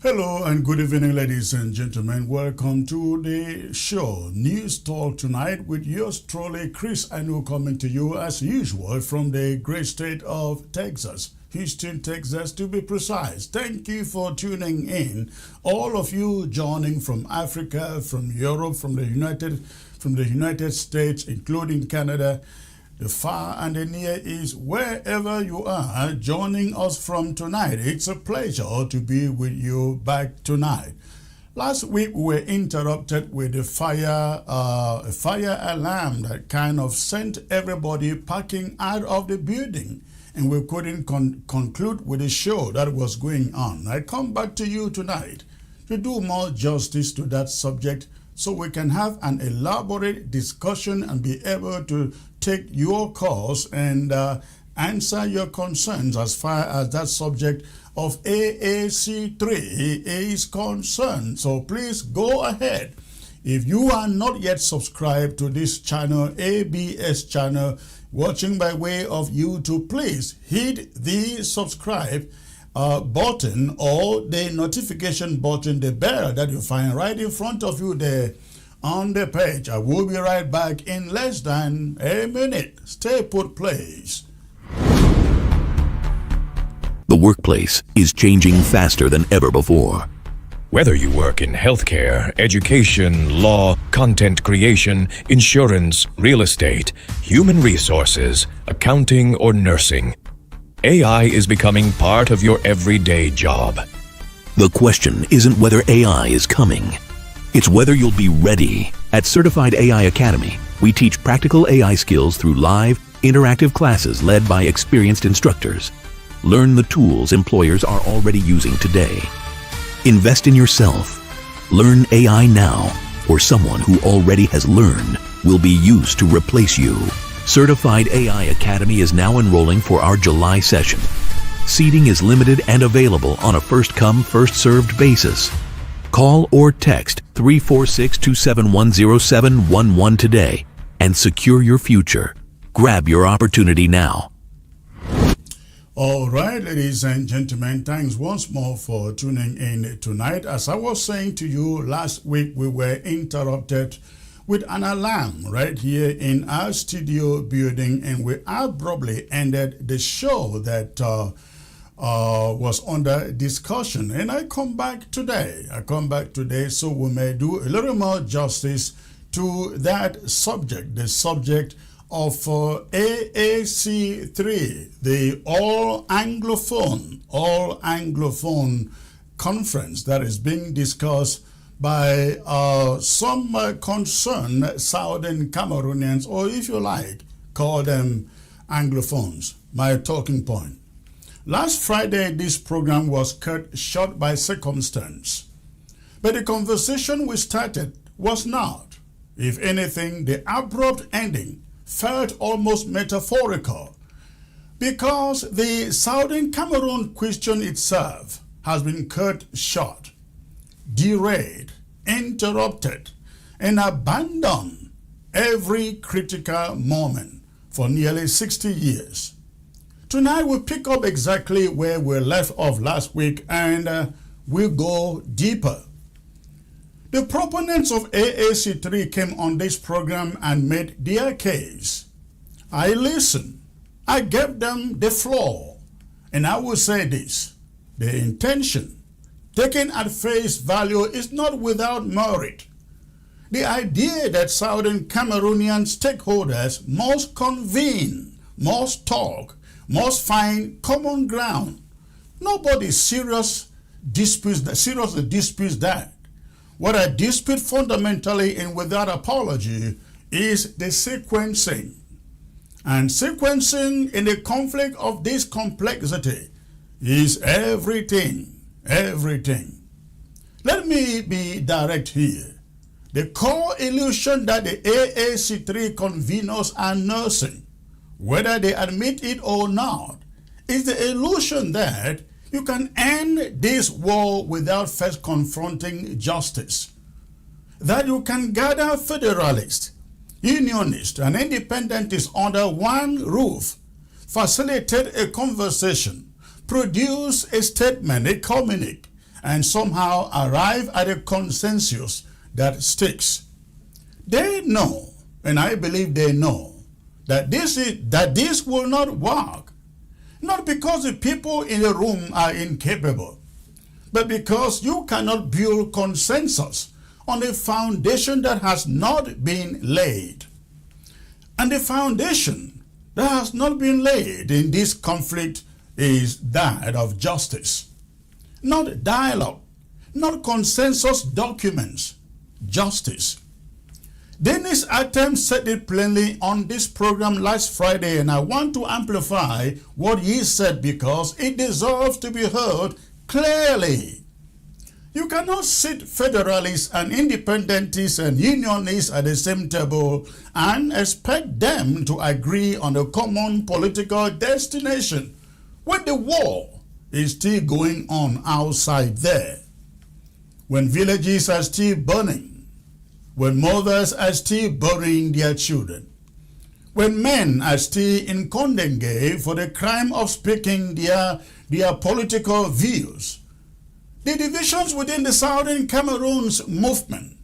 Hello and good evening, ladies and gentlemen. Welcome to the show, News Talk Tonight, with yours truly, Chris Anu, coming to you as usual from the great state of Texas, Houston, Texas, to be precise. Thank you for tuning in. All of you joining from Africa, from Europe, from the United States, including Canada, the far and the near East, wherever you are joining us from tonight. It's a pleasure to be with you back tonight. Last week we were interrupted with a fire alarm that kind of sent everybody packing out of the building, and we couldn't conclude with the show that was going on. I come back to you tonight to do more justice to that subject so we can have an elaborate discussion and be able to take your calls and answer your concerns as far as that subject of AAC III is concerned. So please go ahead. If you are not yet subscribed to this channel, ABS channel, watching by way of YouTube, please hit the subscribe button or the notification button, the bell that you find right in front of you there on the page. I will be right back in less than a minute. Stay put, please. The workplace is changing faster than ever before. Whether you work in healthcare, education, law, content creation, insurance, real estate, human resources, accounting, or nursing, AI is becoming part of your everyday job. The question isn't whether AI is coming. It's whether you'll be ready. At Certified AI Academy, we teach practical AI skills through live, interactive classes led by experienced instructors. Learn the tools employers are already using today. Invest in yourself. Learn AI now, or someone who already has learned will be used to replace you. Certified AI Academy is now enrolling for our July session. Seating is limited and available on a first-come, first-served basis. Call or text 346-271-0711 today and secure your future. Grab your opportunity now. All right, ladies and gentlemen, thanks once more for tuning in tonight. As I was saying to you last week, we were interrupted with an alarm right here in our studio building, and we abruptly ended the show that was under discussion. And I come back today so we may do a little more justice to that subject, the subject of AAC III, the All Anglophone Conference that is being discussed by some concerned Southern Cameroonians, or if you like, call them Anglophones. My talking point. Last Friday, this program was cut short by circumstance, but the conversation we started was not. If anything, the abrupt ending felt almost metaphorical, because the Southern Cameroon question itself has been cut short, derailed, interrupted, and abandoned every critical moment for nearly 60 years. Tonight we'll pick up exactly where we left off last week, and we'll go deeper. The proponents of AAC III came on this program and made their case. I listened. I gave them the floor. And I will say this: the intention taken at face value is not without merit. The idea that Southern Cameroonian stakeholders must convene, must talk, must find common ground. Nobody seriously disputes that. What I dispute fundamentally and without apology is the sequencing. And sequencing in the conflict of this complexity is everything. Let me be direct here. The core illusion that the AAC III conveners are nursing, whether they admit it or not, is the illusion that you can end this war without first confronting justice. That you can gather federalists, unionists, and independentists under one roof, facilitate a conversation, produce a statement, a communique, and somehow arrive at a consensus that sticks. They know, and I believe they know, that this will not work, not because the people in the room are incapable, but because you cannot build consensus on a foundation that has not been laid. And the foundation that has not been laid in this conflict is that of justice. Not dialogue, not consensus documents, justice. Dennis Atem said it plainly on this program last Friday, and I want to amplify what he said because it deserves to be heard clearly. You cannot sit federalists and independentists and unionists at the same table and expect them to agree on a common political destination when the war is still going on outside there, when villages are still burning, when mothers are still burying their children, when men are still in condemnation for the crime of speaking their political views. The divisions within the Southern Cameroons movement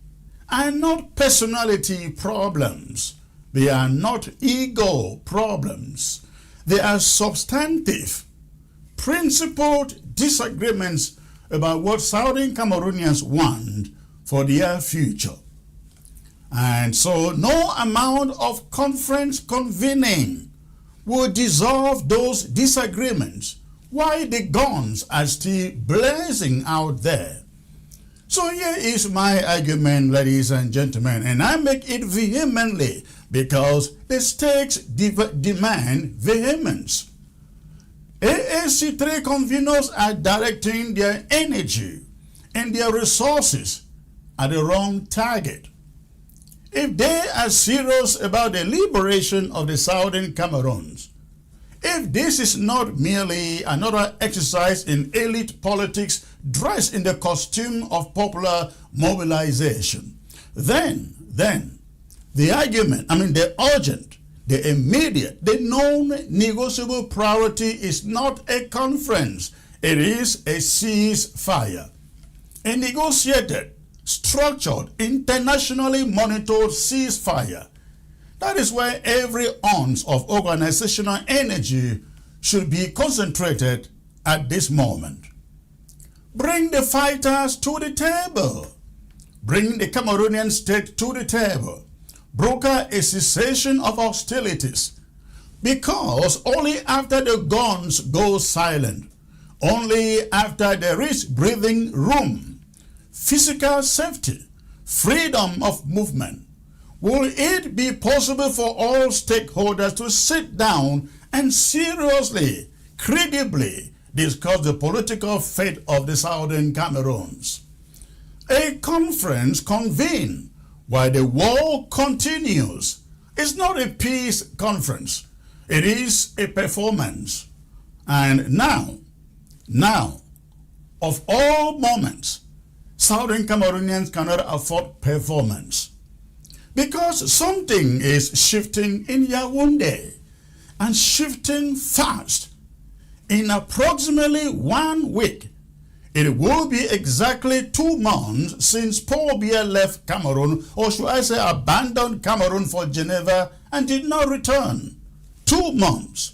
are not personality problems. They are not ego problems. They are substantive, principled disagreements about what Southern Cameroonians want for their future. And so no amount of conference convening will dissolve those disagreements while the guns are still blazing out there. So here is my argument, ladies and gentlemen, and I make it vehemently because the stakes demand vehemence. AAC III conveners are directing their energy and their resources at the wrong target. If they are serious about the liberation of the Southern Cameroons, if this is not merely another exercise in elite politics dressed in the costume of popular mobilization, then the argument, the urgent, the immediate, the non-negotiable priority is not a conference. It is a ceasefire. A negotiated, structured, internationally monitored ceasefire. That is where every ounce of organizational energy should be concentrated at this moment. Bring the fighters to the table. Bring the Cameroonian state to the table. Broker a cessation of hostilities. Because only after the guns go silent, only after there is breathing room, physical safety, freedom of movement, will it be possible for all stakeholders to sit down and seriously, credibly discuss the political fate of the Southern Cameroons. A conference convened while the war continues is not a peace conference. It is a performance. And now, of all moments, Southern Cameroonians cannot afford performance. Because something is shifting in Yaoundé, and shifting fast. In approximately 1 week, it will be exactly 2 months since Paul Biya left Cameroon, or should I say abandoned Cameroon for Geneva and did not return. 2 months.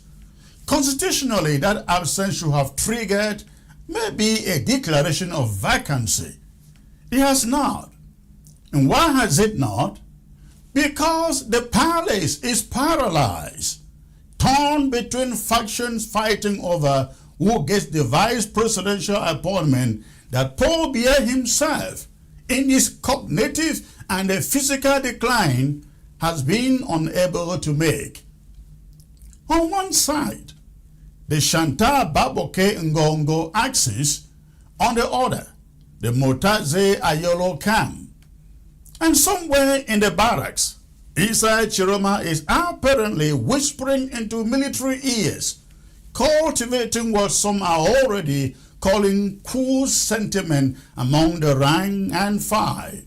Constitutionally, that absence should have triggered maybe a declaration of vacancy. It has not. And why has it not? Because the palace is paralyzed, torn between factions fighting over who gets the vice presidential appointment that Paul Biya himself, in his cognitive and physical decline, has been unable to make. On one side, the Shanta Baboke Ngongo axis, on the other, the Motaze Ayolo camp. And somewhere in the barracks, Isai Chiroma is apparently whispering into military ears, cultivating what some are already calling cool sentiment among the rank and file.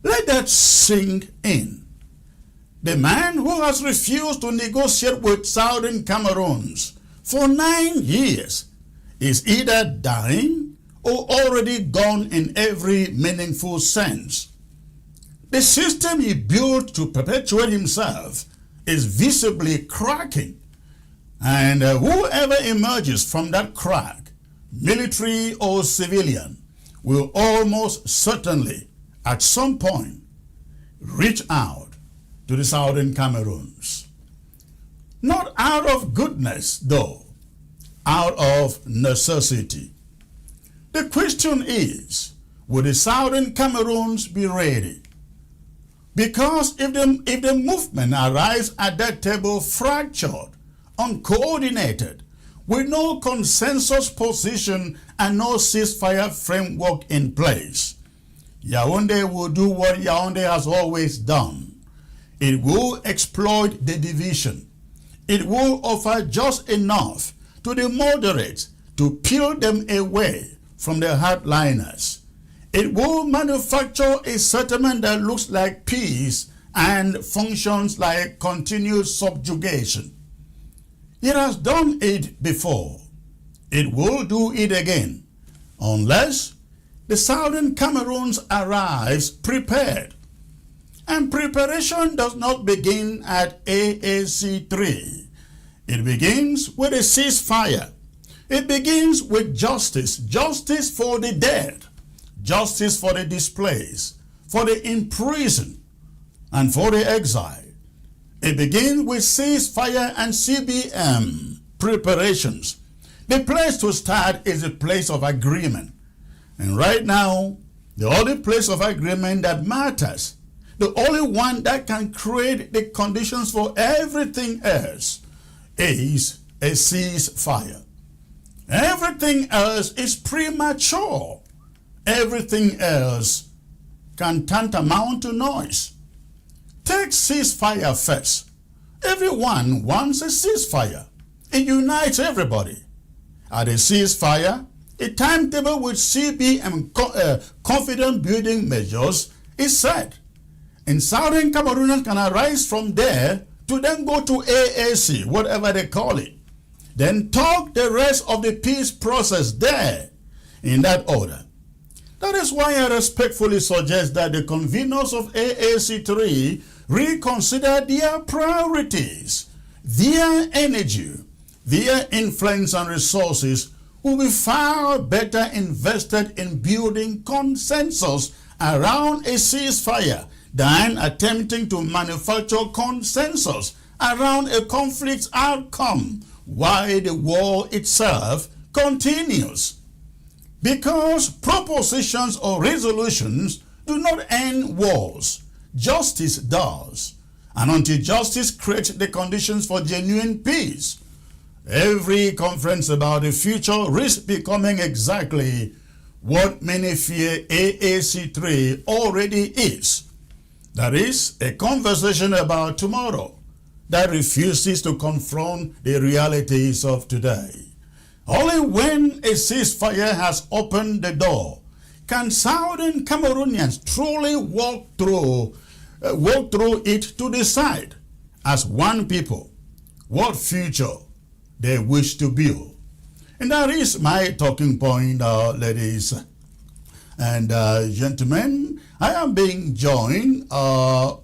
Let that sink in. The man who has refused to negotiate with Southern Cameroons for 9 years is either dying already gone in every meaningful sense. The system he built to perpetuate himself is visibly cracking, and whoever emerges from that crack, military or civilian, will almost certainly at some point reach out to the Southern Cameroons. Not out of goodness, though, out of necessity. The question is, will the Southern Cameroons be ready? Because if the movement arrives at that table fractured, uncoordinated, with no consensus position and no ceasefire framework in place, Yaoundé will do what Yaoundé has always done. It will exploit the division. It will offer just enough to the moderates to peel them away from the hardliners. It will manufacture a settlement that looks like peace and functions like continued subjugation. It has done it before. It will do it again, unless the Southern Cameroons arrives prepared. And preparation does not begin at AAC III. It begins with a ceasefire. It begins with justice. Justice for the dead. Justice for the displaced. For the imprisoned. And for the exiled. It begins with ceasefire and CBM preparations. The place to start is a place of agreement. And right now, the only place of agreement that matters, the only one that can create the conditions for everything else, is a ceasefire. Everything else is premature. Everything else can tantamount to noise. Take ceasefire first. Everyone wants a ceasefire. It unites everybody. At a ceasefire, a timetable with CBM confidence building measures is set. And Southern Cameroonians can arise from there to then go to AAC, whatever they call it. Then talk the rest of the peace process there in that order. That is why I respectfully suggest that the conveners of AAC III reconsider their priorities. Their energy, their influence and resources will be far better invested in building consensus around a ceasefire than attempting to manufacture consensus around a conflict's outcome while the war itself continues. Because propositions or resolutions do not end wars. Justice does. And until justice creates the conditions for genuine peace, every conference about the future risks becoming exactly what many fear AAC III already is. That is, a conversation about tomorrow that refuses to confront the realities of today. Only when a ceasefire has opened the door can Southern Cameroonians truly walk through it to decide, as one people, what future they wish to build. And that is my talking point, ladies and gentlemen. I am being joined by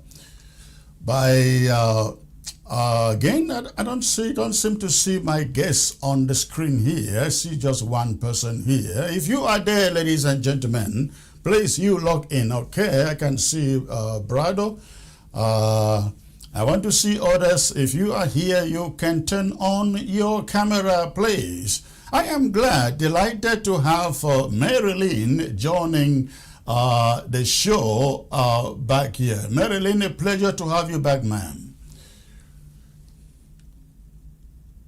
again, I don't seem to see my guests on the screen here. I see just one person here. If you are there, ladies and gentlemen, please you log in. Okay, I can see Brado. I want to see others. If you are here, you can turn on your camera, please. I am delighted to have Marilyn joining the show back here. Marilyn, a pleasure to have you back, ma'am.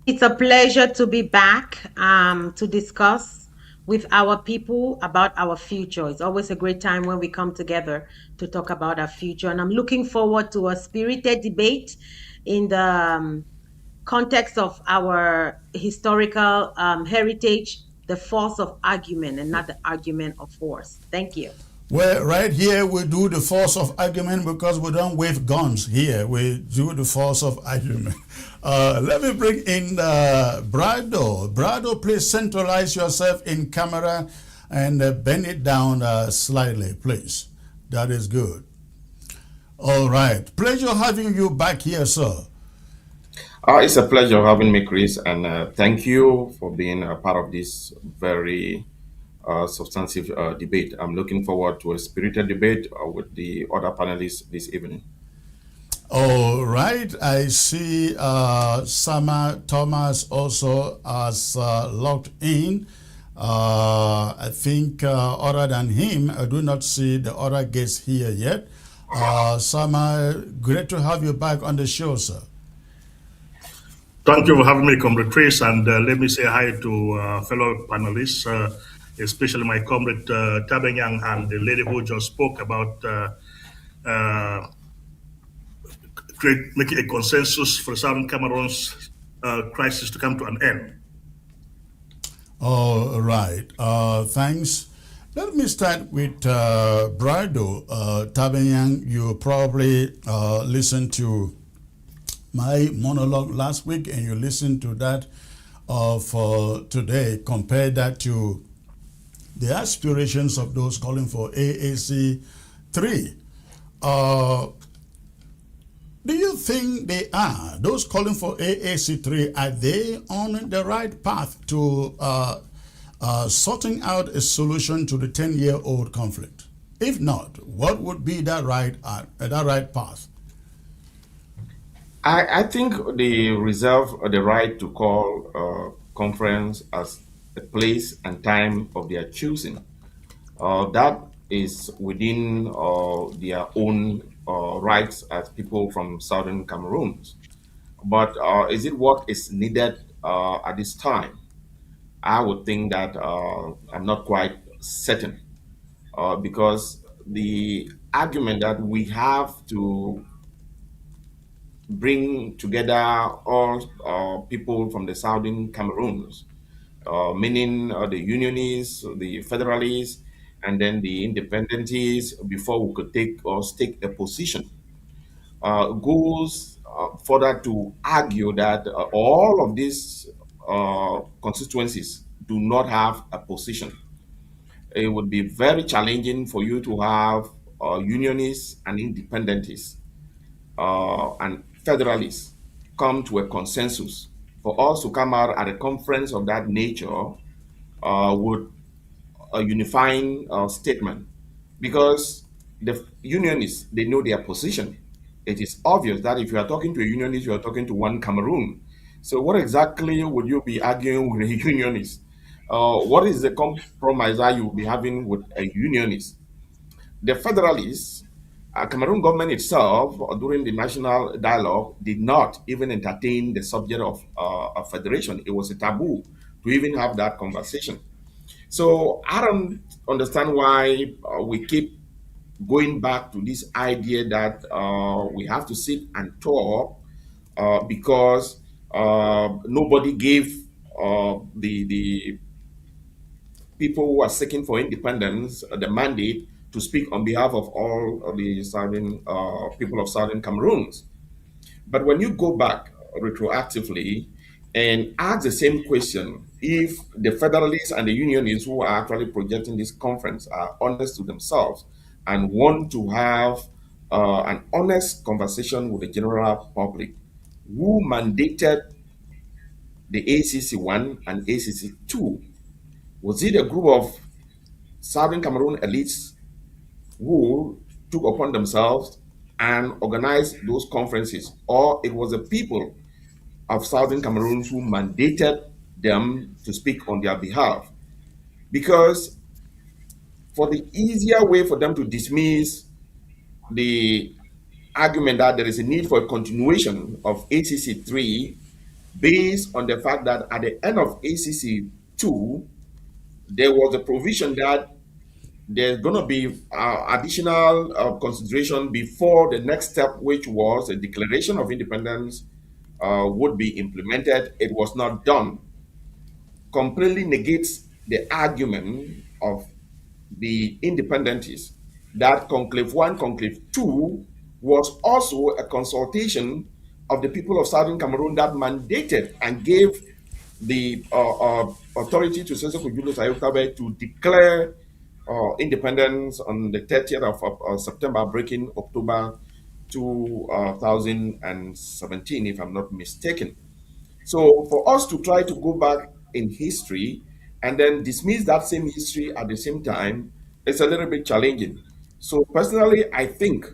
It's a pleasure to be back to discuss with our people about our future. It's always a great time when we come together to talk about our future. And I'm looking forward to a spirited debate in the context of our historical heritage, the force of argument and not the argument of force. Thank you. Well, right here we do the force of argument because we don't wave guns here. We do the force of argument. Let me bring in Brado. Brado, please centralize yourself in camera and bend it down slightly, please. That is good. All right. Pleasure having you back here, sir. It's a pleasure having me, Chris, and thank you for being a part of this very substantive debate. I'm looking forward to a spirited debate with the other panelists this evening. All right. I see Sama Thomas also has logged in. I think other than him, I do not see the other guests here yet. Sama, great to have you back on the show, sir. Thank you for having me, Comrade Chris, and let me say hi to fellow panelists, especially my comrade Tabenyang and the lady who just spoke about making a consensus for Southern Cameroon's crisis to come to an end. All right. Thanks. Let me start with Brado. Tabenyang, you probably listened to my monologue last week and you listened to that for today. Compare that to the aspirations of those calling for AAC III. Do you think those calling for AAC III, are they on the right path to sorting out a solution to the 10-year-old conflict? If not, what would be that right path? I think they reserve the right to call a conference as a place and time of their choosing. That is within their own rights as people from Southern Cameroons. But is it what is needed at this time? I would think that I'm not quite certain because the argument that we have to bring together all people from the Southern Cameroons, meaning the Unionists, the Federalists, and then the Independentists, before we could take a position, goes further to argue that all of these constituencies do not have a position. It would be very challenging for you to have Unionists and Independentists and Federalists come to a consensus. For us to come out at a conference of that nature would a unifying statement, because the unionists, they know their position. It is obvious that if you are talking to a unionist, you are talking to one Cameroon. So what exactly would you be arguing with a unionist? What is the compromise that you will be having with a unionist? The Federalists, Cameroon government itself, during the national dialogue, did not even entertain the subject of a federation. It was a taboo to even have that conversation. So I don't understand why we keep going back to this idea that we have to sit and talk because nobody gave the people who are seeking for independence the mandate to speak on behalf of all of the Southern people of Southern Cameroons. But when you go back retroactively and ask the same question, if the Federalists and the Unionists who are actually projecting this conference are honest to themselves and want to have an honest conversation with the general public, who mandated the AACIII and AACIII? Was it a group of Southern Cameroon elites who took upon themselves and organized those conferences, or it was the people of Southern Cameroon who mandated them to speak on their behalf? Because for the easier way for them to dismiss the argument that there is a need for a continuation of AAC III, based on the fact that at the end of AAC II, there was a provision that there's going to be additional consideration before the next step, which was a declaration of independence would be implemented. It was not done. Completely negates the argument of the independentists that Conclave 1, Conclave 2 was also a consultation of the people of Southern Cameroon that mandated and gave the authority to Sese Kujulu Sayutabe to declare independence on the 30th of September, breaking October 2017, if I'm not mistaken. So for us to try to go back in history and then dismiss that same history at the same time, it's a little bit challenging. So personally, I think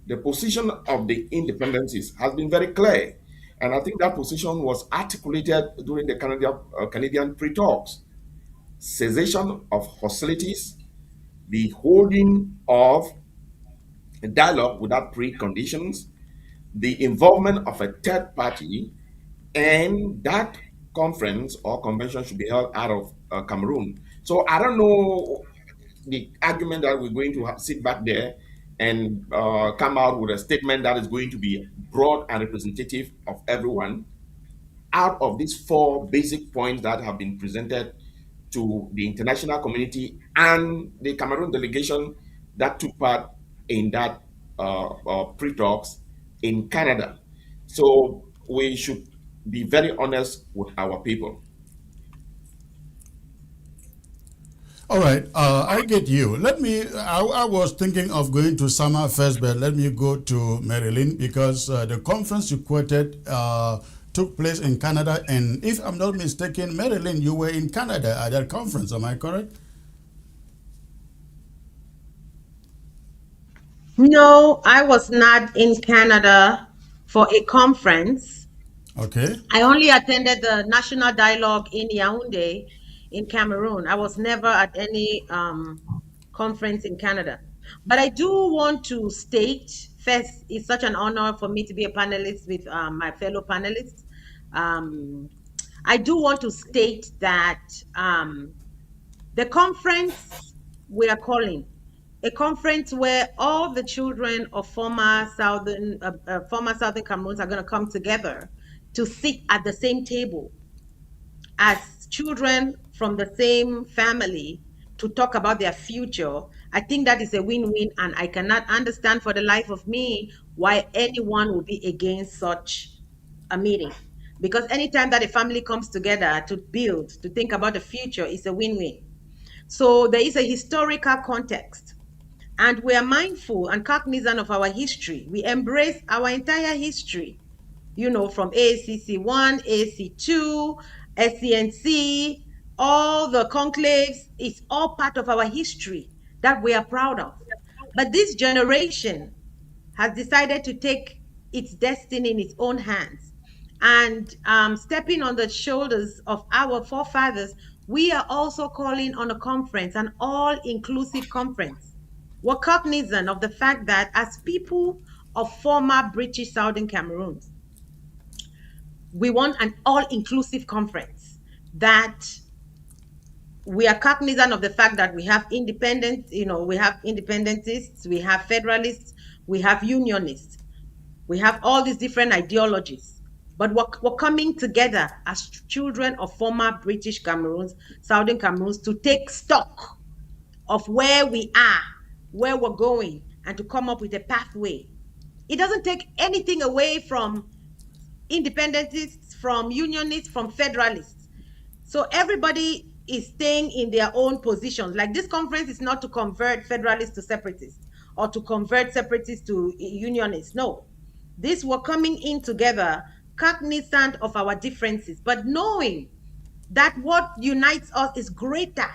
the position of the independencies has been very clear. And I think that position was articulated during the Canadian pre-talks. Cessation of hostilities, the holding of a dialogue without preconditions, the involvement of a third party, and that conference or convention should be held out of Cameroon. So I don't know the argument that we're going to sit back there and come out with a statement that is going to be broad and representative of everyone out of these four basic points that have been presented to the international community and the Cameroon delegation that took part in that pre-talks in Canada. So we should be very honest with our people. All right, I get you. I was thinking of going to Sama first, but let me go to Marilyn because the conference you quoted took place in Canada. And if I'm not mistaken, Marilyn, you were in Canada at that conference, am I correct? No, I was not in Canada for a conference. Okay. I only attended the national dialogue in Yaoundé in Cameroon. I was never at any conference in Canada. But I do want to state first, it's such an honor for me to be a panelist with my fellow panelists. I do want to state that the conference we are calling a conference where all the children of former Southern Cameroons are going to come together to sit at the same table as children from the same family to talk about their future. I think that is a win-win, and I cannot understand for the life of me why anyone would be against such a meeting. Because anytime that a family comes together to build, to think about the future, it's a win-win. So there is a historical context, and we are mindful and cognizant of our history. We embrace our entire history, from AACC I, AAC II, SCNC, all the conclaves. It's all part of our history that we are proud of. But this generation has decided to take its destiny in its own hands. And stepping on the shoulders of our forefathers, we are also calling on a conference, an all-inclusive conference. We're cognizant of the fact that as people of former British Southern Cameroons, we want an all-inclusive conference, that we are cognizant of the fact that we have independent, we have independentists, we have federalists, we have unionists, we have all these different ideologies. But we're coming together as children of former British Cameroons, Southern Cameroons, to take stock of where we are, where we're going, and to come up with a pathway. It doesn't take anything away from independentists, from unionists, from federalists. So everybody is staying in their own positions. Like, this conference is not to convert federalists to separatists or to convert separatists to unionists. No, we're coming in together, cognizant of our differences, but knowing that what unites us is greater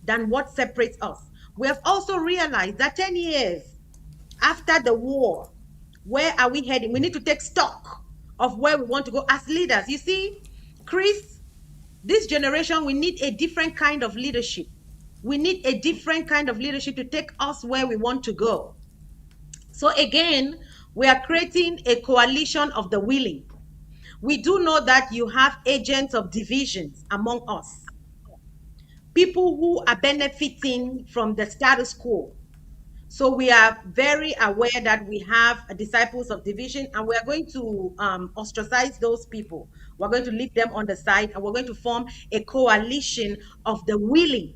than what separates us. We have also realized that 10 years after the war, where are we heading? We need to take stock of where we want to go as leaders. You see, Chris, this generation, we need a different kind of leadership. We need a different kind of leadership to take us where we want to go. So again, we are creating a coalition of the willing. We do know that you have agents of divisions among us, people who are benefiting from the status quo. So we are very aware that we have disciples of division, and we are going to ostracize those people. We're going to leave them on the side, and we're going to form a coalition of the willing.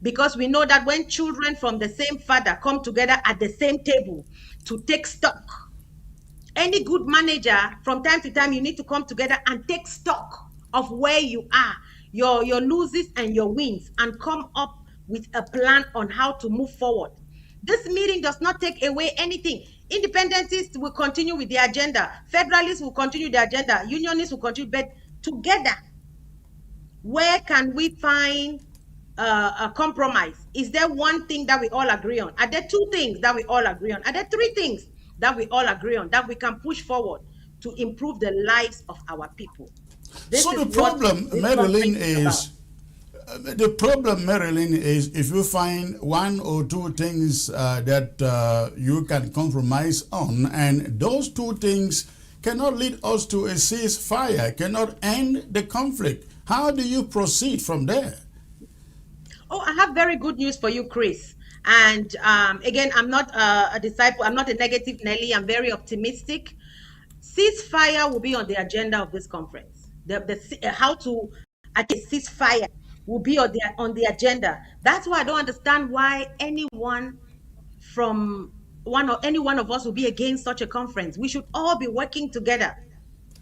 Because we know that when children from the same father come together at the same table to take stock, any good manager, from time to time, you need to come together and take stock of where you are, your losses and your wins, and come up with a plan on how to move forward. This meeting does not take away anything. Independencies will continue with the agenda. Federalists will continue the agenda. Unionists will continue, but together, where can we find a compromise? Is there one thing that we all agree on? Are there two things that we all agree on? Are there three things that we all agree on that we can push forward to improve the lives of our people? This So is the problem, what this Marilyn, conference the problem, Marilyn, is if you find one or two things that you can compromise on, and those two things cannot lead us to a ceasefire, cannot end the conflict, how do you proceed from there? Oh, I have very good news for you, Chris. And again, I'm not a disciple. I'm not a negative Nelly. I'm very optimistic. Ceasefire will be on the agenda of this conference. How to achieve ceasefire will be on the agenda. That's why I don't understand why any one of us will be against such a conference. We should all be working together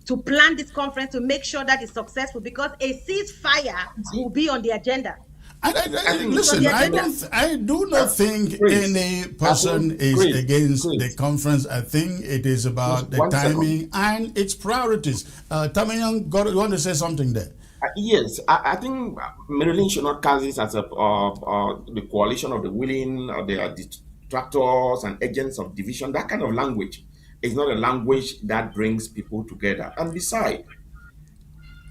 to plan this conference to make sure that it's successful, because a ceasefire will be on the agenda. Listen, I do not think any person is against the conference. I think it is about the timing and its priorities. Tamiyan, you want to say something there? Yes, I think Maryland should not cast this as the coalition of the willing, or the detractors and agents of division. That kind of language is not a language that brings people together. And besides,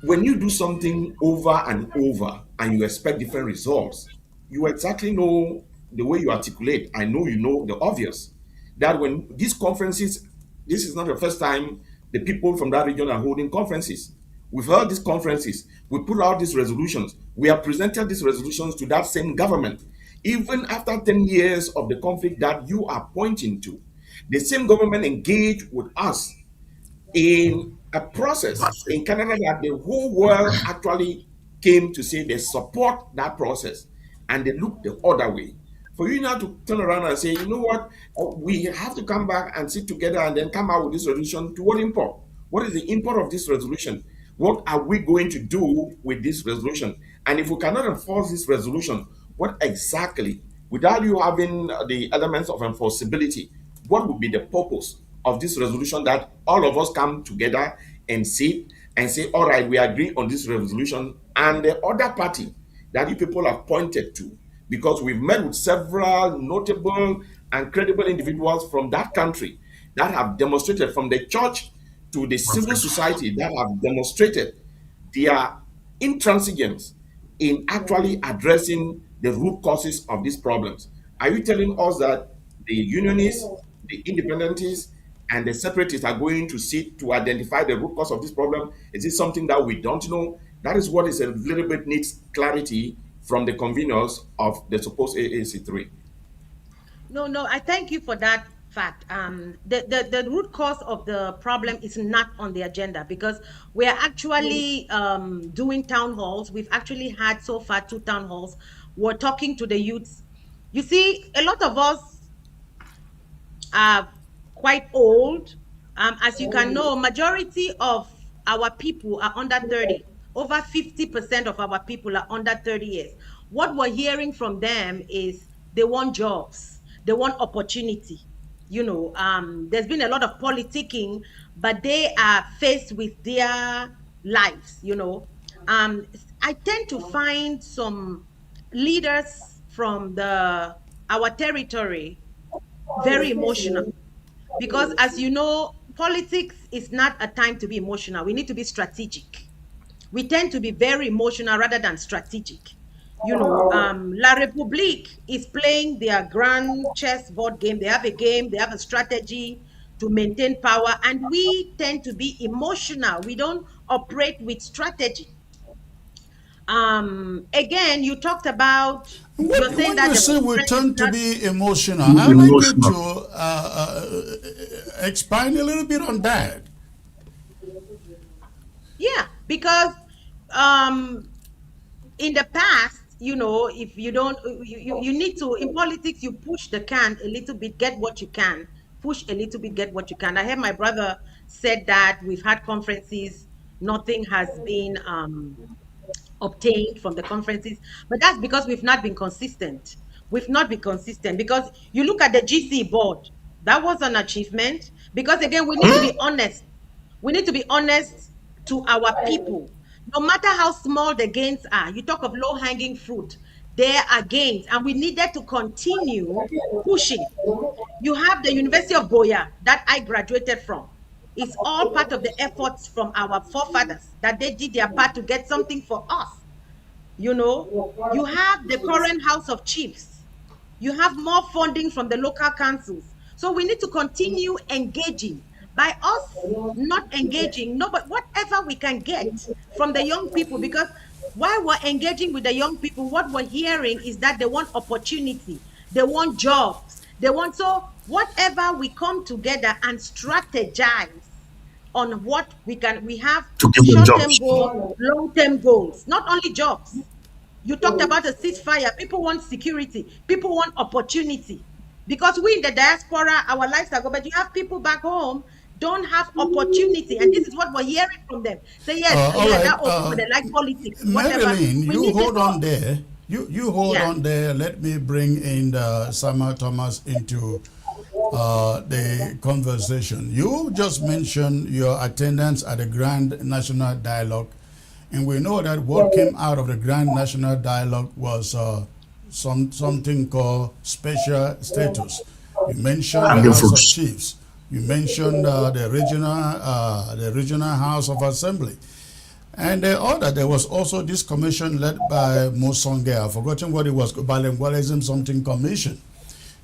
when you do something over and over and you expect different results, you exactly know the way you articulate. I know you know the obvious. That when these conferences, this is not the first time the people from that region are holding conferences. We've held these conferences. We put out these resolutions. We have presented these resolutions to that same government. Even after 10 years of the conflict that you are pointing to, the same government engaged with us in a process in Canada that the whole world actually came to say they support that process, and they look the other way. For you now to turn around and say, you know what, we have to come back and sit together and then come out with this resolution, to what import? What is the import of this resolution? What are we going to do with this resolution? And if we cannot enforce this resolution, what exactly, without you having the elements of enforceability, what would be the purpose of this resolution, that all of us come together and sit and say, all right, we agree on this resolution, and the other party that you people have pointed to, because we've met with several notable and credible individuals from that country that have demonstrated, from the church to the civil society, that have demonstrated their intransigence in actually addressing the root causes of these problems. Are you telling us that the unionists, the independentists, and the separatists are going to sit to identify the root cause of this problem? Is it something that we don't know? That is what is a little bit needs clarity from the conveners of the supposed AAC III. No, I thank you for that fact. The root cause of the problem is not on the agenda, because we are actually doing town halls. We've actually had so far 2 town halls. We're talking to the youths. You see, a lot of us are quite old. As you can know, majority of our people are under 30. Over 50% of our people are under 30 years. What we're hearing from them is they want jobs, they want opportunity. You know, there's been a lot of politicking, but they are faced with their lives, you know. I tend to find some leaders from our territory very emotional, because as you know, politics is not a time to be emotional. We need to be strategic. We tend to be very emotional rather than strategic. You know, La République is playing their grand chessboard game. They have a game, they have a strategy to maintain power, and we tend to be emotional. We don't operate with strategy. Again, you talked about, you're saying When that you the say we conference tend is to not- be emotional, I'd like you to expand a little bit on that. Yeah, because in the past, you know, if you don't, you need to, in politics, you push the can a little bit, get what you can. Push a little bit, get what you can. I heard my brother said that we've had conferences Nothing has been obtained from the conferences, but that's because we've not been consistent. We've not been consistent because you look at the GC board, that was an achievement. Because again, we need to be honest. We need to be honest to our people. No matter how small the gains are, you talk of low-hanging fruit, there are gains, and we needed to continue pushing. You have the University of Biya that I graduated from. It's all part of the efforts from our forefathers that they did their part to get something for us. You know, you have the current House of Chiefs. You have more funding from the local councils. So we need to continue engaging. By us not engaging, no, but whatever we can get from the young people, because while we're engaging with the young people, what we're hearing is that they want opportunity, they want jobs, they want, so whatever we come together and strategize on what we have To give them short-term jobs. goals, long-term goals, not only jobs. You talked about a ceasefire. People want security. People want opportunity. Because we in the diaspora, our lives are good, but you have people back home don't have opportunity. And this is what we're hearing from them. Say, yes, All yeah, right. that old people, they like politics, whatever. Marilyn, We you need hold this on all. there. You hold Yeah. on there. Let me bring in Samuel Thomas into the conversation. You just mentioned your attendance at the Grand National Dialogue, and we know that what came out of the Grand National Dialogue was something called special status. You mentioned the Hanging House of fruits. Chiefs. You mentioned the regional House of Assembly. And there was also this commission led by Musonge. I've forgotten what it was, Bilingualism something commission.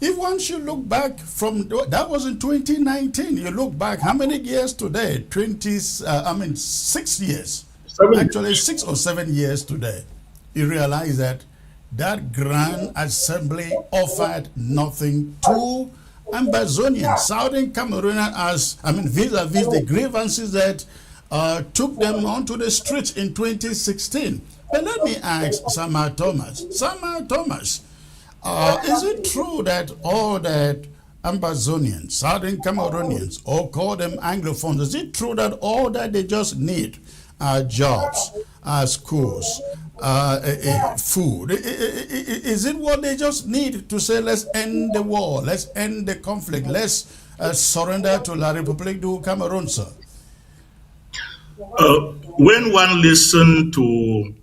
If one should look back from, that was in 2019, you look back, how many years today? 6 years. Actually 6 or 7 years today. You realize that Grand Assembly offered nothing to Ambazonians, Southern Cameroonians, vis-a-vis the grievances that took them onto the streets in 2016. But let me ask Samuel Thomas. Samuel Thomas, is it true that all that Ambazonians, Southern Cameroonians, or call them Anglophones, is it true that all that they just need are jobs, schools, food? Is it what they just need to say, let's end the war, let's end the conflict, let's surrender to La République du Cameroun, sir? When one listens to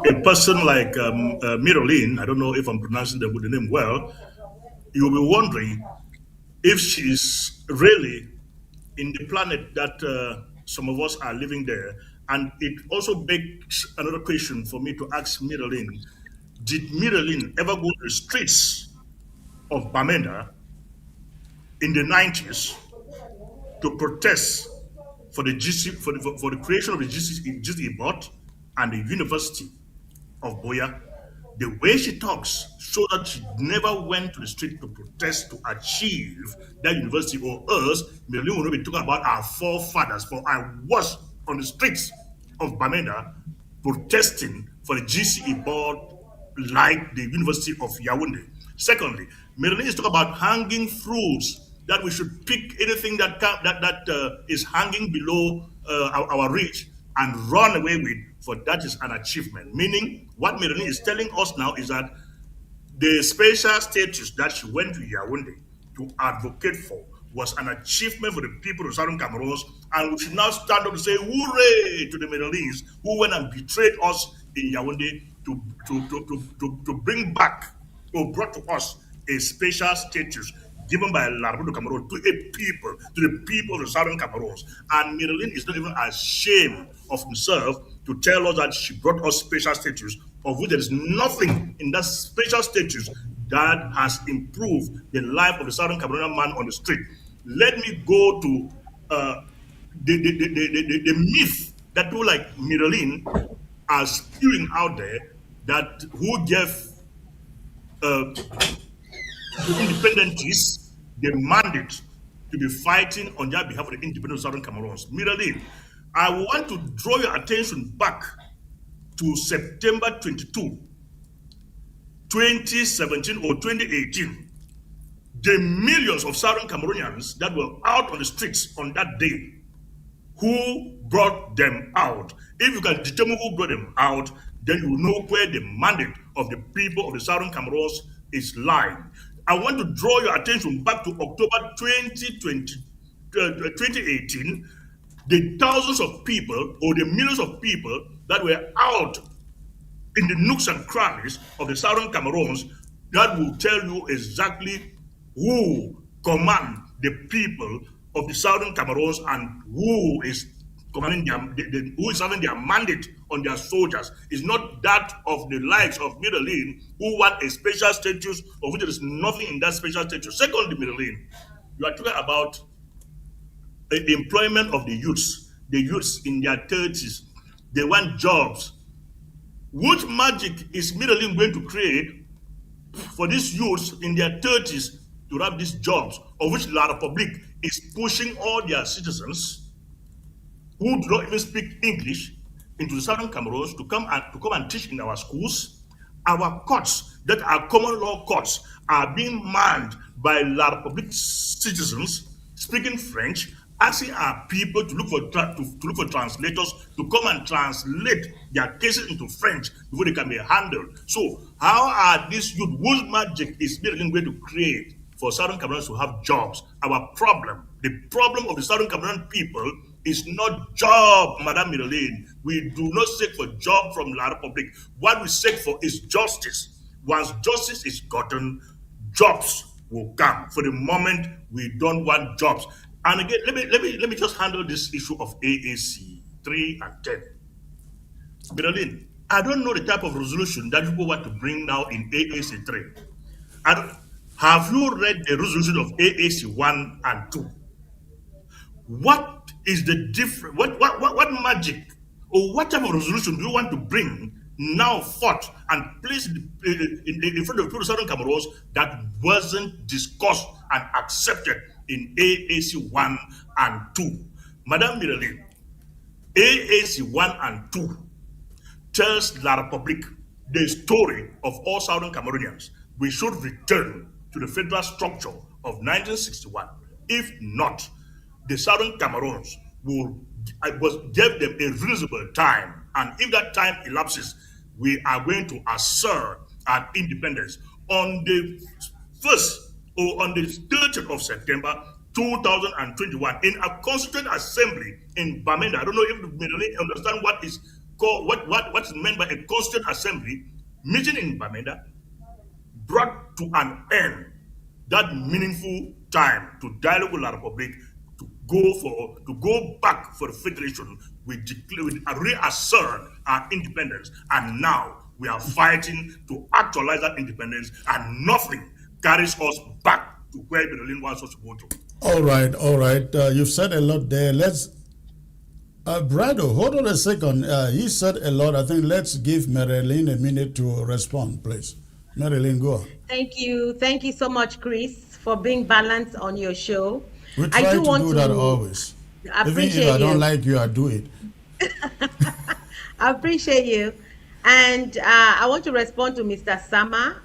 a person like Mirolene, I don't know if I'm pronouncing the name well, you'll be wondering if she's really in the planet that some of us are living there. And it also begs another question for me to ask Mirolene. Did Mirolene ever go to the streets of Bamenda in the 90s to protest for the GC, for the creation of the GC board and the University of Biya? The way she talks shows that she never went to the street to protest to achieve that university, or us, Mirolene will not be talking about our forefathers. For I was on the streets of Bamenda protesting for the GCE board like the University of Yaoundé. Secondly, Mirolene is talking about hanging fruits, that we should pick anything that is hanging below our reach and run away with, for that is an achievement. Meaning, what Mirolene is telling us now is that the special status that she went to Yaoundé to advocate for was an achievement for the people of Southern Cameroons, and we should now stand up and say hooray to the Middleese who went and betrayed us in Yaoundé to bring back, or brought to us, a special status given by La République du Cameroon to the people of the Southern Cameroons. And Mirolene is not even ashamed of himself to tell us that she brought us special status, of which there is nothing in that special status that has improved the life of the Southern Cameroonian man on the street. Let me go to the myth that people like Mirolene are spewing out there, that who gave independentists the mandate to be fighting on their behalf of the independent Southern Cameroons. Mirolene, I want to draw your attention back to September 22, 2017 or 2018. The millions of Southern Cameroonians that were out on the streets on that day, who brought them out. If you can determine who brought them out, then you know where the mandate of the people of the Southern Cameroons is lying. I want to draw your attention back to October 2018, the thousands of people or the millions of people that were out in the nooks and crannies of the Southern Cameroons. That will tell you exactly who command the people of the Southern Cameroons and who is commanding who is having their mandate on their soldiers. Is not that of the likes of Middle East, who want a special status, of which there is nothing in that special status. Secondly, Middle East, you are talking about the employment of the youths in their 30s. They want jobs. What magic is Middle East going to create for these youths in their 30s to have these jobs, of which La Republic is pushing all their citizens who do not even speak English into the Southern Cameroons to come and teach in our schools? Our courts that are common law courts are being manned by La Republic citizens speaking French, asking our people to look for translators to come and translate their cases into French before they can be handled. So how are these youth, whose magic is Middle going to create for Southern Cameroons to have jobs? Our problem, the problem of the Southern Cameroon people is not job, Madame Miroline. We do not seek for job from La Republic. What we seek for is justice. Once justice is gotten, jobs will come. For the moment, we don't want jobs. And again, let me just handle this issue of AAC 3 and 10. Miroline, I don't know the type of resolution that people want to bring now in AAC 3. Have you read the resolution of AAC 1 and 2? What is the difference? What magic or what type of resolution do you want to bring now forth and place in front of the people of Southern Cameroons that wasn't discussed and accepted in AAC 1 and 2? Madame Mireille, AAC 1 and 2 tells La Republic the story of all Southern Cameroonians. We should return to the federal structure of 1961. If not, the Southern Cameroons give them a reasonable time, and if that time elapses, we are going to assert our independence on the 1st or on the 30th of September 2021 in a constituent assembly in Bamenda. I don't know if you really understand what is called what is meant by a constituent assembly. Meeting in Bamenda brought to an end that meaningful time to dialogue with La Republic to go back for the federation. We reassert our independence, and now we are fighting to actualize that independence, and nothing carries us back to where Berlin wants us to go to. All right. You've said a lot there. Let's, Brado, hold on a second. He said a lot. I think let's give Marilyn a minute to respond, please. Marilyn, go on. Thank you so much, Chris, for being balanced on your show. We try to do that always. Even if I don't like you, I do it. I appreciate you. And I want to respond to Mr. Sama.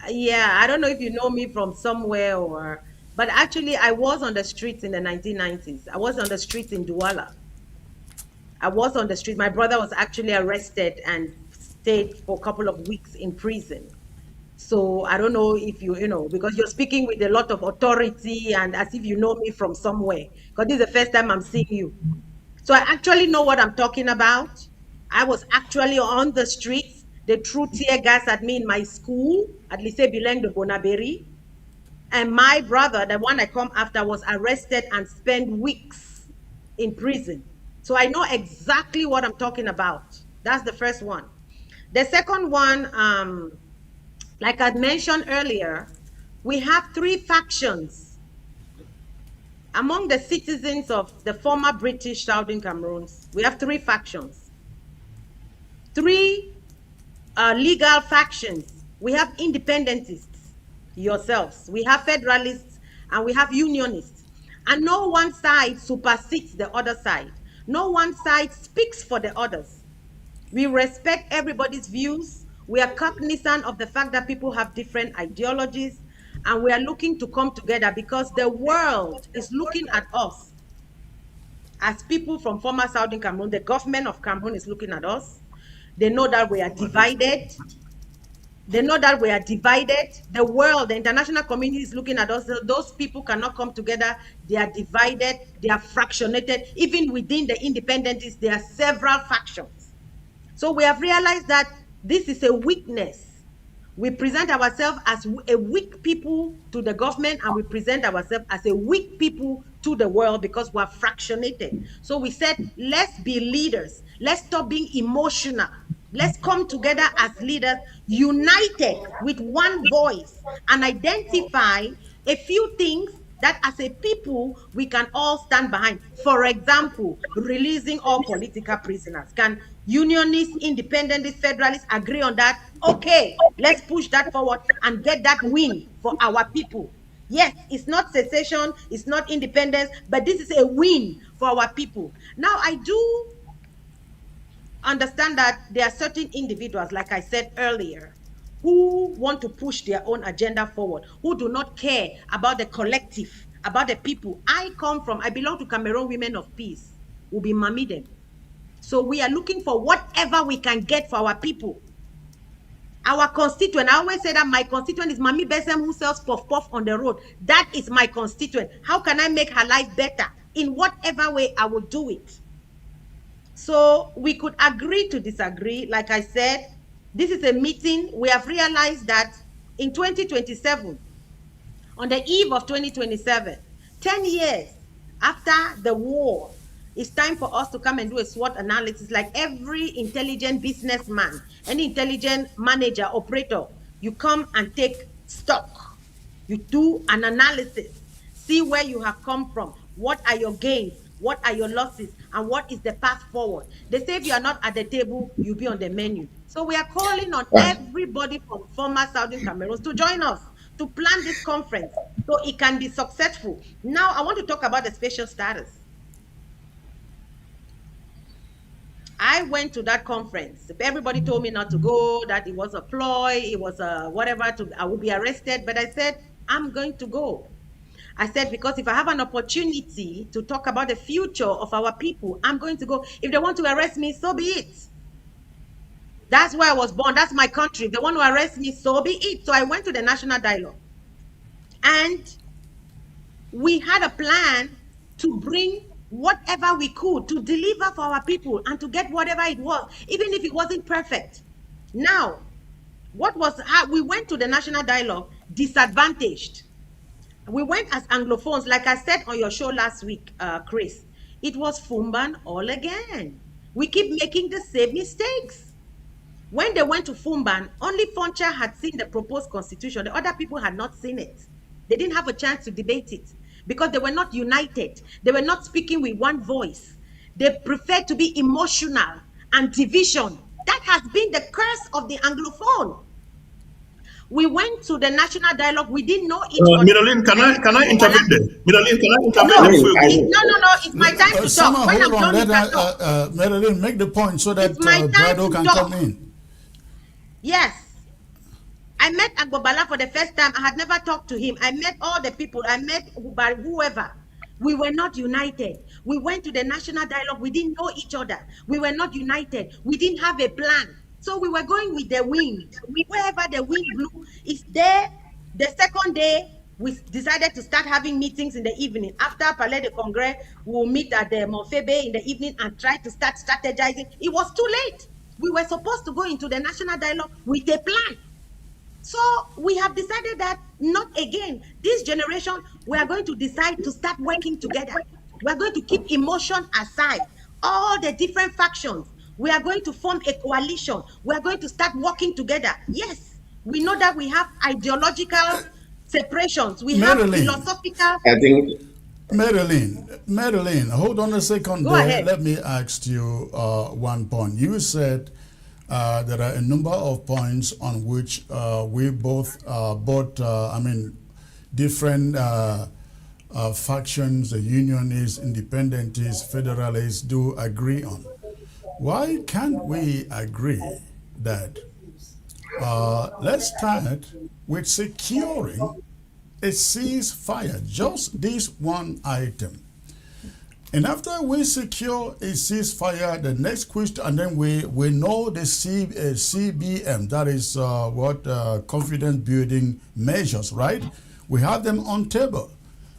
Yeah, I don't know if you know me from somewhere but actually I was on the streets in the 1990s. I was on the streets in Douala. I was on the street. My brother was actually arrested and stayed for a couple of weeks in prison. So I don't know if you know, because you're speaking with a lot of authority and as if you know me from somewhere, because this is the first time I'm seeing you. So I actually know what I'm talking about. I was actually on the streets. They threw tear gas at me in my school at Lycée Bilingue de Bonaberi. And my brother, the one I come after, was arrested and spent weeks in prison. So I know exactly what I'm talking about. That's the first one. The second one, like I mentioned earlier, we have three factions among the citizens of the former British Southern Cameroons. We have three factions, three legal factions. We have independentists, yourselves. We have federalists and we have unionists. And no one side supersedes the other side. No one side speaks for the others. We respect everybody's views. We are cognizant of the fact that people have different ideologies, and we are looking to come together because the world is looking at us as people from former Southern Cameroon, the government of Cameroon is looking at us. They know that we are divided. They know that we are divided. The world, the international community is looking at us. Those people cannot come together. They are divided. They are fractionated. Even within the independentists, there are several factions. So we have realized that this is a weakness. We present ourselves as a weak people to the government, and we present ourselves as a weak people to the world because we're fractionated. So we said, let's be leaders. Let's stop being emotional. Let's come together as leaders, united with one voice, and identify a few things that as a people we can all stand behind. For example, releasing all political prisoners. Can unionists, independentists, federalists agree on that? Okay, let's push that forward and get that win for our people. Yes, it's not secession, it's not independence, but this is a win for our people. Now, I do understand that there are certain individuals, like I said earlier, who want to push their own agenda forward, who do not care about the collective, about the people. I belong to Cameroon Women of Peace, will be Mamiden. So we are looking for whatever we can get for our people. Our constituent, I always say that my constituent is Mami Besem, who sells puff puff on the road. That is my constituent. How can I make her life better? In whatever way, I will do it. So we could agree to disagree. Like I said, this is a meeting. We have realized that in 2027, on the eve of 2027, 10 years after the war, it's time for us to come and do a SWOT analysis. Like every intelligent businessman, any intelligent manager, operator, you come and take stock. You do an analysis, see where you have come from, what are your gains, what are your losses, and what is the path forward. They say if you are not at the table, you'll be on the menu. So we are calling on everybody from former Southern Cameroons to join us to plan this conference so it can be successful. Now, I want to talk about the special status. I went to that conference. Everybody told me not to go, that it was a ploy, it was a whatever, I would be arrested. But I said, I'm going to go. I said, because if I have an opportunity to talk about the future of our people, I'm going to go. If they want to arrest me, so be it. That's where I was born. That's my country. If they want to arrest me, so be it. So I went to the national dialogue. And we had a plan to bring whatever we could to deliver for our people and to get whatever it was, even if it wasn't perfect. Now, we went to the national dialogue disadvantaged. We went as Anglophones, like I said on your show last week, Chris. It was Fumban all again. We keep making the same mistakes. When they went to Fumban, only Foncha had seen the proposed constitution. The other people had not seen it. They didn't have a chance to debate it because they were not united. They were not speaking with one voice. They preferred to be emotional and division. That has been the curse of the Anglophone. We went to the national dialogue. We didn't know each other. Miralyn, can I intervene there? Miralyn, can I intervene? No. It's my time to talk. When hold I'm on. done, Miralyn, make the point so that Brado can come in. Yes. I met Agbobala for the first time. I had never talked to him. I met all the people. I met whoever. We were not united. We went to the national dialogue. We didn't know each other. We were not united. We didn't have a plan. So we were going with the wind. Wherever the wind blew, it's there. The second day, we decided to start having meetings in the evening. After Palais de Congrès, we'll meet at the Monfebe in the evening and try to start strategizing. It was too late. We were supposed to go into the national dialogue with a plan. So we have decided that not again. This generation, we are going to decide to start working together. We are going to keep emotion aside. All the different factions. We are going to form a coalition. We are going to start working together. Yes, we know that we have ideological separations. We have philosophical. I think. Marilyn, hold on a second. Go ahead. Let me ask you one point. You said there are a number of points on which we both, different factions, the unionists, independentists, federalists do agree on. Why can't we agree that let's start with securing a ceasefire, just this one item? And after we secure a ceasefire, the next question, and then we know the CBM, that is confidence building measures, right? We have them on table.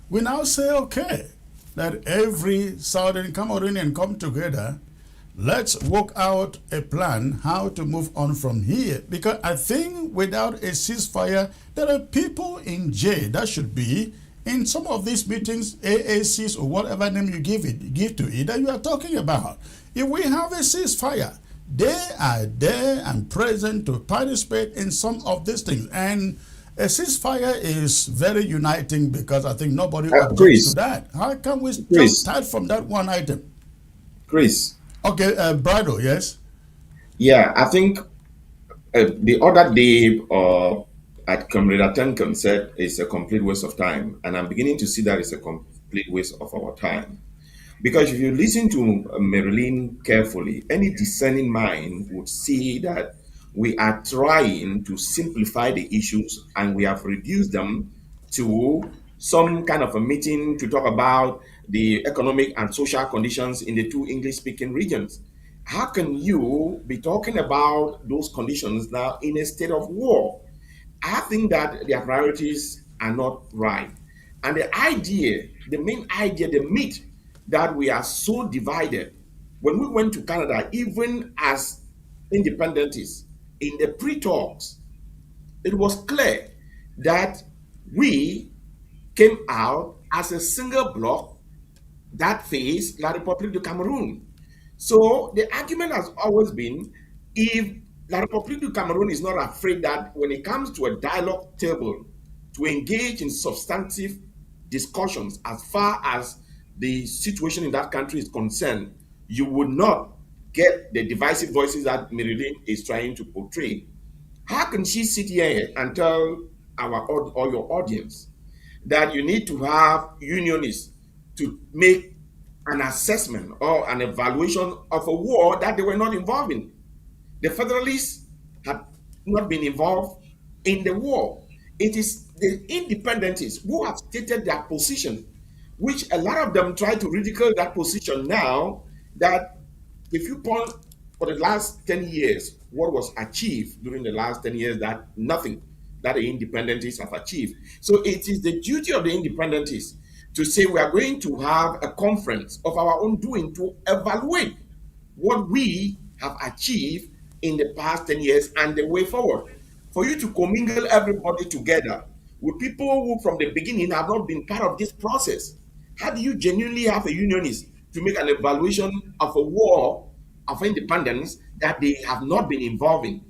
We now say, okay, that every Southern Cameroonian come together. Let's work out a plan how to move on from here. Because I think without a ceasefire, there are people in jail that should be in some of these meetings, AACs or whatever name you give to it that you are talking about. If we have a ceasefire, they are there and present to participate in some of these things. And a ceasefire is very uniting because I think nobody objects to that. How can we start from that one item? Chris. Okay, Brado, yes? Yeah, I think the other day at Comrade Atenkan said it's a complete waste of time. And I'm beginning to see that it's a complete waste of our time. Because if you listen to Marilyn carefully, any discerning mind would see that we are trying to simplify the issues and we have reduced them to some kind of a meeting to talk about the economic and social conditions in the two English-speaking regions. How can you be talking about those conditions now in a state of war? I think that their priorities are not right. And the idea, the main idea, the myth that we are so divided, when we went to Canada, even as independentists, in the pre-talks, it was clear that we came out as a single bloc that faced La République du Cameroon. So the argument has always been, if La République du Cameroon is not afraid that when it comes to a dialogue table to engage in substantive discussions as far as the situation in that country is concerned, you would not get the divisive voices that Marilyn is trying to portray. How can she sit here and tell or your audience that you need to have unionists to make an assessment or an evaluation of a war that they were not involved in? The Federalists have not been involved in the war. It is the independentists who have stated their position, which a lot of them try to ridicule that position now, that if you point for the last 10 years, what was achieved during the last 10 years, that nothing that the independentists have achieved. So it is the duty of the independentists to say we are going to have a conference of our own doing to evaluate what we have achieved in the past 10 years and the way forward. For you to commingle everybody together with people who from the beginning have not been part of this process, how do you genuinely have a unionist to make an evaluation of a war of independence that they have not been involved in?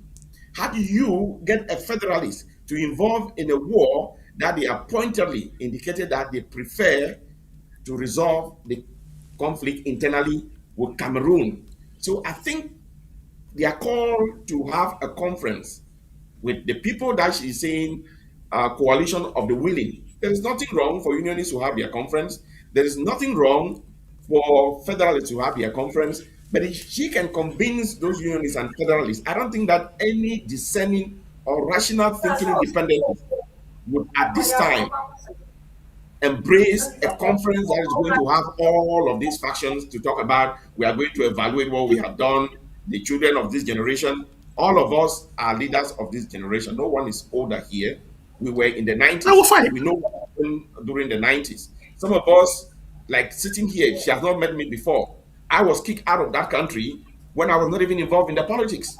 How do you get a federalist to involve in a war that they have pointedly indicated that they prefer to resolve the conflict internally with Cameroon? So I think they are called to have a conference with the people that she's saying coalition of the willing. There is nothing wrong for unionists to have their conference. There is nothing wrong for federalists to have their conference. But if she can convince those unionists and federalists, I don't think that any discerning or rational thinking independent would at this time embrace a conference that is going to have all of these factions to talk about. We are going to evaluate what we have done, the children of this generation. All of us are leaders of this generation. No one is older here. We were in the 90s. We know what happened during the 90s. Some of us, like sitting here, she has not met me before. I was kicked out of that country when I was not even involved in the politics.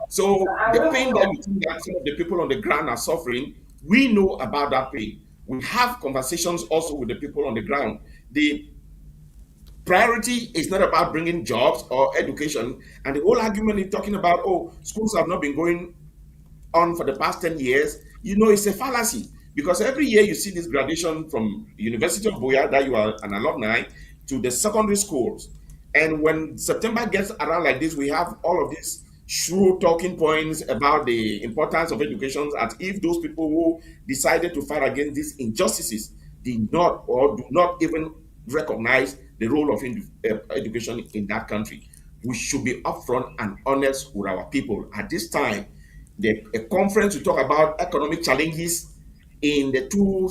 So the pain that you think that some of the people on the ground are suffering, we know about that pain. We have conversations also with the people on the ground. The priority is not about bringing jobs or education. And the whole argument is talking about, oh, schools have not been going on for the past 10 years. You know, it's a fallacy. Because every year you see this graduation from the University of Biya, that you are an alumni, to the secondary schools. And when September gets around like this, we have all of these shrewd talking points about the importance of education, as if those people who decided to fight against these injustices did not or do not even recognize the role of education in that country. We should be upfront and honest with our people. At this time, a conference to talk about economic challenges in the two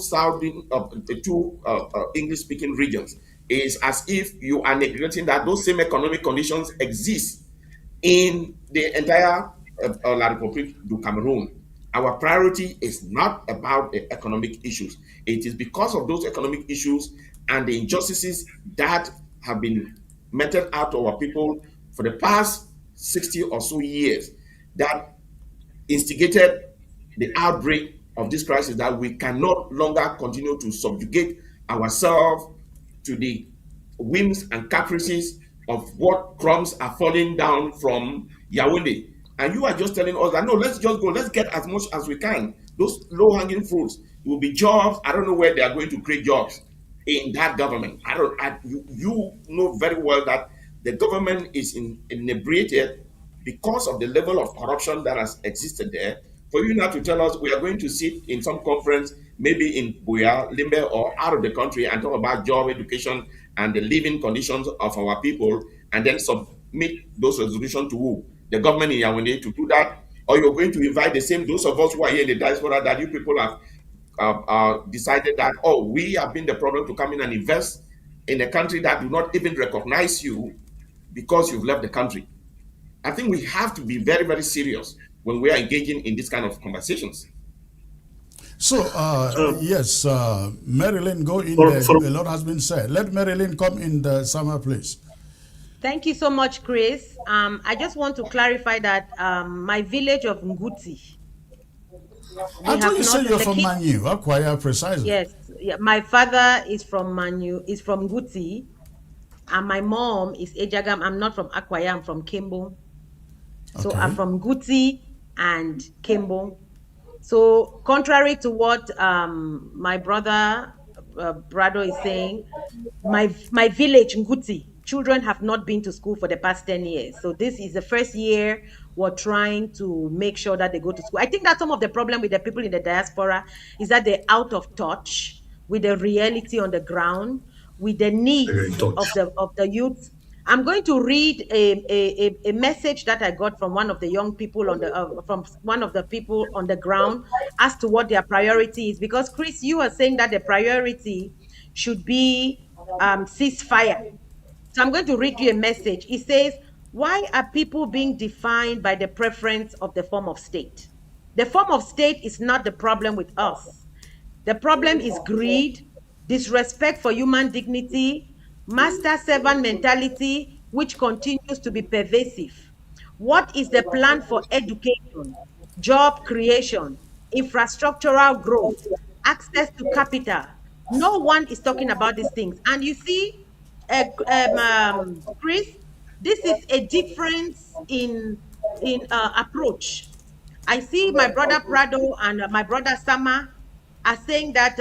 English-speaking regions is as if you are neglecting that those same economic conditions exist in the entire La République du Cameroon. Our priority is not about the economic issues. It is because of those economic issues and the injustices that have been meted out to our people for the past 60 or so years that instigated the outbreak of this crisis, that we can no longer continue to subjugate ourselves to the whims and caprices of what crumbs are falling down from Yaoundé. And you are just telling us that no, let's just go, let's get as much as we can. Those low hanging fruits will be jobs. I don't know where they are going to create jobs in that government. You know very well that the government is inebriated because of the level of corruption that has existed there. For you now to tell us we are going to sit in some conference, maybe in Biya, Limbe, or out of the country, and talk about job, education, and the living conditions of our people, and then submit those resolutions to who? The government in Yaoundé to do that? Or you're going to invite the same those of us who are here in the diaspora that you people have decided that, oh, we have been the problem to come in and invest in a country that do not even recognize you because you've left the country. I think we have to be very, very serious when we are engaging in this kind of conversations. So, yes, Marilyn, go in For, there. for, A lot has been said. Let Marilyn come in the summer, please. Thank you so much, Chris. I just want to clarify that my village of Nguti. I thought you said you're from kids, Manu. Akwaya, precisely. Yes, yeah, my father is from Manu, is from Nguti, and my mom is Ejagam. I'm not from Akwaya, I'm from Kembo. So Okay. I'm from Nguti and Kembo. So contrary to what my brother Brado is saying, my village Nguti, children have not been to school for the past 10 years. So this is the first year we're trying to make sure that they go to school. I think that some of the problem with the people in the diaspora is that they're out of touch with the reality on the ground, with the needs of the youth. I'm going to read a message that I got from one of the young people on the from one of the people on the ground as to what their priority is. Because Chris, you are saying that the priority should be ceasefire. So I'm going to read you a message. It says, "Why are people being defined by the preference of the form of state? The form of state is not the problem with us. The problem is greed, disrespect for human dignity, master-servant mentality, which continues to be pervasive. What is the plan for education, job creation, infrastructural growth, access to capital? No one is talking about these things." And you see, Chris, this is a difference in approach. I see my brother Prado and my brother Sama are saying that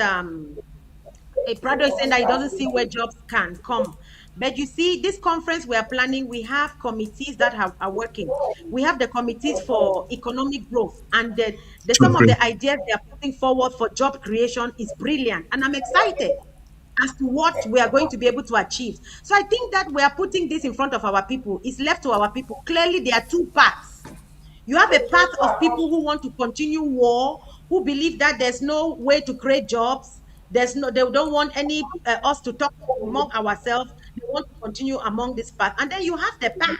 Prado is saying that he doesn't see where jobs can come. But you see, this conference we are planning, we have committees that are working. We have the committees for economic growth, and some of the ideas they are putting forward for job creation is brilliant. And I'm excited as to what we are going to be able to achieve. So I think that we are putting this in front of our people. It's left to our people. Clearly, there are two paths. You have a path of people who want to continue war, who believe that there's no way to create jobs. They don't want any us to talk among ourselves. They want to continue among this path. And then you have the path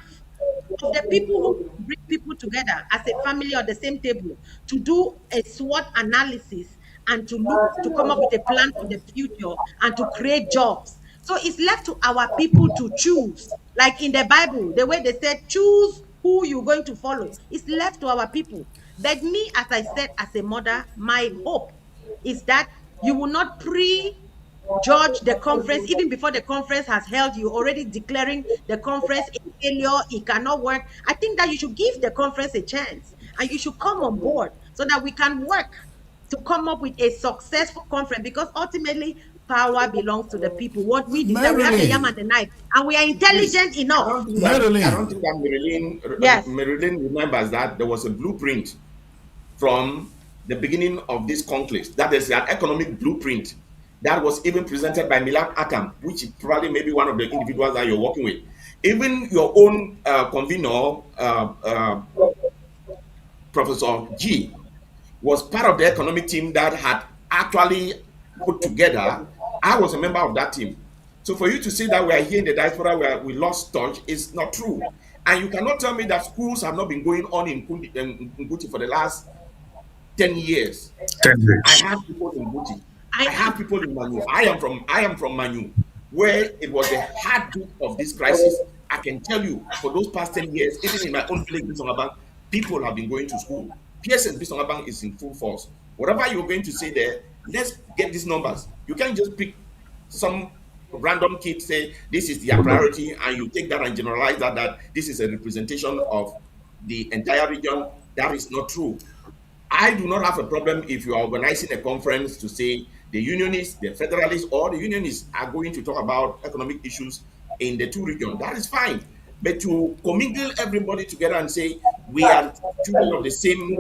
of the people who bring people together as a family on the same table to do a SWOT analysis and to look to come up with a plan for the future and to create jobs. So it's left to our people to choose. Like in the Bible, the way they said, choose who you're going to follow. It's left to our people. But me, as I said, as a mother, my hope is that you will not judge the conference even before the conference has held. You already declaring the conference a failure, it cannot work. I think that you should give the conference a chance and you should come on board so that we can work to come up with a successful conference, because ultimately power belongs to the people. What we deserve, we have the yam and the knife, and we are intelligent enough. I don't think that Marilyn remembers that there was a blueprint from the beginning of this conclave. That is an economic blueprint that was even presented by Milan Akam, which is probably maybe one of the individuals that you're working with. Even your own convener, Professor G, was part of the economic team that had actually put together. I was a member of that team. So for you to say that we are here in the diaspora where we lost touch is not true. And you cannot tell me that schools have not been going on in Nguti for the last 10 years. 10 I days. have people in Nguti. I I have people in Manu. I am from Manu, where it was the heartbeat of this crisis. I can tell you, for those past 10 years, even in my own village, Bisongaban, people have been going to school. PSS Bisongaban is in full force. Whatever you're going to say there, let's get these numbers. You can't just pick some random kid, say this is their priority, and you take that and generalize that this is a representation of the entire region. That is not true. I do not have a problem if you are organizing a conference to say the unionists, the federalists, or the unionists are going to talk about economic issues in the two regions. That is fine. But to commingle everybody together and say we are children of the same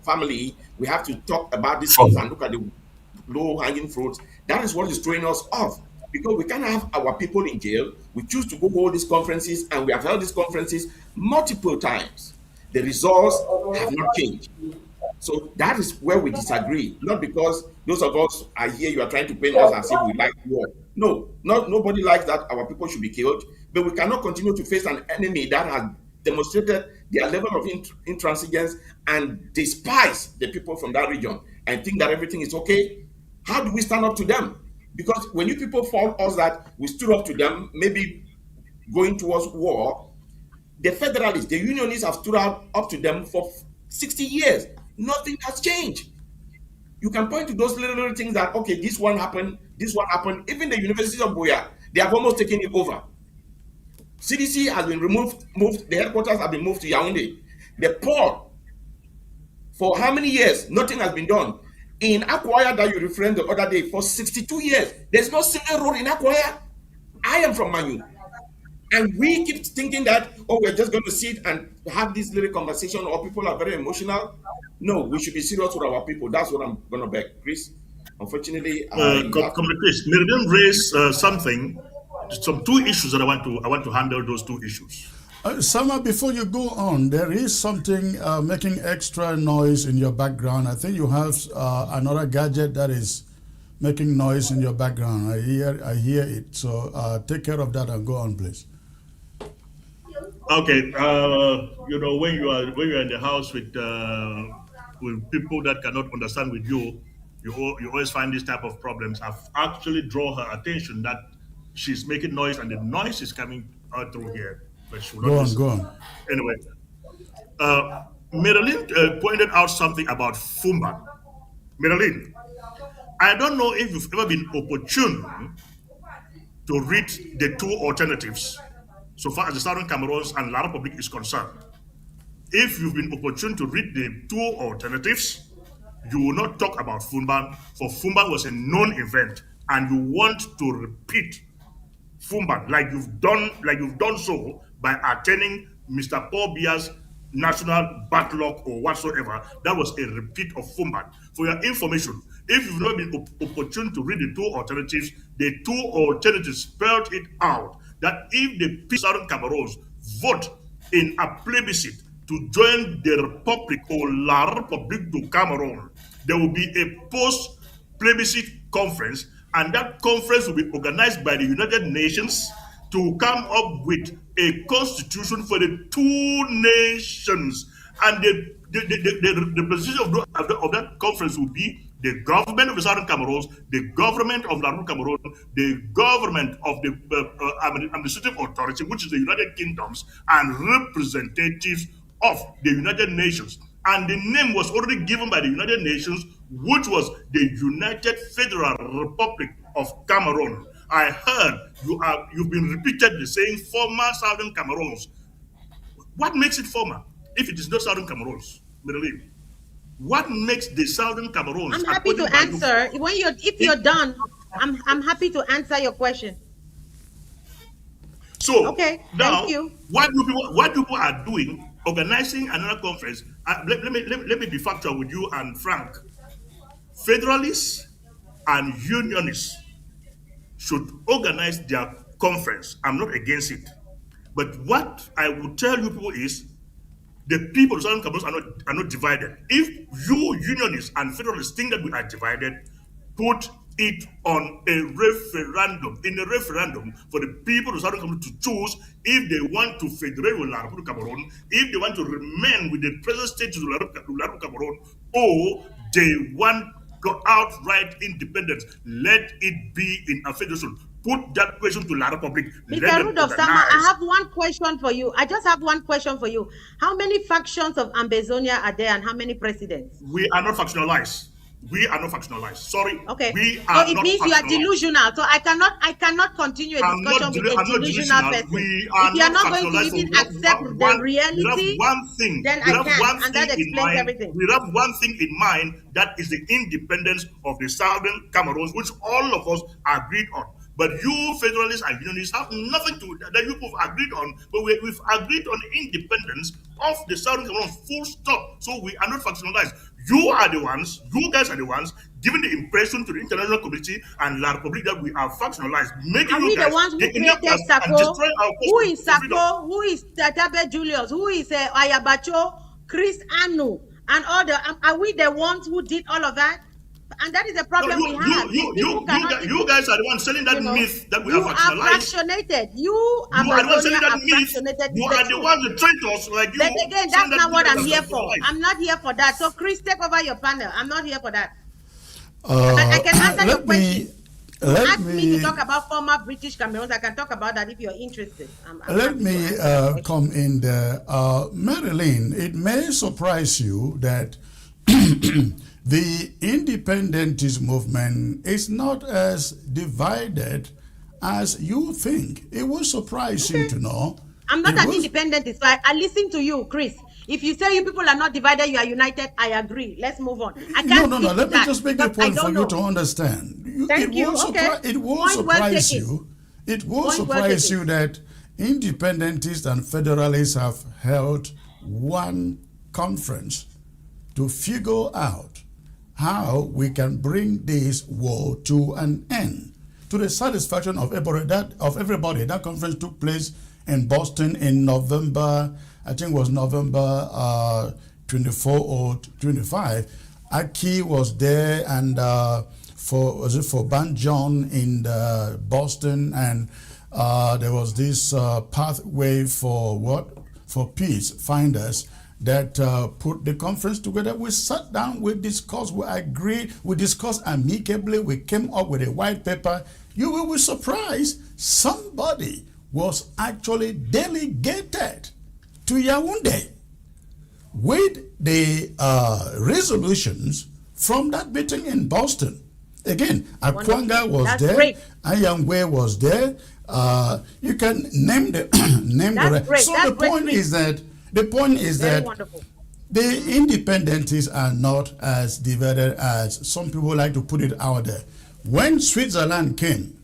family, we have to talk about these things and look at the low-hanging fruits, that is what is throwing us off. Because we can't have our people in jail. We choose to go hold these conferences, and we have held these conferences multiple times. The results have not changed. So that is where we disagree. Not because those of us are here, you are trying to paint us as if we like war. No, nobody likes that our people should be killed. But we cannot continue to face an enemy that has demonstrated their level of intransigence and despise the people from that region and think that everything is okay. How do we stand up to them? Because when you people fault us that we stood up to them, maybe going towards war, the federalists, the unionists have stood up to them for 60 years. Nothing has changed. You can point to those little things that, okay, this one happened. Even the University of Biya, they have almost taken it over. CDC has been moved, the headquarters have been moved to Yaoundé. The port, for how many years? Nothing has been done. In Akwaya that you referred the other day, for 62 years, there's no single road in Akwaya. I am from Manu. And we keep thinking that, oh, we're just going to sit and have this little conversation, or people are very emotional. No, we should be serious with our people. That's what I'm going to beg. Chris, unfortunately, Chris, Miriam raised some two issues that I want to handle those two issues. Sama, before you go on, there is something making extra noise in your background. I think you have another gadget that is making noise in your background. I hear it. So take care of that and go on, please. Okay, when you are in the house with people that cannot understand with you, you always find this type of problems. I've actually drawn her attention that she's making noise and the noise is coming out through here. But she will not listen. Go on. Anyway, Marilyn pointed out something about Fumba. Marilyn, I don't know if you've ever been opportune to read the two alternatives so far as the Southern Cameroons and La Republic is concerned. If you've been opportune to read the two alternatives, you will not talk about Fumba, for Fumba was a known event, and you want to repeat Fumba like you've done so by attending Mr. Paul Biya's national backlog or whatsoever. That was a repeat of Fumba. For your information, if you've not been opportune to read the two alternatives spelled it out that if the Southern Cameroons vote in a plebiscite to join the Republic or La République du Cameroon, there will be a post-plebiscite conference, and that conference will be organized by the United Nations to come up with a constitution for the two nations. And the position of that conference will be the government of the Southern Cameroons, the government of La République Cameroon, the government of the administrative authority, which is the United Kingdoms, and representatives of the United Nations. And the name was already given by the United Nations, which was the United Federal Republic of Cameroon. I heard you've been repeatedly saying former Southern Cameroons. What makes it former if it is not Southern Cameroons, Marilyn? What makes the Southern Cameroons? I'm happy to answer. If you're done, I'm happy to answer your question. So okay, now, thank you. What people are doing, organizing another conference. Let me be factual with you and Frank. Federalists and unionists should organize their conference. I'm not against it, but what I would tell you people is the people of Southern Cameroons are not divided. If you unionists and federalists think that we are divided, put it on a referendum, in a referendum for the people of Southern Cameroon to choose if they want to federate with La Republic Cameroon, if they want to remain with the present status of La Republic Cameroon, or they want outright independence. Let it be in a federation. Put that question to La Republic. Mr. Rudolph Sama, I have one question for you. I just have one question for you. How many factions of Ambazonia are there and how many presidents? We are not factionalized. We are not factionalized. Sorry. Okay. We are so it means you are delusional. So I cannot continue a discussion with a delusional person. If you are not going to even accept the reality, we have one thing. Then I can, and that explains everything. We have one thing in mind, that is the independence of the Southern Cameroons, which all of us agreed on. But you federalists and unionists have nothing to that you have agreed on. But we've agreed on independence of the Southern Cameroon, full stop. So we are not factionalized. You are the ones, you guys are the ones giving the impression to the international community and La Republic that we are factionalized. Making are we the ones who created Sako? Who is Sako? Who is Tatabe Julius? Who is Ayabacho, Chris Anu, and all the? Are we the ones who did all of that? And that is the problem we have. You guys are the ones selling that myth that we are factionalized. You are fractionated. You are the ones selling that myth. You are the ones that traitors like you. But again, that's not what I'm here for. I'm not here for that. So, Chris, take over your panel. I'm not here for that. I can answer your question. Ask me to talk about former British Cameroons. I can talk about that if you're interested. Let me come in there. Marilyn, it may surprise you that the independentist movement is not as divided as you think. It will surprise you to know. I'm not an independentist, so I listen to you, Chris. If you say you people are not divided, you are united, I agree. Let's move on. I can't no. Let me just make a point for you to understand. Thank you. It will surprise you. It will surprise you that independentists and federalists have held one conference to figure out how we can bring this war to an end, to the satisfaction of everybody. That conference took place in Boston in November. I think it was November 24 or 25. Aki was there, and for Ban John in Boston, and there was this pathway for peace finders that put the conference together. We sat down, we discussed, we agreed, we discussed amicably, we came up with a white paper. You will be surprised, somebody was actually delegated to Yaoundé with the resolutions from that meeting in Boston. Again, Akwanga was there, Ayangwe was there. You can name the name the rest. So the point is that the independentists are not as divided as some people like to put it out there. When Switzerland came,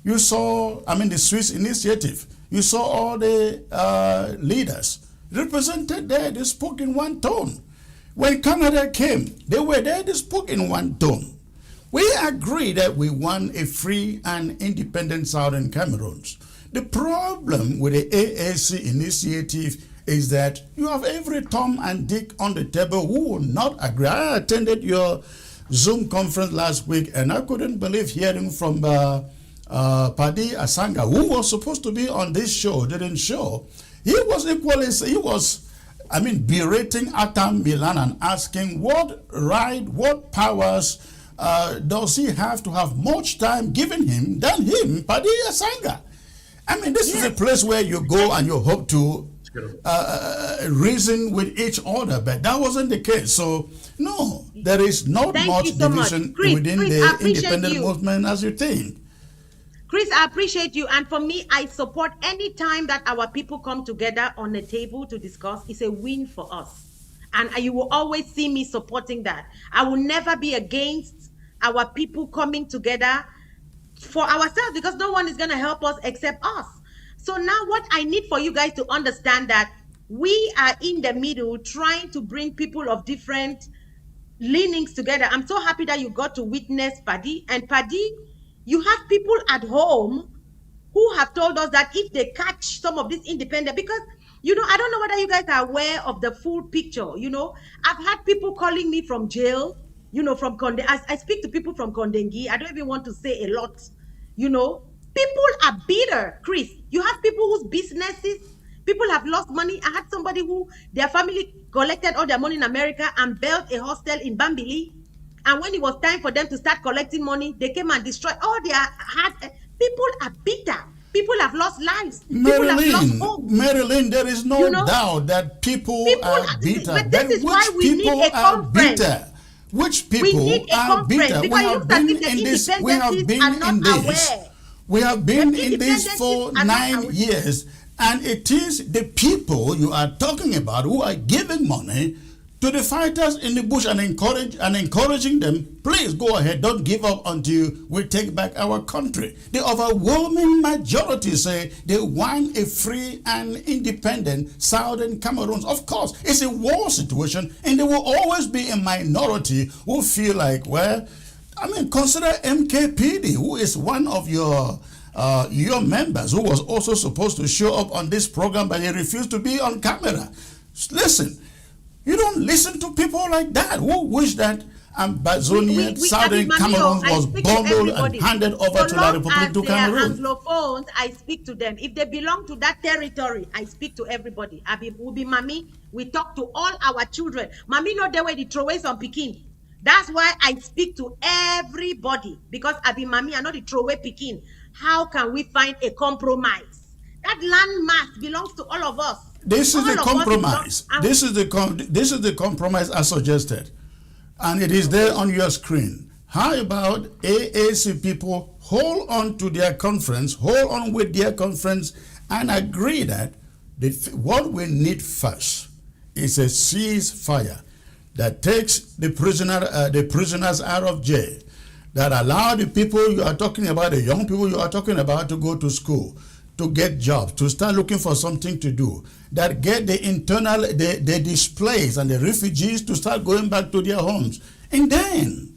you saw, the Swiss initiative, you saw all the leaders represented there, they spoke in one tone. When Canada came, they were there, they spoke in one tone. We agreed that we want a free and independent Southern Cameroons. The problem with the AAC initiative is that you have every Tom and Dick on the table who will not agree. I attended your Zoom conference last week, and I couldn't believe hearing from Padi Asanga, who was supposed to be on this show, didn't show. He was berating Atam Milan and asking what right, what powers does he have to have much time given him than him, Padi Asanga. This is a place where you go and you hope to reason with each other, but that wasn't the case. So, no, there is not much division within the independent movement as you think. Chris, I appreciate you. And for me, I support any time that our people come together on a table to discuss. It's a win for us. And you will always see me supporting that. I will never be against our people coming together for ourselves, because no one is going to help us except us. So now what I need for you guys to understand that we are in the middle trying to bring people of different leanings together. I'm so happy that you got to witness Padi. And Padi, you have people at home who have told us that if they catch some of this independent, because, I don't know whether you guys are aware of the full picture. I've had people calling me from jail from Conde. I speak to people from Kondengi. I don't even want to say a lot. People are bitter, Chris. You have people whose businesses, people have lost money. I had somebody who their family collected all their money in America and built a hostel in Bambili. And when it was time for them to start collecting money, they came and destroyed all their hard. People are bitter. People have lost lives. People have lost homes. Marilyn, there is no doubt that people are bitter. But this is why we need a conference. Which people are bitter? We have been in this. We have been in this for 9 years, and it is the people you are talking about who are giving money to the fighters in the bush and encouraging them. Please go ahead. Don't give up until we take back our country. The overwhelming majority say they want a free and independent Southern Cameroons. Of course, it's a war situation, and there will always be a minority who feel like, consider MKPD, who is one of your members, who was also supposed to show up on this program, but he refused to be on camera. Listen. You don't listen to people like that who wish that Ambazonia, Southern Cameroon was bundled and handed over to the Republic of Cameroon. Anglophones, I speak to them. If they belong to that territory, I speak to everybody. Ubi Mami, we talk to all our children. Mami no the way they throw away some Pekin. That's why I speak to everybody, because Abi Mami are not the throwaway Pekin. How can we find a compromise? That land mass belongs to all of us. This is the compromise. This is the compromise I suggested, and it is there on your screen. How about AAC people hold on to their conference, hold on with their conference, and agree that what we need first is a ceasefire that takes the prisoners out of jail, that allow the people you are talking about, the young people you are talking about, to go to school, to get jobs, to start looking for something to do, that get the displaced and the refugees to start going back to their homes. And then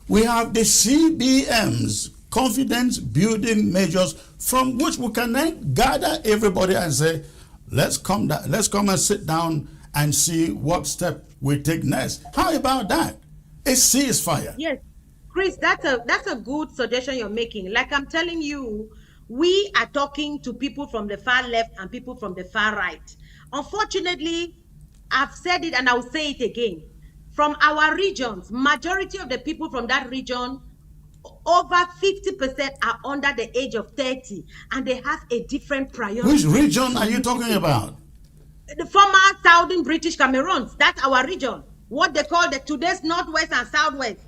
we have the CBMs, confidence building measures, from which we can then gather everybody and say, let's come and sit down and see what step we take next. How about that? A ceasefire. Yes, Chris, that's a good suggestion you're making. Like I'm telling you, we are talking to people from the far left and people from the far right. Unfortunately, I've said it and I'll say it again. From our regions, majority of the people from that region, over 50% are under the age of 30, and they have a different priority. Which region are you talking about? The former Southern British Cameroons. That's our region. What they call today's Northwest and Southwest.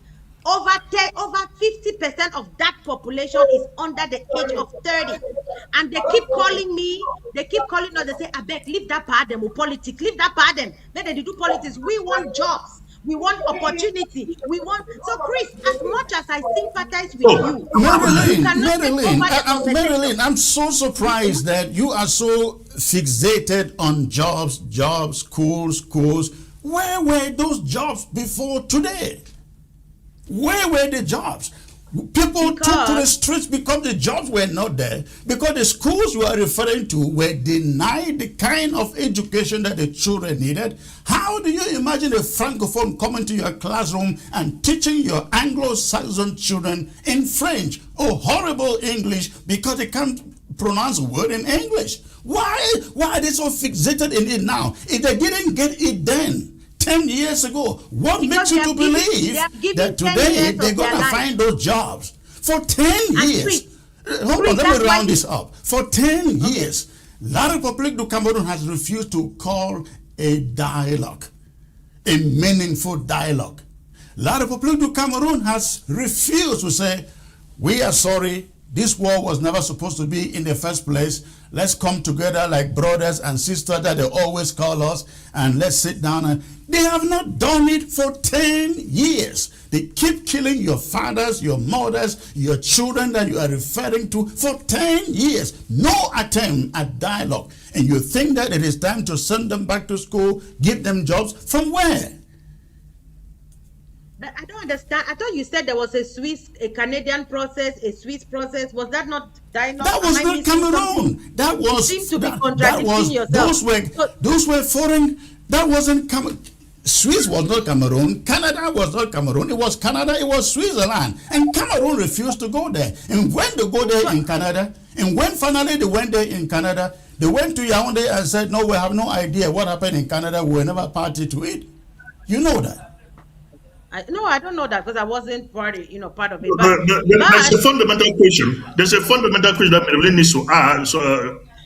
Over 50% of that population is under the age of 30. And they keep calling me, they say, I beg, leave that part them, politics, leave that part them. Let them do politics. We want jobs. We want opportunity. So Chris, as much as I sympathize with you, Marilyn, I'm so surprised that you are so fixated on jobs, schools. Where were those jobs before today? Where were the jobs? People took to the streets because the jobs were not there, because the schools you are referring to were denied the kind of education that the children needed. How do you imagine a Francophone coming to your classroom and teaching your Anglo-Saxon children in French or horrible English because they can't pronounce a word in English? Why are they so fixated in it now? If they didn't get it then, 10 years ago, what makes you to believe that today they're going to find those jobs? For 10 years, hold on, let me round this up. For 10 years, La République du Cameroon has refused to call a dialogue, a meaningful dialogue. La République du Cameroon has refused to say, we are sorry, this war was never supposed to be in the first place. Let's come together like brothers and sisters that they always call us, and let's sit down. And they have not done it for 10 years. They keep killing your fathers, your mothers, your children that you are referring to for 10 years. No attempt at dialogue. And you think that it is time to send them back to school, give them jobs? From where? I don't understand. I thought you said there was a Canadian process, a Swiss process. Was that not dialogue? That was not Cameroon. That was. You seem to be contradicting yourself. Those were foreign. That wasn't Swiss was not Cameroon. Canada was not Cameroon. It was Canada. It was Switzerland. And Cameroon refused to go there. And when they go there in Canada, and when finally they went there in Canada, they went to Yaoundé and said, no, we have no idea what happened in Canada. We were never party to it. You know that. No, I don't know that because I wasn't part of it. There's a fundamental question. There's a fundamental question that Marilyn needs to ask.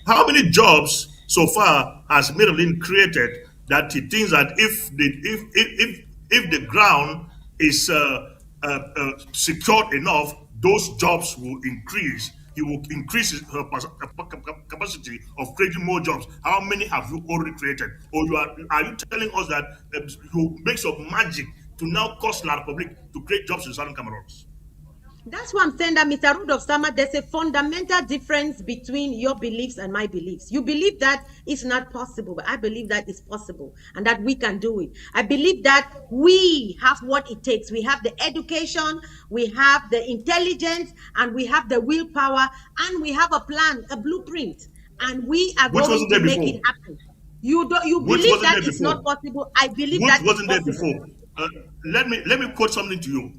How many jobs so far has Marilyn created that he thinks that if the ground is secured enough, those jobs will increase? He will increase his capacity of creating more jobs. How many have you already created? Or are you telling us that you make some magic to now cause La Republique to create jobs in Southern Cameroon? That's why I'm saying that, Mr. Rudolph Sama, there's a fundamental difference between your beliefs and my beliefs. You believe that it's not possible, but I believe that it's possible and that we can do it. I believe that we have what it takes. We have the education, we have the intelligence, and we have the willpower, and we have a plan, a blueprint, and we are going to make it happen. You believe that it's not possible. I believe that wasn't there before. Let me quote something to you.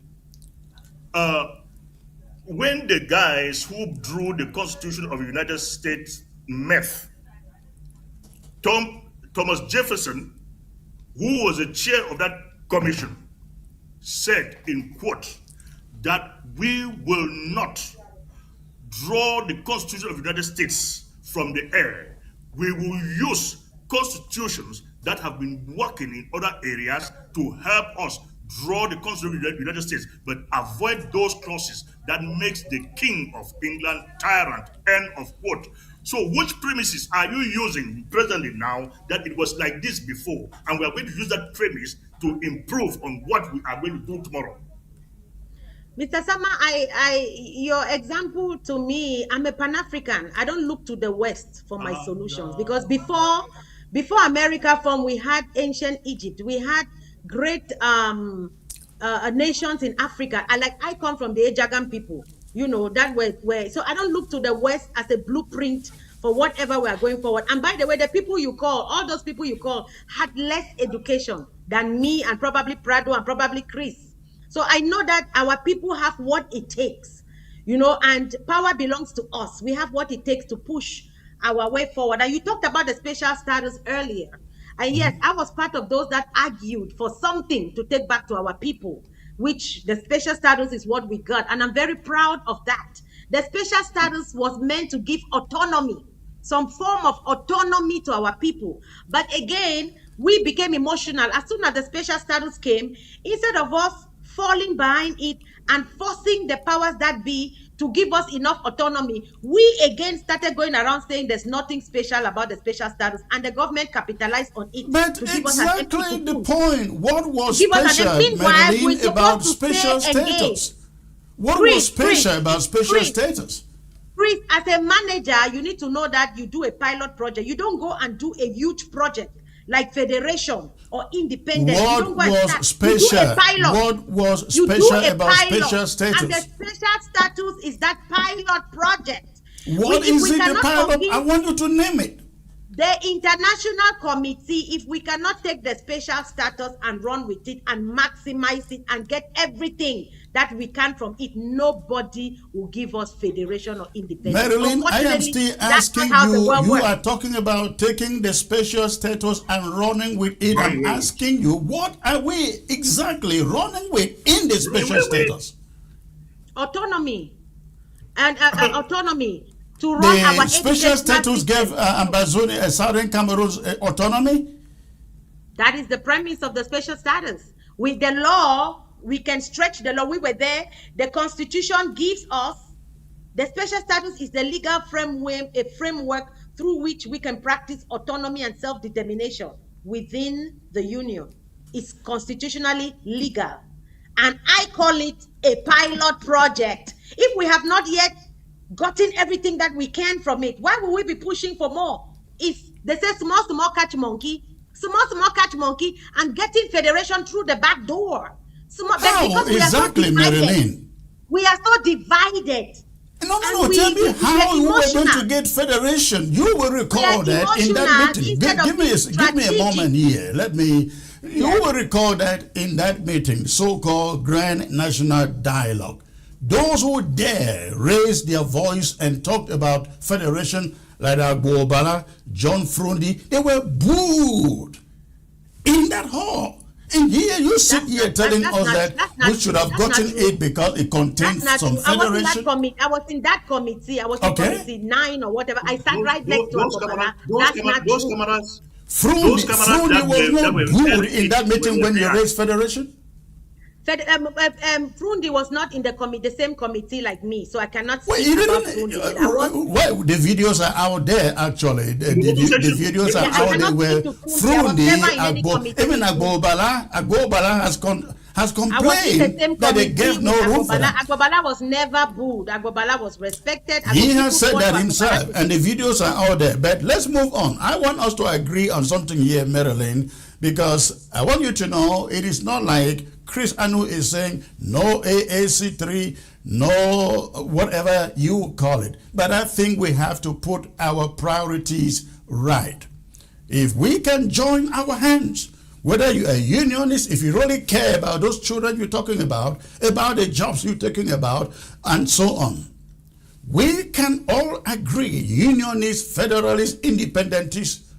When the guys who drew the Constitution of the United States met, Thomas Jefferson, who was the chair of that commission, said in quote that we will not draw the Constitution of the United States from the air. We will use constitutions that have been working in other areas to help us draw the Constitution of the United States, but avoid those clauses that makes the King of England tyrant, end of quote. So which premises are you using presently now that it was like this before, and we are going to use that premise to improve on what we are going to do tomorrow? Mr. Sama, your example to me, I'm a Pan-African. I don't look to the West for my solutions, because before America formed, we had ancient Egypt. We had great nations in Africa. I come from the Ejagan people, that were so I don't look to the West as a blueprint for whatever we are going forward. And by the way, the people you call, all those people you call, had less education than me and probably Prado and probably Chris. So I know that our people have what it takes, and power belongs to us. We have what it takes to push our way forward. And you talked about the special status earlier. And yes, I was part of those that argued for something to take back to our people, which the special status is what we got. And I'm very proud of that. The special status was meant to give autonomy, some form of autonomy to our people. But again, we became emotional. As soon as the special status came, instead of us falling behind it and forcing the powers that be to give us enough autonomy, we again started going around saying there's nothing special about the special status, and the government capitalized on it. But exactly the point. What was special, Madeline, about special status? What was special about special status? Chris, as a manager, you need to know that you do a pilot project. You don't go and do a huge project like federation or independence. What was special? What was special about special status? And the special status is that pilot project. What is it, the pilot? I want you to name it. The international committee, if we cannot take the special status and run with it and maximize it and get everything that we can from it, nobody will give us federation or independence. Madeline, I am still asking you, you are talking about taking the special status and running with it. I'm asking you, what are we exactly running with in the special status? Autonomy. And autonomy. To run the special status gave Ambazonia, Southern Cameroon's autonomy? That is the premise of the special status. With the law, we can stretch the law. We were there. The Constitution gives us, the special status is the legal framework, a framework through which we can practice autonomy and self-determination within the Union. It's constitutionally legal. And I call it a pilot project. If we have not yet gotten everything that we can from it, why will we be pushing for more? If they say small catch monkey, small catch monkey, and getting federation through the back door. How exactly, Marilyn? We are so divided. No, tell me how you were going to get federation. You will recall that in that meeting. Give me a moment here. Let me You will recall that in that meeting, so-called Grand National Dialogue, those who dare raised their voice and talked about federation, like Agbobala, John Frundi, they were booed in that hall. And here you sit here telling us that we should have gotten it because it contains some federation. I was in that committee. I was in committee 9 or whatever. I sat right next to Agbobala. That's not true. Frundi was not booed in that meeting when you raised federation. Frundi was not in the same committee like me, so I cannot speak about Frundi. Well, the videos are out there, actually. The videos are out there where Frundi, even Agbobala has complained that they gave no room for that. Agbobala was never booed. Agbobala was respected. He has said that himself, and the videos are out there. But let's move on. I want us to agree on something here, Marilyn, because I want you to know it is not like Chris Anu is saying no AAC III, no whatever you call it. But I think we have to put our priorities right. If we can join our hands, whether you're a unionist, if you really care about those children you're talking about the jobs you're talking about, and so on, we can all agree, unionists, federalists, independentists,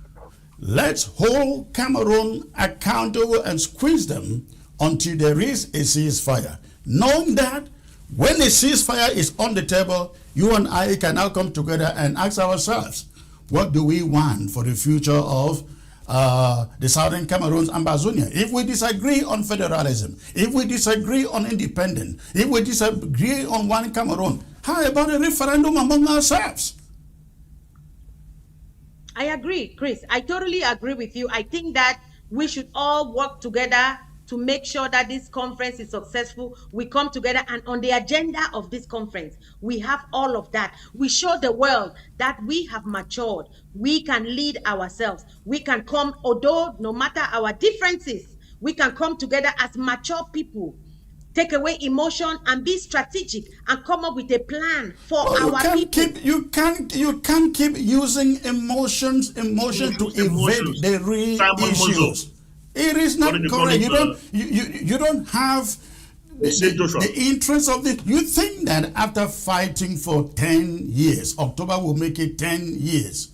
let's hold Cameroon accountable and squeeze them until there is a ceasefire. Knowing that when a ceasefire is on the table, you and I can now come together and ask ourselves, what do we want for the future of the Southern Cameroons, Ambazonia? If we disagree on federalism, if we disagree on independence, if we disagree on one Cameroon, how about a referendum among ourselves? I agree, Chris. I totally agree with you. I think that we should all work together to make sure that this conference is successful. We come together, and on the agenda of this conference, we have all of that. We show the world that we have matured. We can lead ourselves. We can come, although no matter our differences, we can come together as mature people, take away emotion and be strategic and come up with a plan for our people. You can't keep using emotions to evade the real issues. It is not correct. You don't have the interest of it. You think that after fighting for 10 years, October will make it 10 years,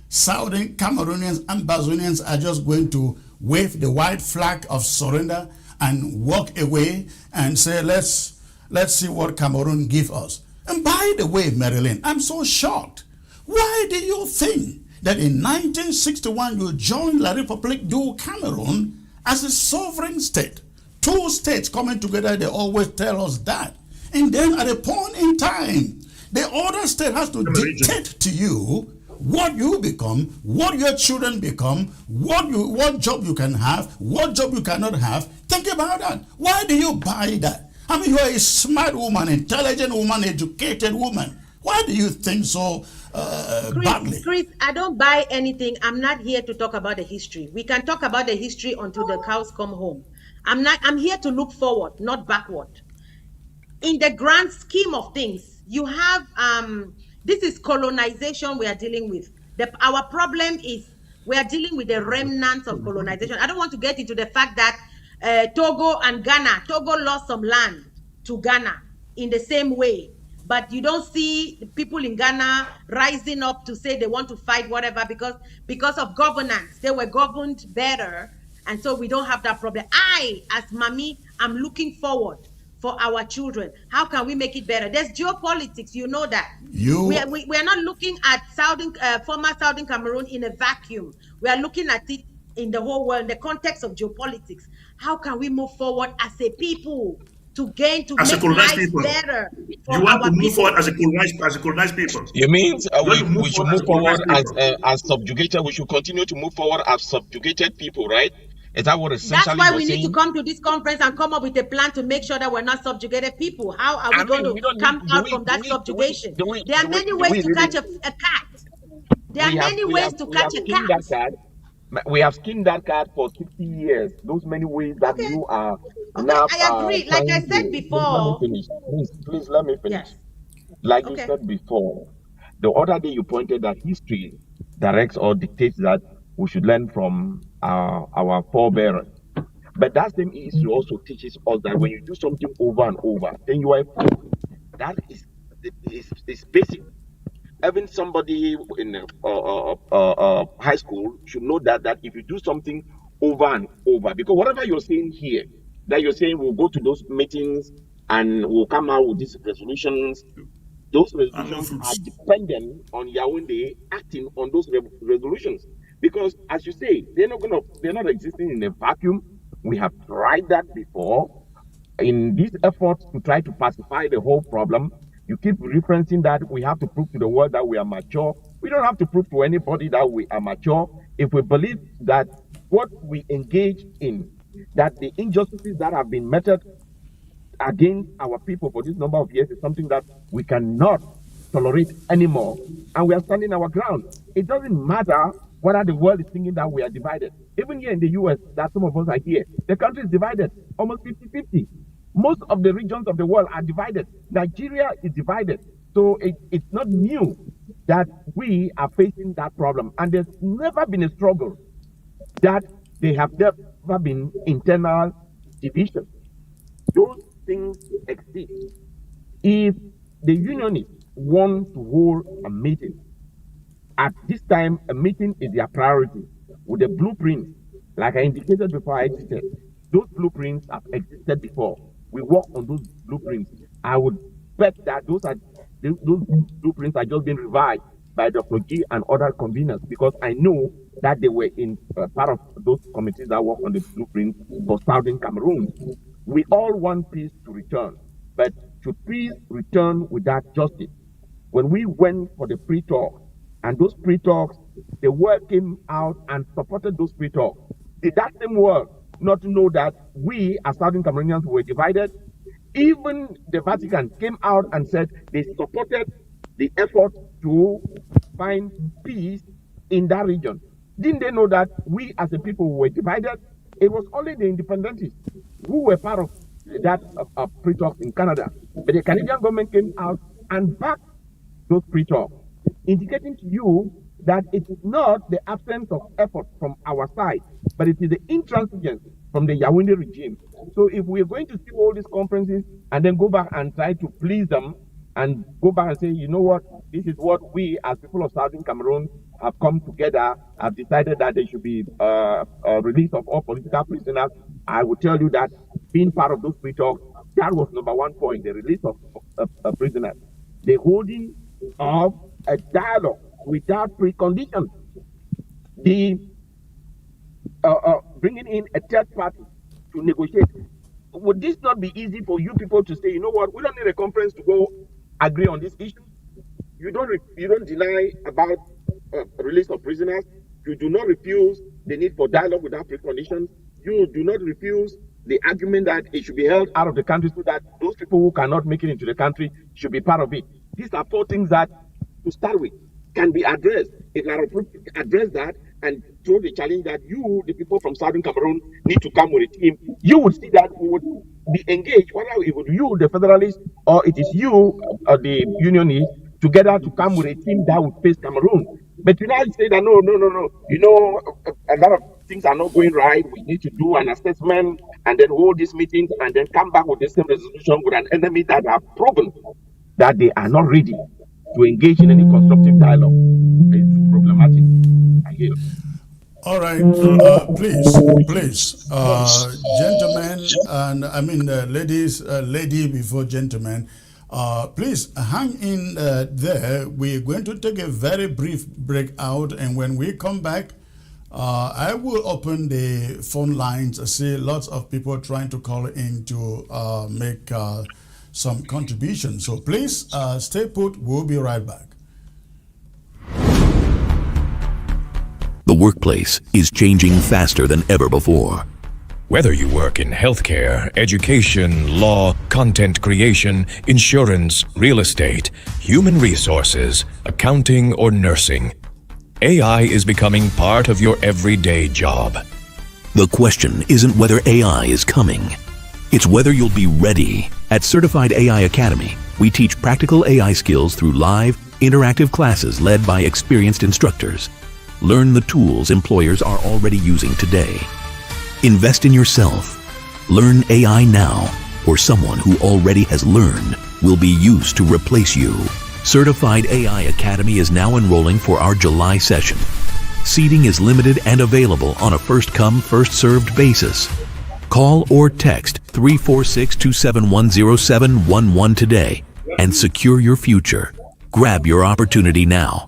Southern Cameroonians and Ambazonians are just going to wave the white flag of surrender and walk away and say, let's see what Cameroon give us. And by the way, Marilyn, I'm so shocked. Why do you think that in 1961 you joined La République du Cameroon as a sovereign state? Two states coming together, they always tell us that. And then at a point in time, the other state has to dictate to you what you become, what your children become, what job you can have, what job you cannot have. Think about that. Why do you buy that? I mean, you are a smart woman, intelligent woman, educated woman. Why do you think so badly? Chris, I don't buy anything. I'm not here to talk about the history. We can talk about the history until the cows come home. I'm here to look forward, not backward. In the grand scheme of things, you have this is colonization we are dealing with. Our problem is we are dealing with the remnants of colonization. I don't want to get into the fact that Togo and Ghana, Togo lost some land to Ghana in the same way. But you don't see people in Ghana rising up to say they want to fight whatever because of governance. They were governed better. And so we don't have that problem. I, as Mami, I'm looking forward for our children. How can we make it better? There's geopolitics, you know that. We are not looking at former Southern Cameroon in a vacuum. We are looking at it in the whole world, in the context of geopolitics. How can we move forward as a people to make life better? You want to move forward as a colonized people. You mean we should move forward as subjugated? We should continue to move forward as subjugated people, right? Is that what essentially That's why we need to come to this conference and come up with a plan to make sure that we're not subjugated people. How are we going to come out from that subjugation? There are many ways to catch a cat. There are many ways to catch a cat. We have skinned that cat for 60 years. Those many ways that you are now. I agree. Like I said before. Please let me finish. Yes. Like you said before, the other day you pointed that history directs or dictates that we should learn from our forebearers. But that same history also teaches us that when you do something over and over, then you are a fool. That is basic. Even somebody in high school should know that if you do something over and over, because whatever you're saying here, that you're saying we'll go to those meetings and we'll come out with these resolutions, those resolutions are dependent on Yaoundé acting on those resolutions. Because as you say, they're not existing in a vacuum. We have tried that before. In this effort to try to pacify the whole problem, you keep referencing that we have to prove to the world that we are mature. We don't have to prove to anybody that we are mature. If we believe that what we engage in, that the injustices that have been meted against our people for this number of years is something that we cannot tolerate anymore, and we are standing our ground. It doesn't matter whether the world is thinking that we are divided. Even here in the US, that some of us are here, the country is divided, almost 50-50. Most of the regions of the world are divided. Nigeria is divided. So it's not new that we are facing that problem. And there's never been a struggle that there have never been internal division. Those things exist. If the unionists want to hold a meeting, at this time, a meeting is their priority with the blueprints. Like I indicated before I exited, those blueprints have existed before. We work on those blueprints. I would bet that those blueprints are just being revised by Dr. G and other conveners, because I know that they were in part of those committees that work on the blueprints for Southern Cameroon. We all want peace to return, but should peace return without justice? When we went for the pre-talk, and those pre-talks, the world came out and supported those pre-talks. Did that same world not know that we as Southern Cameroonians were divided? Even the Vatican came out and said they supported the effort to find peace in that region. Didn't they know that we as a people were divided? It was only the independentists who were part of that pre-talks in Canada. But the Canadian government came out and backed those pre-talks, indicating to you that it is not the absence of effort from our side, but it is the intransigence from the Yaoundé regime. So if we are going to see all these conferences and then go back and try to please them and go back and say, you know what, this is what we as people of Southern Cameroon have come together, have decided that there should be a release of all political prisoners, I will tell you that being part of those pre-talks, that was number one point, the release of prisoners. The holding of a dialogue without preconditions. The bringing in a third party to negotiate. Would this not be easy for you people to say, you know what, we don't need a conference to go agree on this issue? You don't deny about release of prisoners. You do not refuse the need for dialogue without preconditions. You do not refuse the argument that it should be held out of the country so that those people who cannot make it into the country should be part of it. These are four things that, to start with, can be addressed. If I address that and throw the challenge that you, the people from Southern Cameroon, need to come with a team, you would see that we would be engaged, whether it would you, the federalists, or it is you, the unionists, together to come with a team that would face Cameroon. But you now say that no. You know, a lot of things are not going right. We need to do an assessment and then hold these meetings and then come back with the same resolution with an enemy that have proven that they are not ready to engage in any constructive dialogue. It's problematic. I hear. All right, please, gentlemen, and I mean ladies, lady before gentlemen, please hang in there. We're going to take a very brief break out, and when we come back, I will open the phone lines. I see lots of people trying to call in to make some contributions. So please stay put. We'll be right back. The workplace is changing faster than ever before. Whether you work in healthcare, education, law, content creation, insurance, real estate, human resources, accounting, or nursing, AI is becoming part of your everyday job. The question isn't whether AI is coming. It's whether you'll be ready. At Certified AI Academy, we teach practical AI skills through live, interactive classes led by experienced instructors. Learn the tools employers are already using today. Invest in yourself. Learn AI now, or someone who already has learned will be used to replace you. Certified AI Academy is now enrolling for our July session. Seating is limited and available on a first-come, first-served basis. Call or text 346-271-0711 today and secure your future. Grab your opportunity now.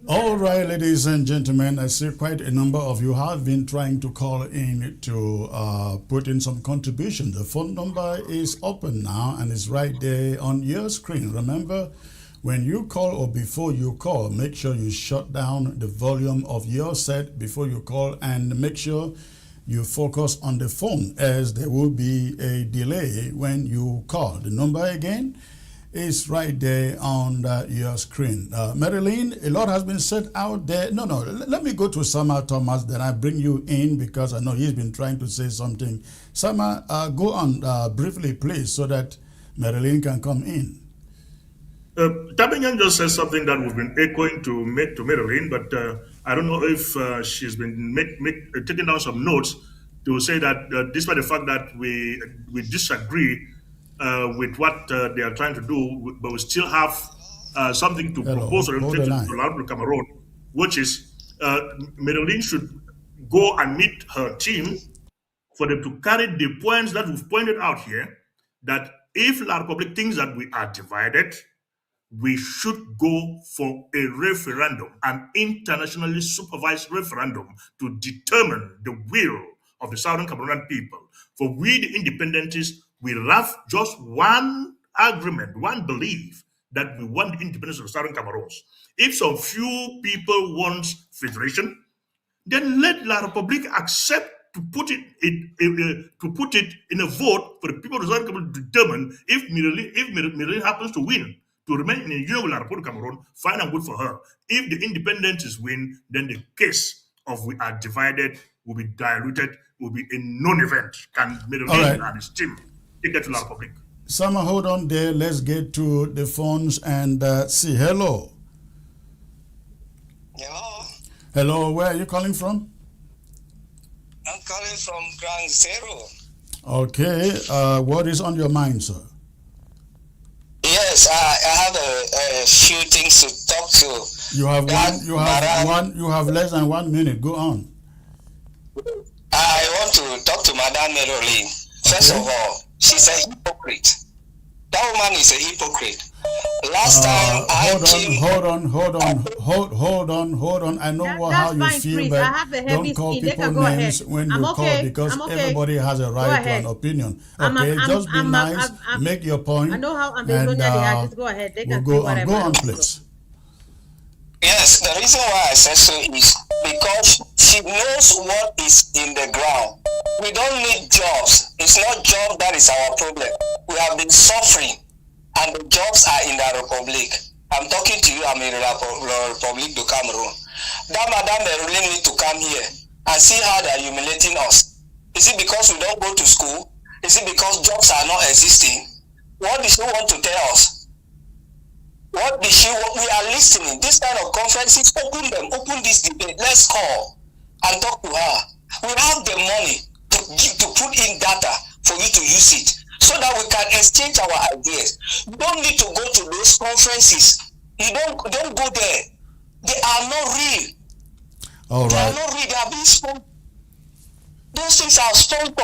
All right, ladies and gentlemen, I see quite a number of you have been trying to call in to put in some contribution. The phone number is open now and it's right there on your screen. Remember, when you call or before you call, make sure you shut down the volume of your set before you call, and make sure you focus on the phone, as there will be a delay when you call. The number again is right there on your screen. Marilyn, a lot has been said out there. No, let me go to Sama Thomas, then I bring you in because I know he's been trying to say something. Sama, go on briefly, please, so that Marilyn can come in. Tabingan just said something that we've been echoing to Marilyn, but I don't know if she's been taking down some notes to say that despite the fact that we disagree with what they are trying to do, but we still have something to propose to Cameroon, which is Medellin should go and meet her team for them to carry the points that we've pointed out here, that if La Republic thinks that we are divided, we should go for a referendum, an internationally supervised referendum to determine the will of the Southern Cameroonian people. For we, the independentists, we have just one agreement, one belief, that we want the independence of Southern Cameroons. If some few people want federation, then let La Republique accept to put it in a vote for the people of Southern Cameroon to determine if Medellin happens to win, to remain in a union with La Republique of Cameroon, fine and good for her. If the independentists win, then the case of we are divided will be diluted, will be a non-event. Can Medellin and his team take that to La Republique? Sama, hold on there. Let's get to the phones and see. Hello. Hello. Hello, where are you calling from? I'm calling from Ground Zero. Okay, what is on your mind, sir? Yes, I have a few things to talk to. You have you have less than 1 minute. Go on. I want to talk to Madame Merolin. First of all, she's a hypocrite. That woman is a hypocrite. Last time hold on. I know how you feel, but don't call people names when you call, because everybody has a right to an opinion. Okay, just be nice, make your point. I know how Ambazonia they are. Just go ahead. They can go on, please. Yes, the reason why I said so is because she knows what is in the ground. We don't need jobs. It's not job that is our problem. We have been suffering, and the jobs are in the Republic. I'm talking to you, I'm in the Republic of Cameroon. That Madame Merolin need to come here and see how they're humiliating us. Is it because we don't go to school? Is it because jobs are not existing? What does she want to tell us? What did she want? We are listening. This kind of conferences, open this debate. Let's call and talk to her. We have the money to put in data for you to use it, so that we can exchange our ideas. You don't need to go to those conferences. You don't go there. They are not real. All right. They are not real. They are being sponsored. Those things are sponsored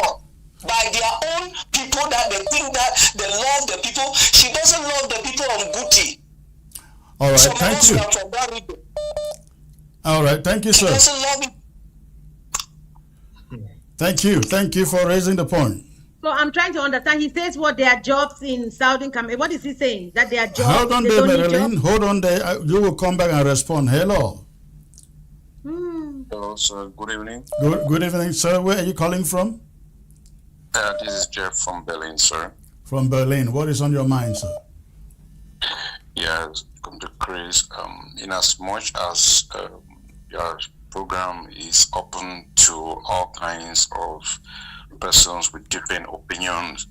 by their own people that they think that they love the people. She doesn't love the people of Guti. All right, thank you. All right, thank you, sir. She doesn't love it. Thank you for raising the point. So I'm trying to understand. He says what there are jobs in Southern Cameroon. What is he saying? That there are jobs? Hold on there, Marilyn. Hold on there. You will come back and respond. Hello. Hello, sir. Good evening. Good evening, sir. Where are you calling from? This is Jeff from Berlin, sir. From Berlin. What is on your mind, sir? Yes, come to Chris. In as much as your program is open to all kinds of persons with different opinions,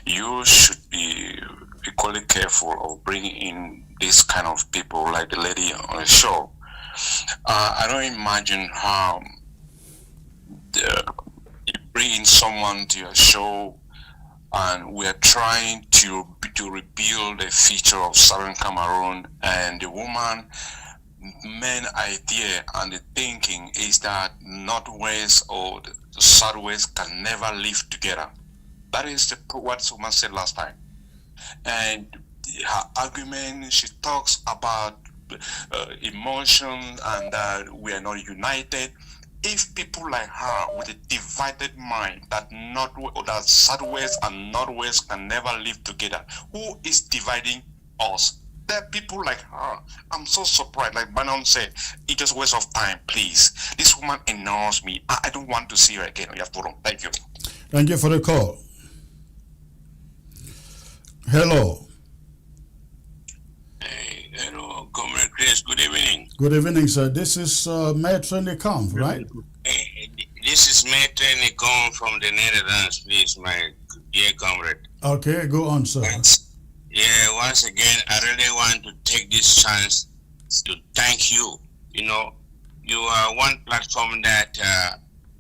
you should be equally careful of bringing in this kind of people like the lady on the show. I don't imagine how bringing someone to your show, and we're trying to rebuild the future of Southern Cameroon. And the woman main idea and the thinking is that Northwest or the Southwest can never live together. That is what someone said last time. And her argument, she talks about emotion and that we are not united. If people like her with a divided mind that that Southwest and Northwest can never live together, who is dividing us? There are people like her. I'm so surprised. Like Banon said, it just waste of time, please. This woman annoys me. I don't want to see her again on your forum. Thank you. Thank you for the call. Hello. Hey, hello, Comrade Chris. Good evening. Good evening, sir. This is Maître Nikamp, right? Hey, this is Maître Nikamp from the Netherlands, please, my dear comrade. Okay, go on, sir. Yeah, once again, I really want to take this chance to thank you. You know, you are one platform that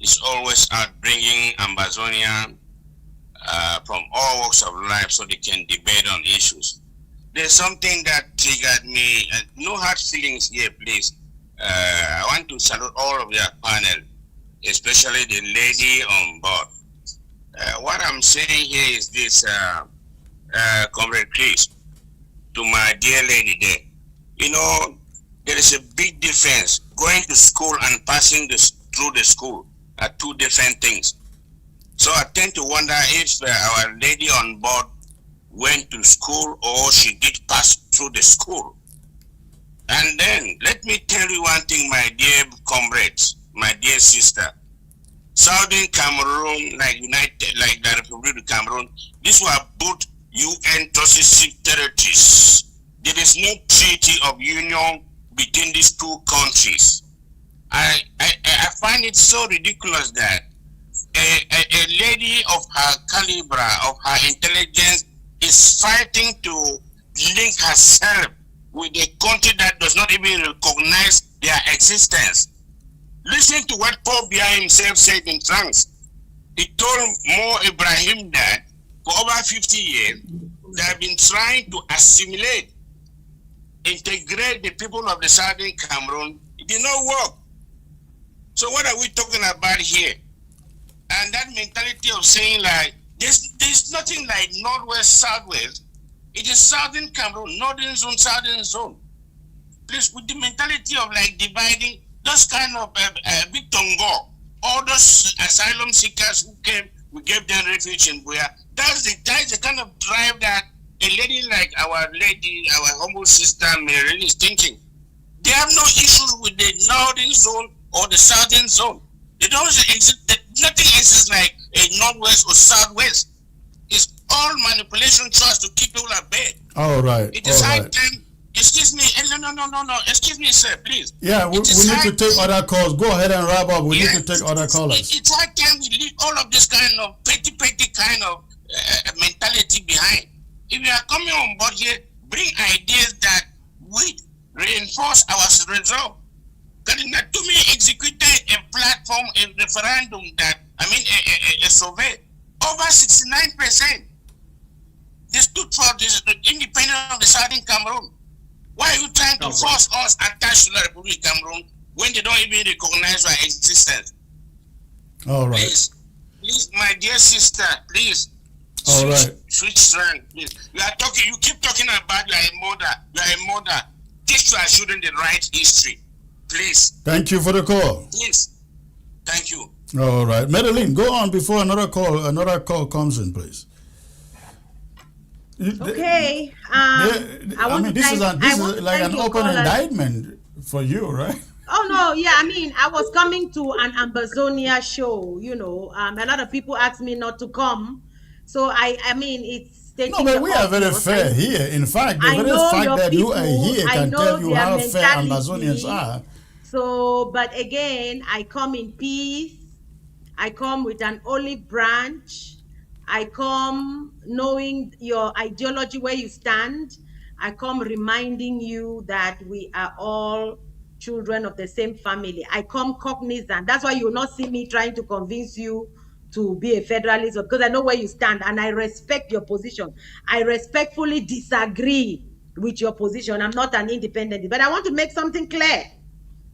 is always out bringing Ambazonia from all walks of life so they can debate on issues. There's something that triggered me. No hard feelings here, please. I want to salute all of your panel, especially the lady on board. What I'm saying here is this, Comrade Chris, to my dear lady there. You know, there is a big difference. Going to school and passing through the school are two different things. So I tend to wonder if our lady on board went to school or she did pass through the school. And then let me tell you one thing, my dear comrades, my dear sister. Southern Cameroon, like the Republic of Cameroon, these were both UN transition territories. There is no treaty of union between these two countries. I find it so ridiculous that a lady of her caliber, of her intelligence, is fighting to link herself with a country that does not even recognize their existence. Listen to what Paul Biya himself said in France. He told Mo Ibrahim that for over 50 years, they have been trying to assimilate, integrate the people of the Southern Cameroon. It did not work. So what are we talking about here? And that mentality of saying like, there's nothing like Northwest, Southwest. It is Southern Cameroon, Northern Zone, Southern Zone. Please, with the mentality of like dividing those kind of big Tongo, all those asylum seekers who came, we gave them refuge in Biya. That's the kind of drive that a lady like our humble sister Mary is thinking. They have no issues with the Northern Zone or the Southern Zone. They don't exist. Nothing exists like a Northwest or Southwest. It's all manipulation tries to keep people at bay. All right. It is high time. Excuse me. No. Excuse me, sir, please. Yeah, we need to take other calls. Go ahead and wrap up. We need to take other callers. It's high time we leave all of this kind of petty kind of mentality behind. If you are coming on board here, bring ideas that we reinforce our resolve. Tumi executed a platform, a referendum a survey. Over 69%. They stood for the independence of the Southern Cameroon. Why are you trying to force us attached to the Republic of Cameroon when they don't even recognize our existence? All right. Please, my dear sister, please. All right. Switch rank, please. You keep talking about you are a mother. Teach your children the right history. Please. Thank you for the call. Please. Thank you. All right. Madeline, go on before another call comes in, please. Okay. This is like an open indictment for you, right? Oh no, yeah. I was coming to an Ambazonia show. A lot of people asked me not to come, so it's taking. No, but we are very fair here. In fact, the very fact that you are here can tell you how fair Ambazonians are. So, but again, I come in peace. I come with an olive branch. I come knowing your ideology, where you stand. I come reminding you that we are all children of the same family. I come cognizant. That's why you will not see me trying to convince you to be a federalist, because I know where you stand and I respect your position. I respectfully disagree with your position. I'm not an independent, but I want to make something clear.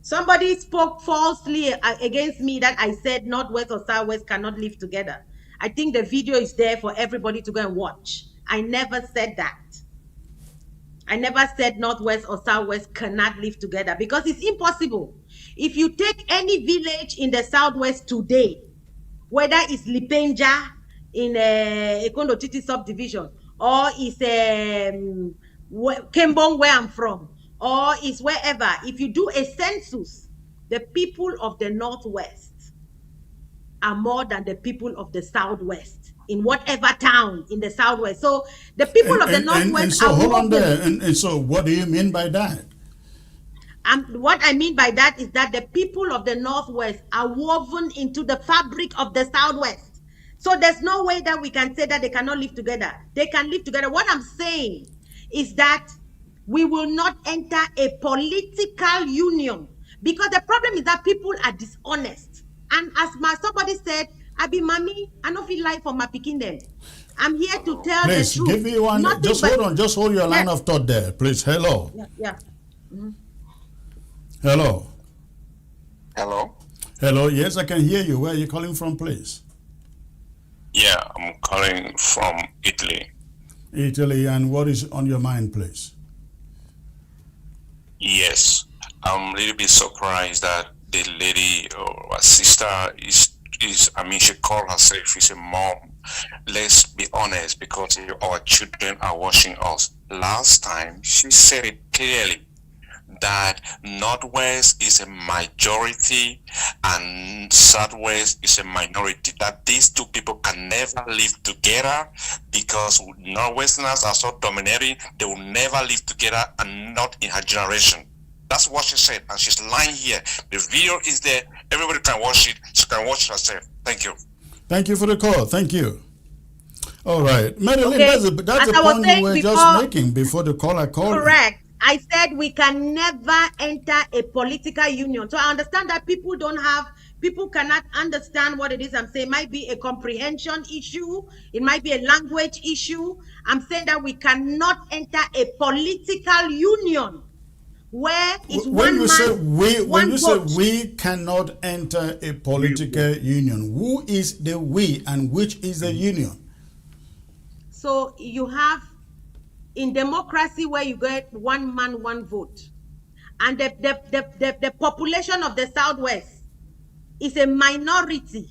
Somebody spoke falsely against me that I said Northwest or Southwest cannot live together. I think the video is there for everybody to go and watch. I never said that. I never said Northwest or Southwest cannot live together, because it's impossible. If you take any village in the Southwest today, whether it's Lipenja in Ekondo Titi subdivision, or it's Kembong, where I'm from, or it's wherever, if you do a census, the people of the Northwest are more than the people of the Southwest in whatever town in the Southwest. So the people of the Northwest and so are hold on woven. there. And so what do you mean by that? What I mean by that is that the people of the Northwest are woven into the fabric of the Southwest. So there's no way that we can say that they cannot live together. They can live together. What I'm saying is that we will not enter a political union, because the problem is that people are dishonest. And as somebody said, I be mommy, I don't feel like for my picking them. I'm here to tell Please, the truth. give me one. Nothing Just hold on. Just hold your line of thought there, please. Hello. Yeah. Mm-hmm. Hello. Hello? Hello. Yes, I can hear you. Where are you calling from, please? Yeah, I'm calling from Italy. Italy. And what is on your mind, please? Yes, I'm a little bit surprised that the lady or a sister is I mean, she called herself, she's a mom. Let's be honest, because our children are watching us. Last time, she said it clearly that Northwest is a majority and Southwest is a minority, that these two people can never live together because Northwesterners are so dominating, they will never live together, and not in her generation. That's what she said, and she's lying here. The video is there, everybody can watch it, she can watch it herself. Thank you. Thank you for the call. Thank you. All right. Madeline, Okay. that's the As I was point saying you were before, just making before the caller called. correct. I said we can never enter a political union. So I understand that people cannot understand what it is I'm saying. It might be a comprehension issue. It might be a language issue. I'm saying that we cannot enter a political union where it's When you say we vote. cannot enter a political union, who is the we and which is the union? So you have in democracy where you get one man, one vote. And the population of the Southwest is a minority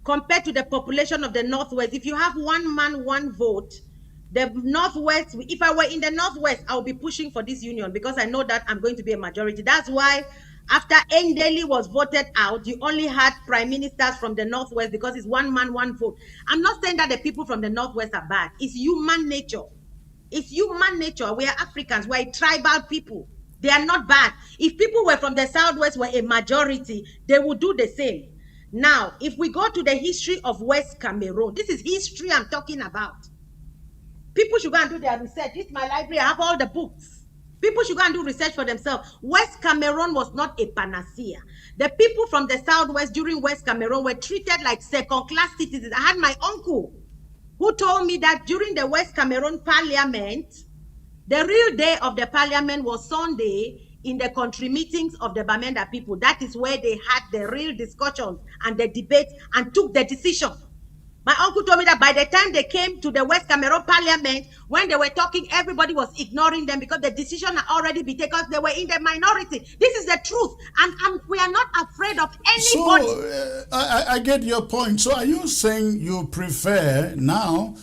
compared to the population of the Northwest. If you have one man, one vote, the Northwest, if I were in the Northwest, I would be pushing for this union because I know that I'm going to be a majority. That's why after Ndeli was voted out, you only had prime ministers from the Northwest because it's one man, one vote. I'm not saying that the people from the Northwest are bad. It's human nature. It's human nature. We are Africans. We're a tribal people. They are not bad. If people were from the Southwest were a majority, they would do the same. Now, if we go to the history of West Cameroon, this is history I'm talking about. People should go and do their research. This is my library. I have all the books. People should go and do research for themselves. West Cameroon was not a panacea. The people from the Southwest during West Cameroon were treated like second-class citizens. I had my uncle who told me that during the West Cameroon Parliament, the real day of the Parliament was Sunday in the country meetings of the Bamenda people. That is where they had the real discussions and the debates and took the decision. My uncle told me that by the time they came to the West Cameroon Parliament, when they were talking, everybody was ignoring them because the decision had already been taken. They were in the minority. This is the truth. And we are not afraid of anybody. So, I get your point. So are you saying you prefer now,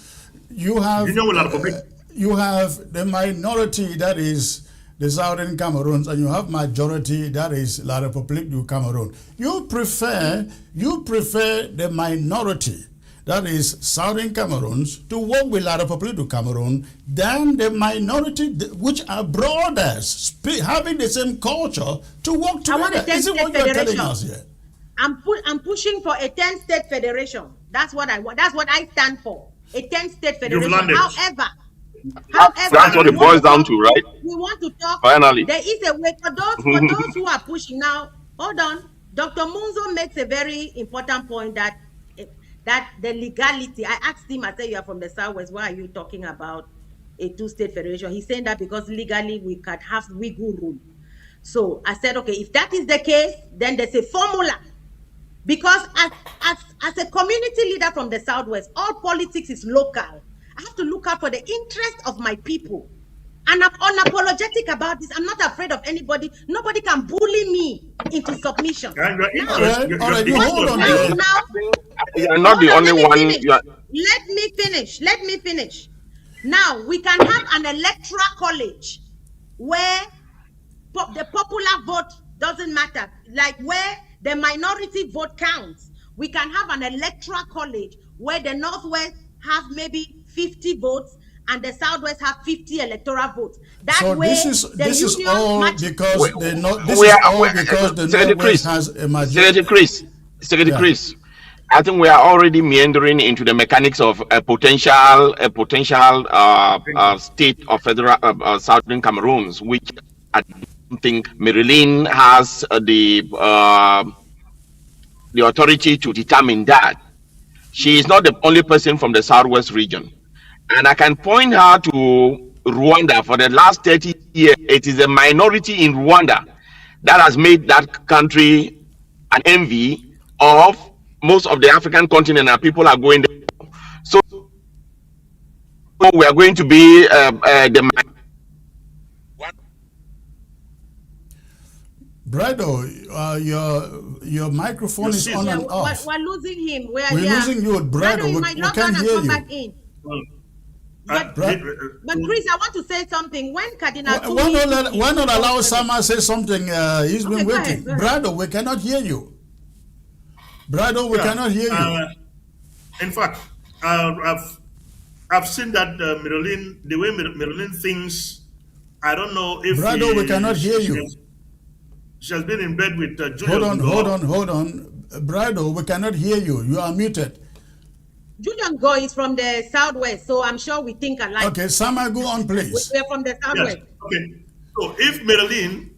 you have the minority that is the Southern Cameroons, and you have majority that is La République du Cameroun. You prefer the minority that is Southern Cameroons to work with La République du Cameroun than the minority which are brothers having the same culture to work together. Is it what you're telling us here? I'm pushing for a 10-state federation. That's what I want. That's what I stand for. A 10-state federation. However, that's what it boils down to, right? We want to talk. Finally, there is a way for those who are pushing now. Hold on. Dr. Munzo makes a very important point that that the legality, I asked him, I said, you are from the Southwest, why are you talking about a two-state federation? He's saying that because legally we can have wiggle room. So I said, okay, if that is the case, then there's a formula. Because as a community leader from the Southwest, all politics is local. I have to look out for the interest of my people. And I'm unapologetic about this. I'm not afraid of anybody. Nobody can bully me into submission. You're not the only one. Let me finish. Now, we can have an electoral college where the popular vote doesn't matter, like where the minority vote counts. We can have an electoral college where the Northwest have maybe 50 votes and the Southwest have 50 electoral votes. That so way, this is all because the Northwest has a majority. Secretary Chris, I think we are already meandering into the mechanics of a potential state of federal Southern Cameroons, which I don't think Marilyn has the authority to determine that. She is not the only person from the Southwest region. And I can point her to Rwanda. For the last 30 years, it is a minority in Rwanda that has made that country an envy of most of the African continent, and people are going there. So we are going to be the... Brado, your microphone is on and off. We're losing him. We're losing you, Brado. We can't hear you. Back in. But Chris, I want to say something. When Cardinal why not allow Sama say something? He's been waiting. Go ahead. Brado, we cannot hear you. Brado, we cannot hear you. In fact, I've seen that Marilyn, the way Marilyn thinks, I don't know if Brado, we cannot hear you. She has been in bed with Julian. Hold on. Brado, we cannot hear you. You are muted. Julian Go is from the Southwest, so I'm sure we think alike. Okay, Sama, go on, please. We're from the Southwest. Yes. Okay. So if Marilyn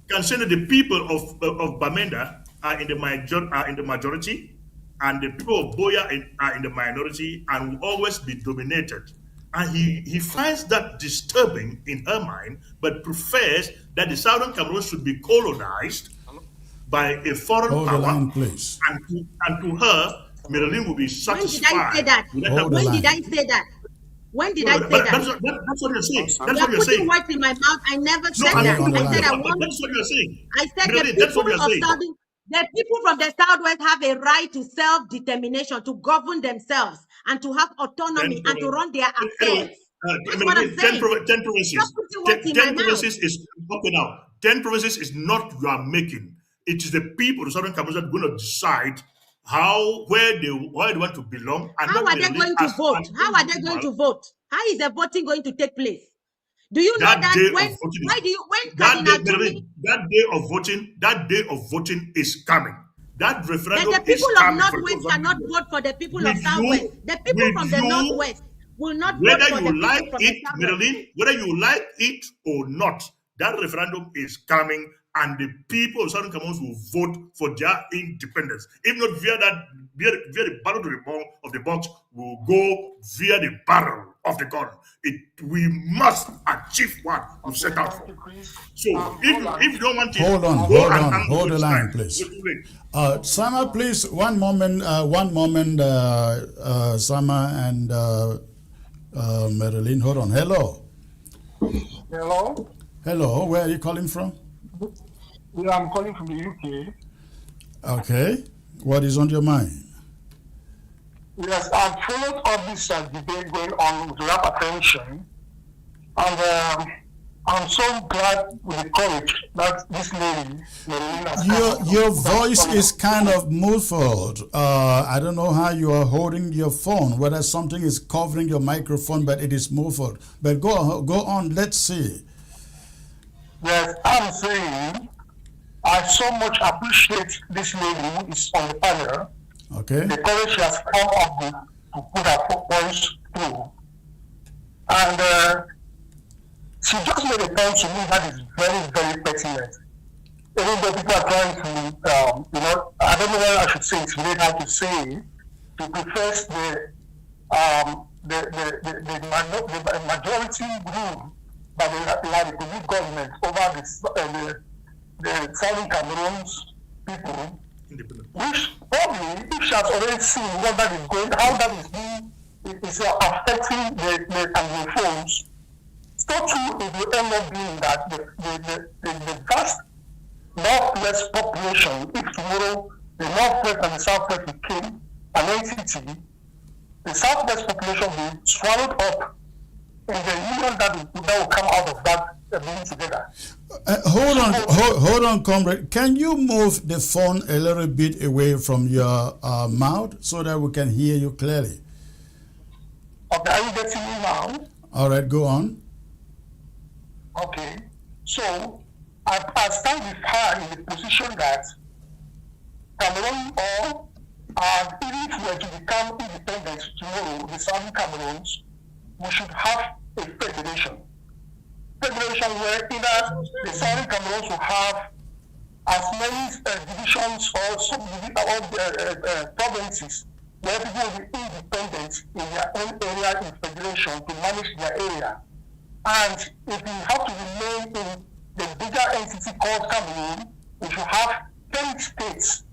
can say that the people of Bamenda are in the majority, and the people of Biya are in the minority, and will always be dominated, and he finds that disturbing in her mind, but prefers that the Southern Cameroon should be colonized by a foreign power. Line, please. And to her, Marilyn will be satisfied. When did I say that? When did I say that? That's what you're saying. That's what you're putting saying. words in my mouth. I never said that. That's what you're saying. I said Marilyn, the people from the Southwest have a right to self-determination, to govern themselves, and to have autonomy and to run their affairs. That's what I'm saying. 10 provinces is okay now. 10 provinces is not you are making. It is the people of Southern Cameroon that are going to decide where they want to belong. And how are they going to vote? How are they going to vote? How is the voting going to take place? Do you know that day of voting is coming. That referendum the people is coming. Of Northwest cannot vote for the people of Southwest. The people from the Northwest will not vote for the people from the Southwest. Marilyn, whether you like it or not, that referendum is coming, and the people of Southern Cameroon will vote for their independence. If not via the barrel of the box, will go via the barrel of the gun. We must achieve what we set out for. So if you don't want it, hold the line, please. Sama, please, one moment, Sama and Marilyn, hold on. Hello, where are you calling from? Yeah, I'm calling from the UK. Okay, what is on your mind? Yes, I've followed all this debate going on with rapt attention, and I'm so glad with the courage that this lady, your voice is kind of muffled. I don't know how you are holding your phone, whether something is covering your microphone, but it is muffled. But go on, let's see. Yes, I'm saying I so much appreciate this lady who is on the panel. Okay. The courage she has come up with to put her points through. And she just made a point to me that is very, very pertinent. Even though people are trying to, I don't know whether I should say it's late how to say, to preface the majority rule by the La Republic government over the Southern Cameroons people, which probably, if she has already seen what that is going, how that is being, is affecting the Anglophones, so too it will end up being that the vast Northwest population, if tomorrow the Northwest and the Southwest became an entity, the Southwest population will be swallowed up in the union that will come out of that being together. Hold on, comrade. Can you move the phone a little bit away from your mouth so that we can hear you clearly? Okay, are you getting me now? All right, go on. Okay, so I stand with her in the position that Cameroon, or even if we were to become independent tomorrow, the Southern Cameroons, we should have a federation. Federation where either the Southern Cameroons will have as many divisions or provinces where people will be independent in their own area in federation to manage their area. And if we have to remain in the bigger entity called Cameroon, we should have 10 states,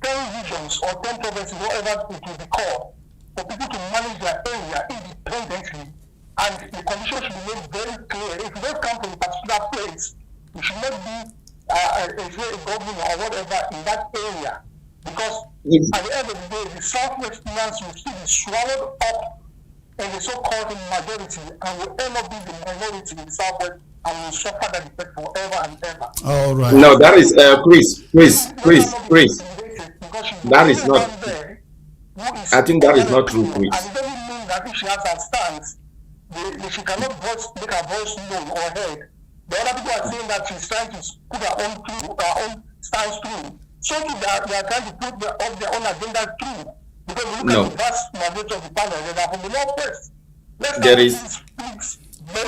10 regions, or 10 provinces, whatever it will be called, for people to manage their area independently. And the conditions should be made very clear. If you don't come from a particular place, you should not be a governor or whatever in that area. Because at the end of the day, the Southwesterners will still be swallowed up in the so-called majority and will end up being the minority in the Southwest and will suffer that effect forever and ever. All right. No, that is Chris. That is not. I think that is not true, Chris. And it doesn't mean that if she has a stance, she cannot make her voice known or heard. The other people are saying that she's trying to put her own stance through. So too, they are trying to put their own agenda through. Because we look at the vast majority of the panel, they are from the Northwest.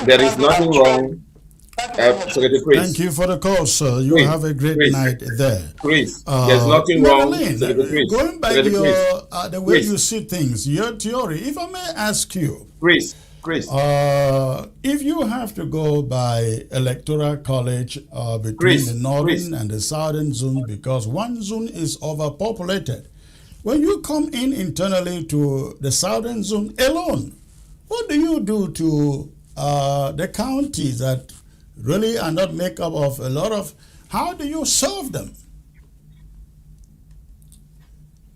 There is nothing wrong. Secretary Chris. Thank you for the call, sir. You have a great night there. Chris, there's nothing wrong. Going by the way you see things, your theory, if I may ask you, Chris. If you have to go by electoral college between the northern and the southern zone, because one zone is overpopulated, when you come in internally to the southern zone alone, what do you do to the counties that really are not made up of a lot of, how do you solve them?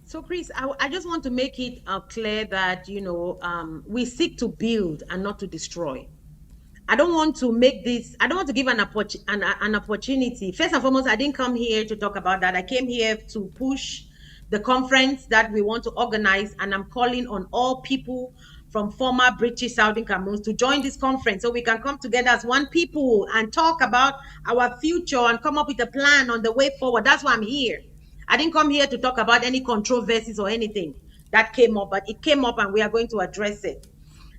So, Chris, I just want to make it clear that, we seek to build and not to destroy. I don't want to give an opportunity. First and foremost, I didn't come here to talk about that. I came here to push the conference that we want to organize, and I'm calling on all people from former British Southern Cameroons to join this conference so we can come together as one people and talk about our future and come up with a plan on the way forward. That's why I'm here. I didn't come here to talk about any controversies or anything that came up, but it came up and we are going to address it.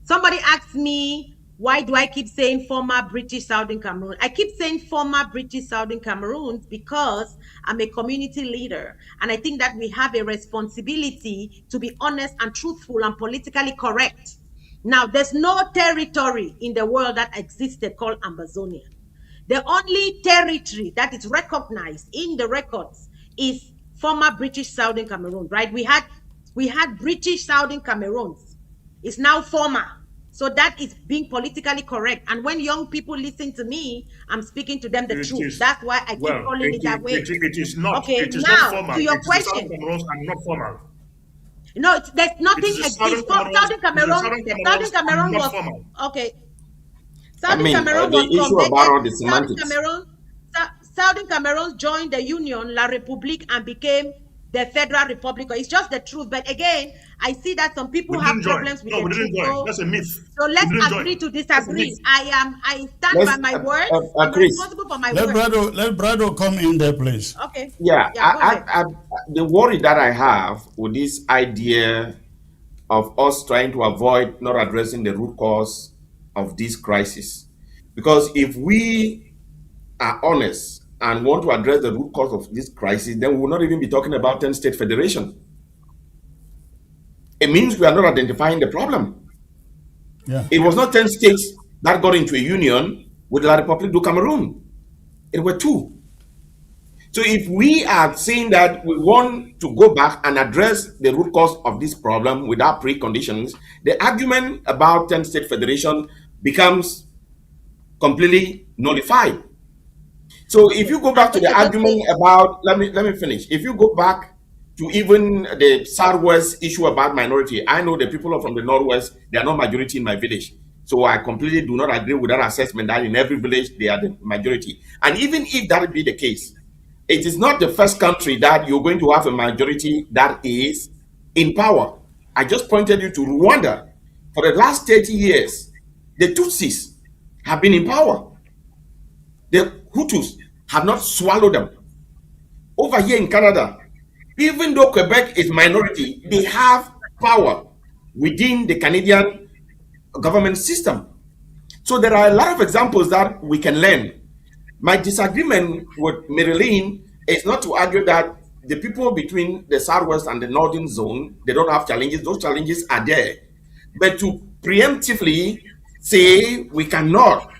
Somebody asked me, why do I keep saying former British Southern Cameroon? I keep saying former British Southern Cameroons because I'm a community leader. And I think that we have a responsibility to be honest and truthful and politically correct. Now, there's no territory in the world that existed called Ambazonia. The only territory that is recognized in the records is former British Southern Cameroon, right? We had British Southern Cameroons. It's now former. So that is being politically correct. And when young people listen to me, I'm speaking to them the truth. That's why I keep calling it that way. It is not. Okay, it is now not formal. To your it question. Southern Cameroons are not formal. No, there's nothing exists. Southern Cameroon was formal. Okay. Southern Cameroon the issue about all the semantics. Southern Cameroon joined the Union, La République, and became the Federal Republic. It's just the truth. But again, I see that some people have problems with the truth. So, that's a myth. So let's agree to disagree. I stand by my words. I'm responsible for my words. Let Brado come in there, please. Okay. Yeah, the worry that I have with this idea of us trying to avoid not addressing the root cause of this crisis, because if we are honest and want to address the root cause of this crisis, then we will not even be talking about 10-state federation. it means we are not identifying the problem. Yeah. It was not 10 states that got into a union with La République du Cameroon. It were 2. So if we are saying that we want to go back and address the root cause of this problem without preconditions, the argument about 10-state federation becomes completely nullified. So if you go back to the argument about, let me finish. If you go back to even the Southwest issue about minority, I know the people from the Northwest, they are not majority in my village. So I completely do not agree with that assessment that in every village they are the majority. And even if that be the case, it is not the first country that you're going to have a majority that is in power. I just pointed you to Rwanda. For the last 30 years, the Tutsis have been in power. The Hutus have not swallowed them. Over here in Canada, even though Quebec is minority, they have power within the Canadian government system. So there are a lot of examples that we can learn. My disagreement with Marilyn is not to argue that the people between the Southwest and the Northern Zone, they don't have challenges. Those challenges are there. But to preemptively say we cannot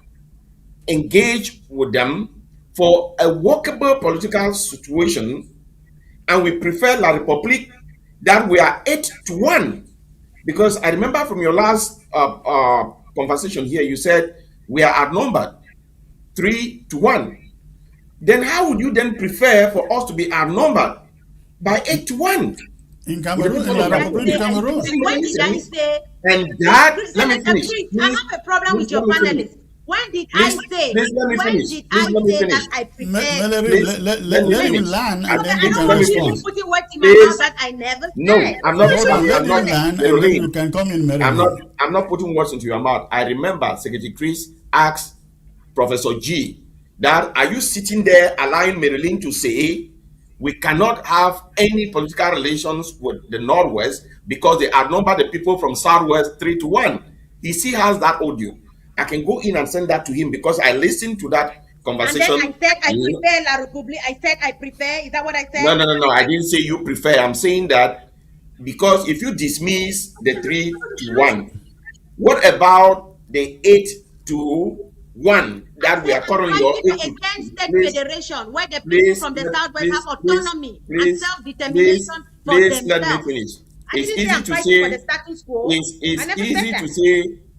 engage with them for a workable political situation, and we prefer La République that we are 8-1. Because I remember from your last conversation here, you said we are outnumbered 3-1. Then how would you then prefer for us to be outnumbered by 8-1? In Cameroon, in La République de Cameroon. When did I say? And that, let me finish. I have a problem with your panelists. When did I say? When did I say that I prepared? Let him land and then you I can don't want you respond. putting words in my mouth that I never said. No, I'm not. Let him land and then you can come in, Marilyn. I'm not putting words into your mouth. I remember Secretary Chris asked Professor G that, are you sitting there allowing Marilyn to say we cannot have any political relations with the Northwest because they outnumber the people from Southwest 3-1? He still has that audio. I can go in and send that to him because I listened to that conversation. And then I said I prefer La République. I said I prefer. Is that what I said? No. I didn't say you prefer. I'm saying that because if you dismiss the 3-1, what about the 8-1 that we are currently against state federation, where the people from the Southwest have autonomy and self-determination for themselves. Let me finish. It's easy to say.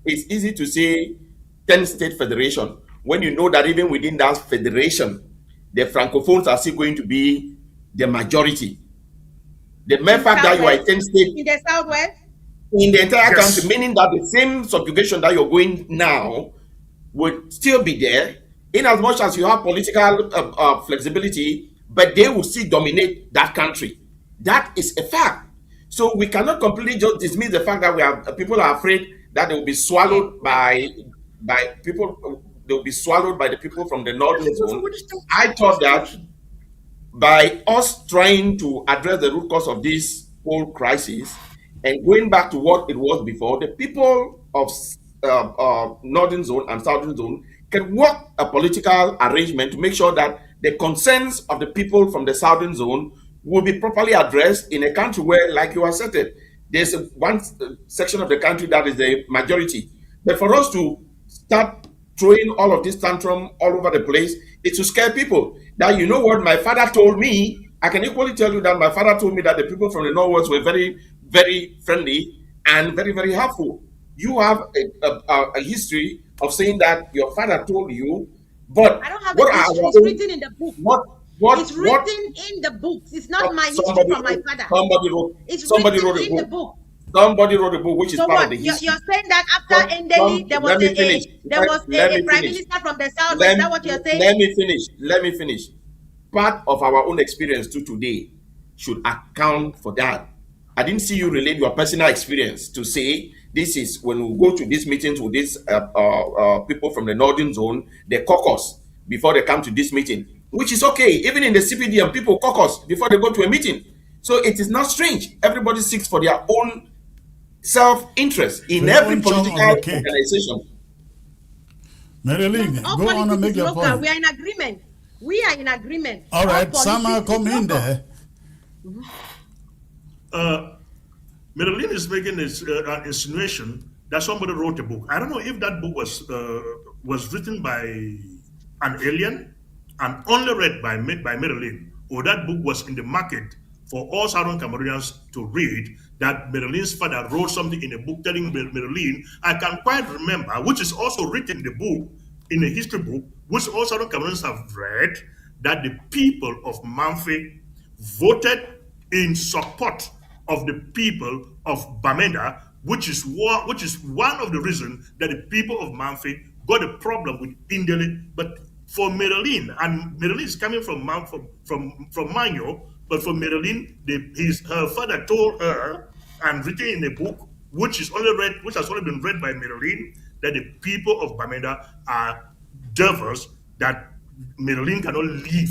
It's easy to say 10-state federation when you know that even within that federation, the Francophones are still going to be the majority. The mere fact that you are a 10-state in the Southwest, in the entire country, meaning that the same subjugation that you're going now would still be there, in as much as you have political flexibility, but they will still dominate that country. That is a fact. So we cannot completely just dismiss the fact that people are afraid that they will be swallowed by people. They will be swallowed by the people from the Northern Zone. I thought that by us trying to address the root cause of this whole crisis and going back to what it was before, the people of Northern Zone and Southern Zone can work a political arrangement to make sure that the concerns of the people from the Southern Zone will be properly addressed in a country where, like you asserted, there's one section of the country that is the majority. But for us to start throwing all of this tantrum all over the place, it's to scare people. That, you know what, my father told me, I can equally tell you that my father told me that the people from the Northwest were very, very friendly and very, very helpful. You have a history of saying that your father told you, but I don't have a history. It's written in the book. It's written in the books. It's not my history from my father. Somebody wrote a book. Somebody wrote a book which is part of the history. You're saying that after Ndeli, there was a prime minister from the South. Is that what you're saying? Let me finish. Part of our own experience to today should account for that. I didn't see you relate your personal experience to say this is when we go to these meetings with these people from the Northern Zone, they caucus before they come to this meeting, which is okay. Even in the CPDM, people caucus before they go to a meeting. So it is not strange. Everybody seeks for their own self-interest in every political organization. Marilyn, go on and make your point. We are in agreement. We are in agreement. All right, Sama, come in there. Medellin is making this an insinuation that somebody wrote a book. I don't know if that book was written by an alien and only read by Medellin, or that book was in the market for all Southern Cameroonians to read. That Medellin's father wrote something in a book telling Medellin. I can quite remember, which is also written in the book, in a history book, which all Southern Cameroonians have read, that the people of Manfred voted in support of the people of Bamenda, which is one of the reasons that the people of Manfred got a problem with Indele. But for Medellin, and Medellin is coming from Manyo, but for Medellin, her father told her and written in a book, which has only been read by Medellin, that the people of Bamenda are devils, that Medellin cannot live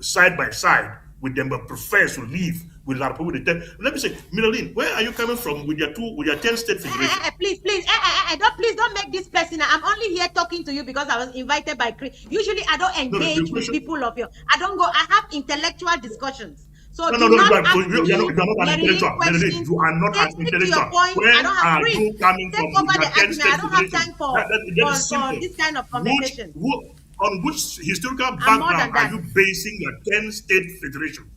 side by side with them, but prefers to live with La Republic. Let me say, Medellin, where are you coming from with your 10-state federation? Please, don't make this personal. I'm only here talking to you because I was invited by Chris. Usually, I don't engage with people of your. I don't go. I have intellectual discussions. So you are not an intellectual. You are not an intellectual. Where are you coming from? I don't have time for this kind of conversation. On which historical background are you basing your 10-state federation?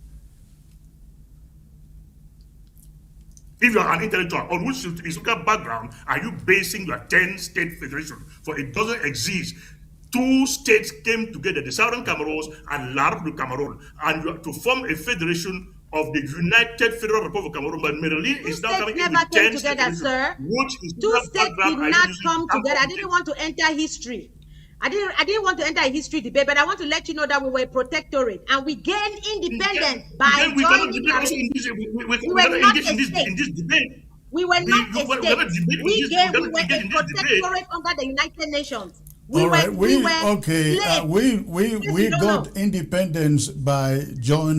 If you are an intellectual, on which historical background are you basing your 10-state federation? For it doesn't exist. 2 states came together, the Southern Cameroons and La Republic of Cameroon, and to form a federation of the United Federal Republic of Cameroon. But Medellin is now coming in with 10 states, sir. 2 states did not come together. I didn't want to enter history. I didn't want to enter a history debate, but I want to let you know that we were a protectorate and we gained independence by joining. We were not a state. We were not a state. We were a protectorate under the United Nations. We got independence by joining.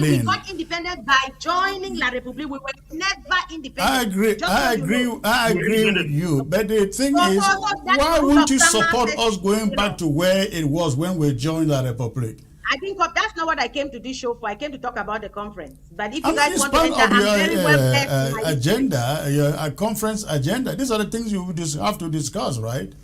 We got independence by joining La Republique. We were never independent. I agree with you. But the thing is, why wouldn't you support us going back to where it was when we joined La Republique? I think that's not what I came to this show for. I came to talk about the conference. But if you guys want to enter, I'm very well placed. Agenda, your conference agenda. These are the things you have to discuss, right?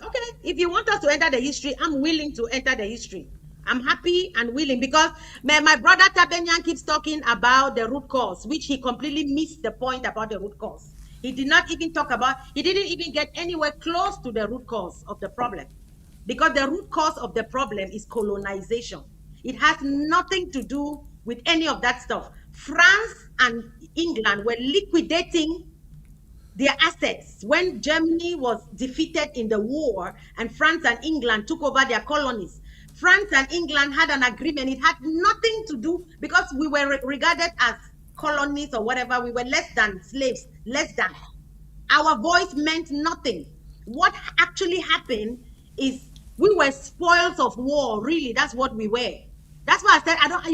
Okay, if you want us to enter the history, I'm willing to enter the history. I'm happy and willing because my brother Tabenyan keeps talking about the root cause, which he completely missed the point about the root cause. He did not even talk about, he didn't even get anywhere close to the root cause of the problem. Because the root cause of the problem is colonization. It has nothing to do with any of that stuff. France and England were liquidating their assets when Germany was defeated in the war and France and England took over their colonies. France and England had an agreement. It had nothing to do because we were regarded as colonies or whatever. We were less than slaves, less than. Our voice meant nothing. What actually happened is we were spoils of war. Really, that's what we were. That's why I said I don't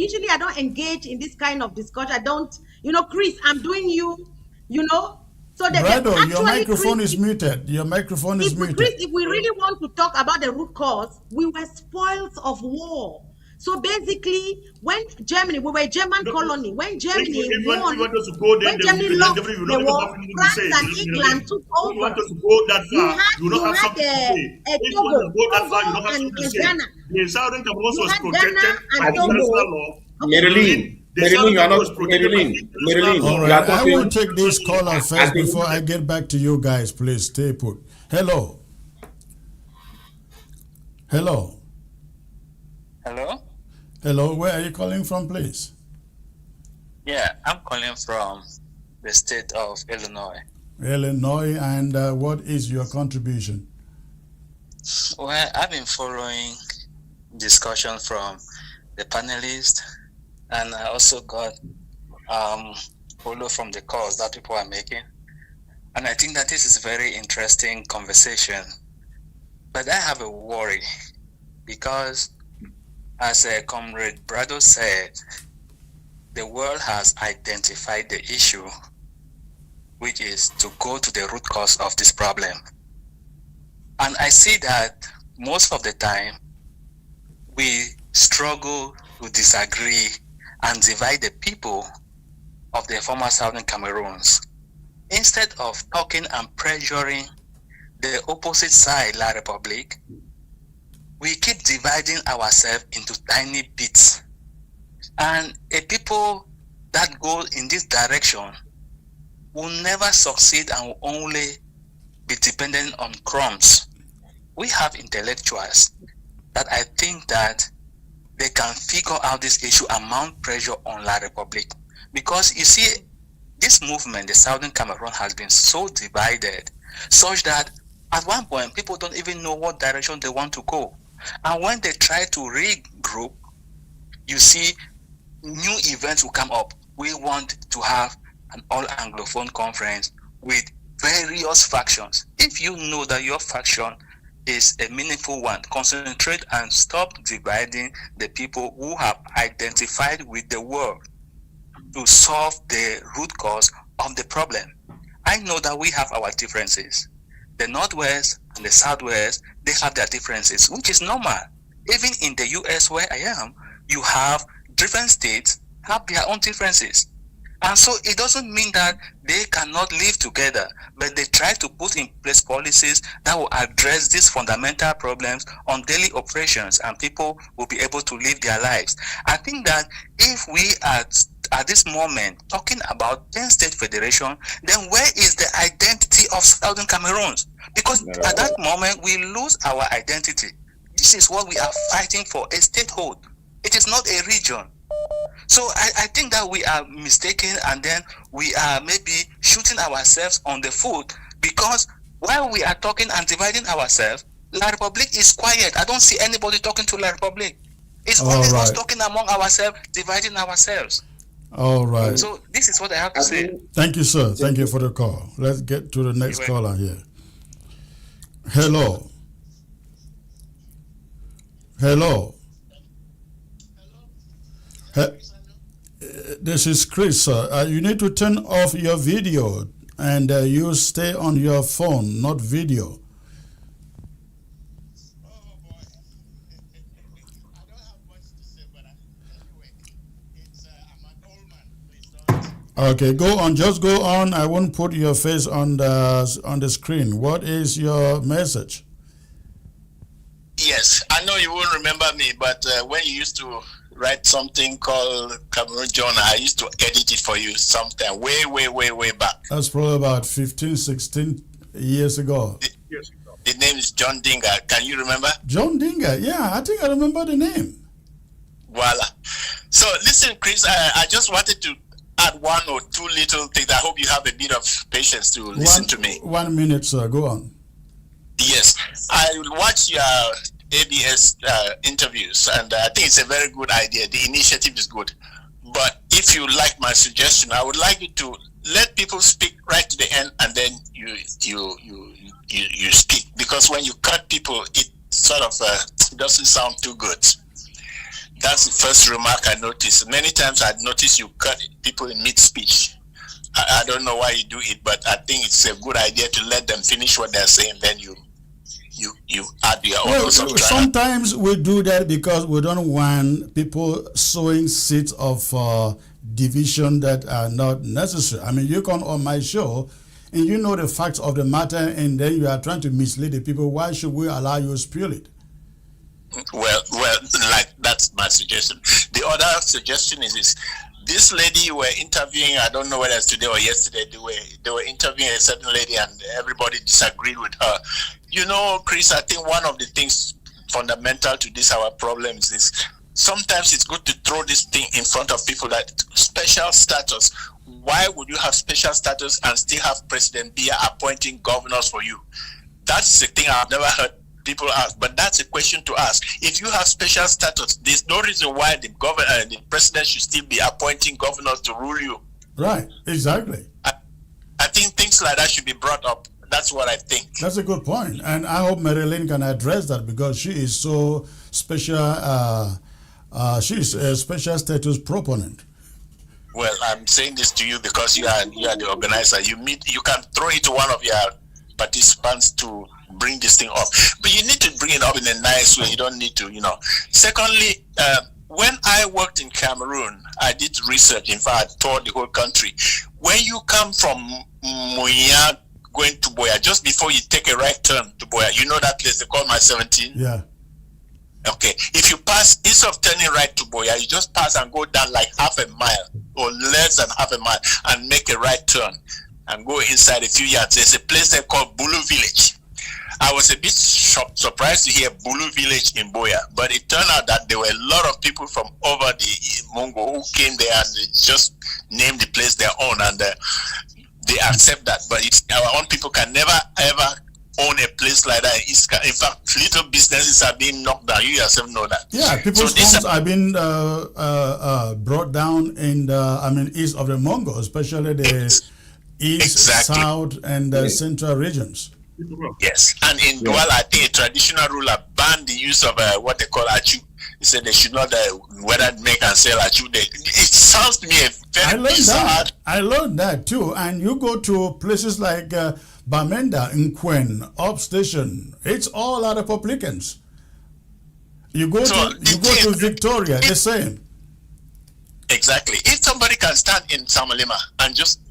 engage in this kind of discussion. I don't, Chris, I'm doing you, So Brado, your microphone is muted. Your microphone is muted. Chris, if we really want to talk about the root cause, we were spoils of war. So basically, when Germany, we were a German colony. When Germany won, when Germany lost the war, France and England took over. You had Togo and Ghana. The Southern Cameroon was protected by international law. Medellin. All right, I will take this caller first before I get back to you guys. Please stay put. Hello. Hello. Hello. Hello. Where are you calling from, please? Yeah, I'm calling from the state of Illinois. Illinois, and what is your contribution? Well, I've been following discussion from the panelists, and I also got follow from the calls that people are making. And I think that this is a very interesting conversation. But I have a worry because, as Comrade Brado said, the world has identified the issue, which is to go to the root cause of this problem. And I see that most of the time, we struggle to disagree and divide the people of the former Southern Cameroons. Instead of talking and pressuring the opposite side, La Republic, we keep dividing ourselves into tiny bits. And a people that go in this direction will never succeed and will only be dependent on crumbs. We have intellectuals that I think that they can figure out this issue and mount pressure on La Republic. Because you see, this movement, the Southern Cameroon, has been so divided, such that at one point, people don't even know what direction they want to go. And when they try to regroup, you see new events will come up. We want to have an All Anglophone Conference with various factions. If you know that your faction is a meaningful one, concentrate and stop dividing the people who have identified with the world to solve the root cause of the problem. I know that we have our differences. The Northwest and the Southwest, they have their differences, which is normal. Even in the US where I am, you have different states have their own differences. And so it doesn't mean that they cannot live together, but they try to put in place policies that will address these fundamental problems on daily operations, and people will be able to live their lives. I think that if we are at this moment talking about 10-state federation, then where is the identity of Southern Cameroons? Because at that moment we lose our identity. This is what we are fighting for, a statehood. It is not a region. So I think that we are mistaken, and then we are maybe shooting ourselves on the foot, because while we are talking and dividing ourselves, La Republic is quiet. I don't see anybody talking to La Republic. It's only us talking among ourselves, dividing ourselves. All right. So this is what I have to say. Thank you, sir. Thank you for the call. Let's get to the next caller here. Hello. Hello. This is Chris, sir. You need to turn off your video, and you stay on your phone, not video. Okay, go on. Just go on. I won't put your face on the screen. What is your message? Yes, I know you won't remember me, but when you used to write something called Cameroon Journal, I used to edit it for you sometime way back. That's probably about 15, 16 years ago. The name is John Dinga. Can you remember? John Dinga. Yeah, I think I remember the name. Voila. So listen, Chris, I just wanted to add one or two little things. I hope you have a bit of patience to listen to me. 1 minute, sir. Go on. Yes, I watch your ABS interviews, and I think it's a very good idea. The initiative is good. But if you like my suggestion, I would like you to let people speak right to the end, and then you speak. Because when you cut people, it sort of doesn't sound too good. That's the first remark I noticed. Many times I notice you cut people in mid-speech. I don't know why you do it, but I think it's a good idea to let them finish what they're saying, then you add your own. Sometimes we do that because we don't want people sowing seeds of division that are not necessary. I mean, you come on my show and you know the facts of the matter, and then you are trying to mislead the people. Why should we allow you to spill it? Well, like that's my suggestion. The other suggestion is this lady you were interviewing, I don't know whether it's today or yesterday, they were interviewing a certain lady and everybody disagreed with her. You know, Chris, I think one of the things fundamental to this, our problems, is sometimes it's good to throw this thing in front of people, that special status. Why would you have special status and still have President Biya appointing governors for you? That's the thing I've never heard people ask, but that's a question to ask. If you have special status, there's no reason why the president should still be appointing governors to rule you. Right, exactly. I think things like that should be brought up. That's what I think. That's a good point, and I hope Marilyn can address that, because she is so special. She is a special status proponent. Well, I'm saying this to you because you are the organizer. You can throw it to one of your participants to bring this thing up, but you need to bring it up in a nice way. You don't need to, Secondly, when I worked in Cameroon, I did research. In fact, I toured the whole country. When you come from Muya going to Biya, just before you take a right turn to Biya, you know that place they call my 17? Yeah. Okay. If you pass, instead of turning right to Biya, you just pass and go down like half a mile or less than half a mile and make a right turn and go inside a few yards. There's a place there called Bulu Village. I was a bit surprised to hear Bulu Village in Biya, but it turned out that there were a lot of people from over the Mongo who came there and they just named the place their own, and they accept that. But our own people can never ever own a place like that. In fact, little businesses are being knocked down. You yourself know that. Yeah, people's homes are being brought down in the, east of the Mongo, especially the east, south, and central regions. Yes, and in Douala, I think a traditional ruler banned the use of what they call achu. He said they should not whether make and sell achu. It sounds to me very bizarre. I learned that too. And you go to places like Bamenda, Nkwen, Upstation. It's all out of publicans. You go to Victoria, the same. Exactly. If somebody can stand in Samalima and just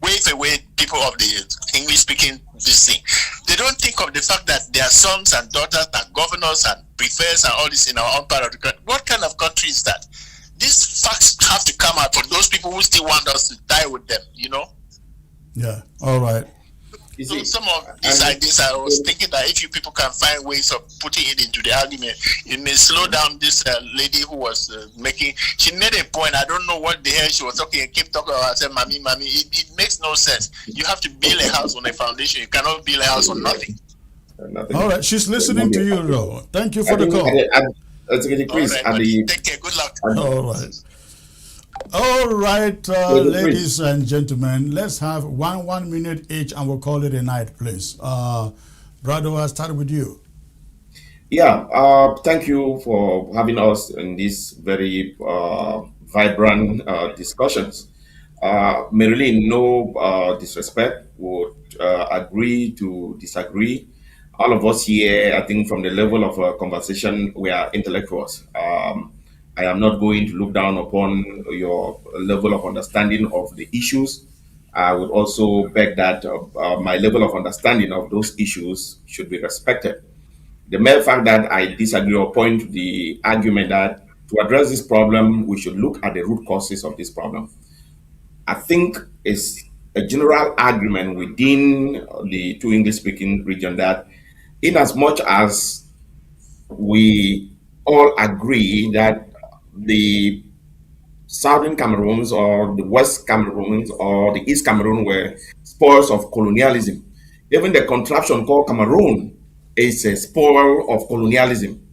wave away people of the English-speaking this thing, they don't think of the fact that their sons and daughters are governors and prefects and all this in our own part of the country. What kind of country is that? These facts have to come out for those people who still want us to die with them, you know? Yeah, all right. So some of these ideas, I was thinking that if you people can find ways of putting it into the argument, it may slow down this lady who was she made a point. I don't know what the hell she was talking and keep talking about. I said, mommy. It makes no sense. You have to build a house on a foundation. You cannot build a house on nothing. All right, she's listening to you, though. Thank you for the call. Take care. Good luck. All right, ladies and gentlemen, let's have 1 minute each and we'll call it a night, please. Brother, I'll start with you. Yeah, thank you for having us in these very vibrant discussions. Marilyn, no disrespect, would agree to disagree. All of us here, I think from the level of conversation, we are intellectuals. I am not going to look down upon your level of understanding of the issues. I would also beg that my level of understanding of those issues should be respected. The mere fact that I disagree or point to the argument that to address this problem, we should look at the root causes of this problem, I think is a general argument within the two English-speaking region that in as much as we all agree that the Southern Cameroons or the West Cameroons or the East Cameroon were spoils of colonialism. Even the contraption called Cameroon is a spoil of colonialism.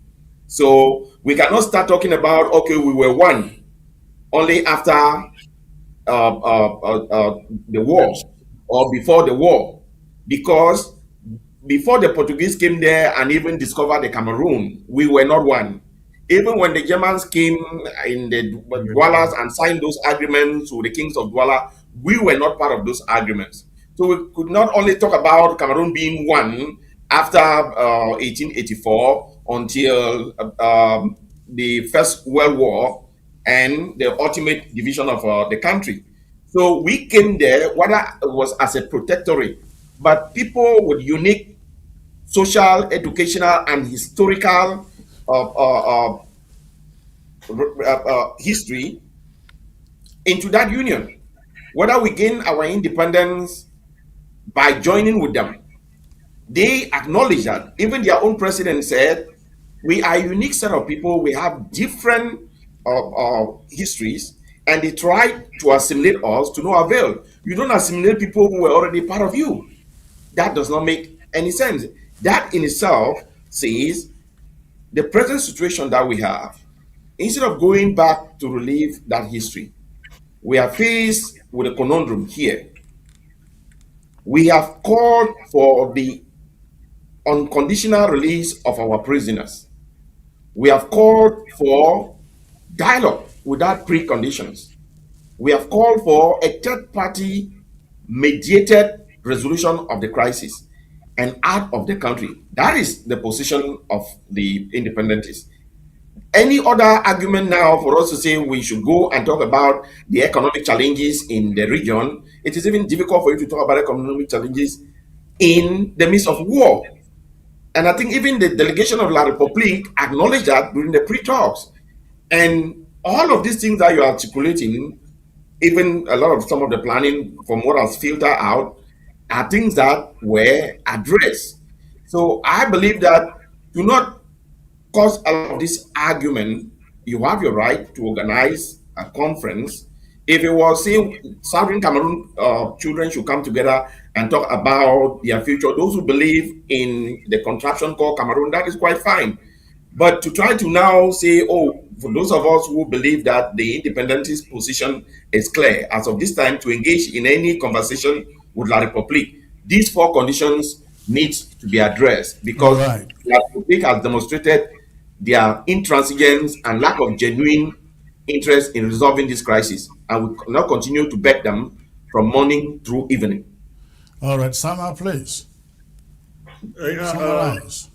So we cannot start talking about, okay, we were one only after the war or before the war, because before the Portuguese came there and even discovered the Cameroon, we were not one. Even when the Germans came in the Doualas and signed those agreements with the kings of Douala, we were not part of those agreements. So we could not only talk about Cameroon being one after 1884 until the First World War and the ultimate division of the country. So we came there, whether it was as a protectorate, but people with unique social, educational, and historical history into that union. Whether we gain our independence by joining with them, they acknowledge that. Even their own president said, we are a unique set of people, we have different histories, and they try to assimilate us to no avail. You don't assimilate people who were already part of you. That does not make any sense. That in itself says the present situation that we have, instead of going back to relive that history, we are faced with a conundrum here. We have called for the unconditional release of our prisoners. We have called for dialogue without preconditions. We have called for a third-party mediated resolution of the crisis and out of the country. That is the position of the independentists. Any other argument now for us to say we should go and talk about the economic challenges in the region? It is even difficult for you to talk about economic challenges in the midst of war. And I think even the delegation of La République acknowledged that during the pre-talks. And all of these things that you're articulating, even a lot of some of the planning from what has filtered out, are things that were addressed. So I believe that do not cause a lot of this argument. You have your right to organize a conference. If it was saying Southern Cameroon children should come together and talk about their future, those who believe in the contraption called Cameroon, that is quite fine. But to try to now say, oh, for those of us who believe that the independentist position is clear, as of this time, to engage in any conversation with La République, these four conditions need to be addressed because Right. La République has demonstrated their intransigence and lack of genuine interest in resolving this crisis, and we cannot continue to beg them from morning through evening. All right, Sama, please. Summarize.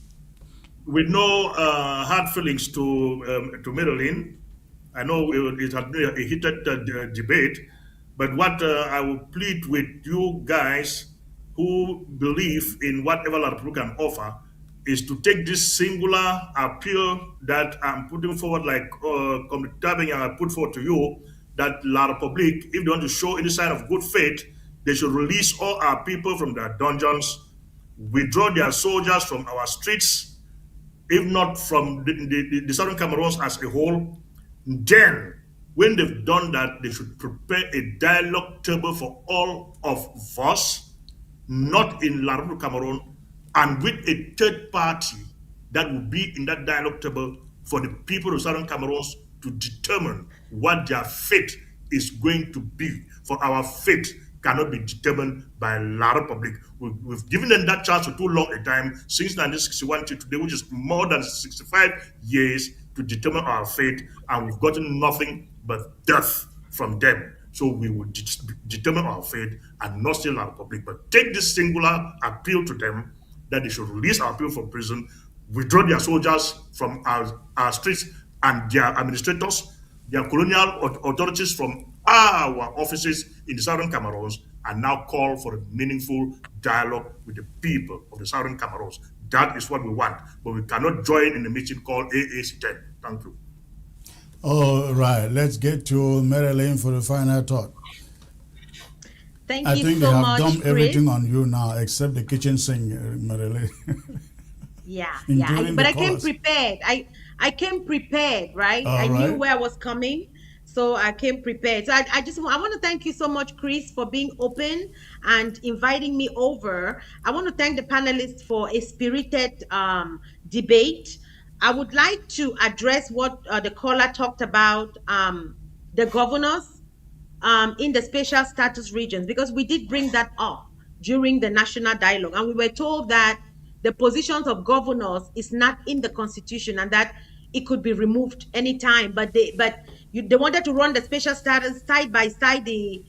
With no hard feelings to Marilyn, I know it has been a heated debate, but what I will plead with you guys who believe in whatever La Republic can offer is to take this singular appeal that I'm putting forward, like Comrade I put forward to you, that La Republique, if they want to show any sign of good faith, they should release all our people from their dungeons, withdraw their soldiers from our streets, if not from the Southern Cameroons as a whole. Then, when they've done that, they should prepare a dialogue table for all of us, not in La Republic Cameroon, and with a third party that will be in that dialogue table for the people of Southern Cameroons to determine what their fate is going to be. For our fate cannot be determined by La Republic. We've given them that chance for too long a time, since 1961 to today, which is more than 65 years to determine our fate, and we've gotten nothing but death from them. So we will determine our fate and not still La Republic, but take this singular appeal to them that they should release our people from prison, withdraw their soldiers from our streets and their administrators, their colonial authorities from our offices in the Southern Cameroons, and now call for a meaningful dialogue with the people of the Southern Cameroons. That is what we want, but we cannot join in a meeting called AAC III. Thank you. All right, let's get to Marilyn for the final thought. Thank I you think so they have much, dumped Chris. everything on you now except the kitchen sink, Marilyn. Yeah, Including but the I came cost. prepared. I came prepared, right? All I knew right. where I was coming, so I came prepared. So I want to thank you so much, Chris, for being open and inviting me over. I want to thank the panelists for a spirited debate. I would like to address what the caller talked about, the governors in the special status regions, because we did bring that up during the national dialogue, and we were told that the positions of governors is not in the constitution and that it could be removed anytime. But they wanted to run the special status side by side the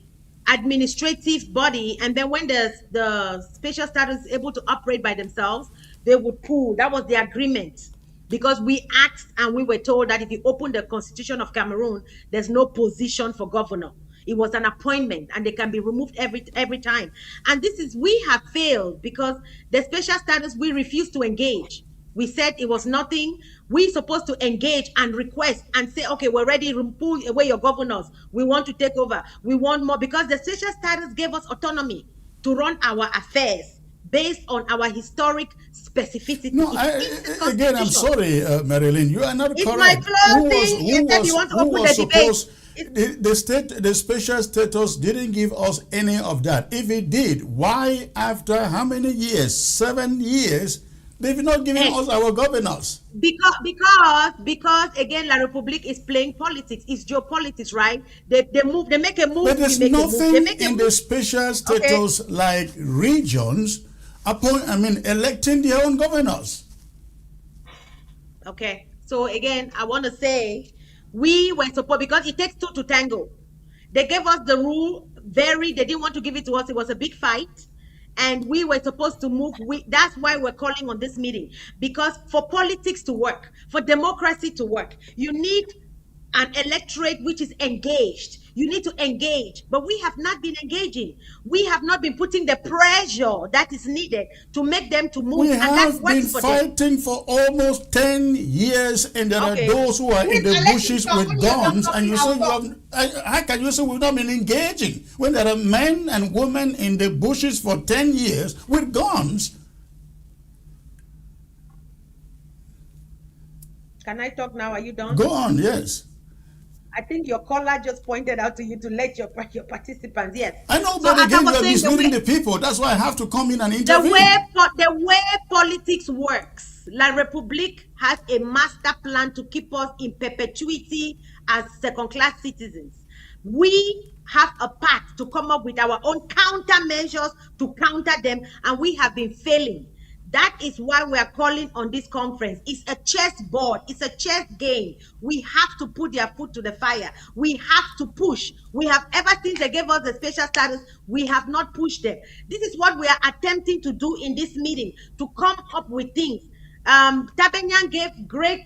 administrative body, and then when the special status is able to operate by themselves, they would pull. That was the agreement. Because we asked and we were told that if you open the Constitution of Cameroon, there's no position for governor. It was an appointment and they can be removed every time. And we have failed because the special status, we refused to engage. We said it was nothing. We're supposed to engage and request and say, okay, we're ready to pull away your governors. We want to take over. We want more, because the special status gave us autonomy to run our affairs based on our historic specificity. No, again, I'm sorry, Marilyn, you are not it's correct. My closing. You want to open the debate. The special status didn't give us any of that. If it did, why after how many years? 7 years, they've not given us our governors. Because again, La République is playing politics. It's geopolitics, right? They make a move. But there's nothing in the special status like regions electing their own governors. Okay, so again, I want to say we were supposed, because it takes two to tango. They gave us the rule they didn't want to give it to us. It was a big fight. and we were supposed to move. That's why we're calling on this meeting, because for politics to work, for democracy to work, you need an electorate which is engaged. You need to engage, but we have not been engaging. We have not been putting the pressure that is needed to make them to move. We and have that works been for fighting them. for almost 10 years, and there Okay. are those who are in the Alexis, bushes when with you're done guns, and you say talking, you I'll have. How can you say we've not been engaging when there are men and women in the bushes for 10 years with guns? Can I talk now? Are you done? Go on, yes. I think your caller just pointed out to you to let your participants. Yes. I know, So but as I again, was you are saying, misleading the people. That's why I have to come in and intervene. the way politics works, La République has a master plan to keep us in perpetuity as second-class citizens. We have a path to come up with our own countermeasures to counter them, and we have been failing. That is why we are calling on this conference. It's a chessboard. It's a chess game. We have to put their foot to the fire. We have to push. We have, ever since they gave us the special status, we have not pushed them. This is what we are attempting to do in this meeting, to come up with things. Tabenyan gave great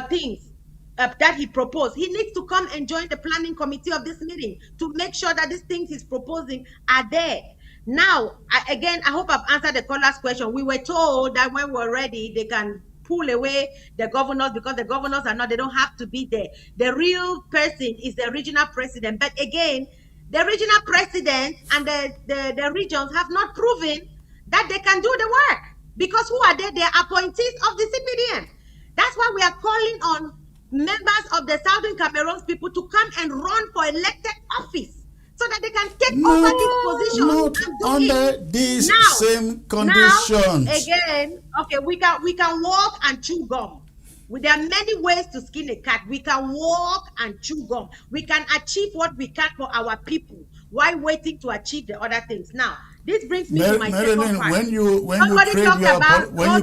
things that he proposed. He needs to come and join the planning committee of this meeting to make sure that these things he's proposing are there. Now, I hope I've answered the caller's question. We were told that when we're ready, they can pull away the governors, because the governors are not, they don't have to be there. The real person is the regional president. But again, the regional president and the regions have not proven that they can do the work, because who are they? They're appointees of the CPDM. That's why we are calling on members of the Southern Cameroons people to come and run for elected office, so that they can take over this position. Not under these same conditions. Now, again, okay, we can walk and chew gum. There are many ways to skin a cat. We can walk and chew gum. We can achieve what we can for our people while waiting to achieve the other things. Now, this brings me to my second part. When you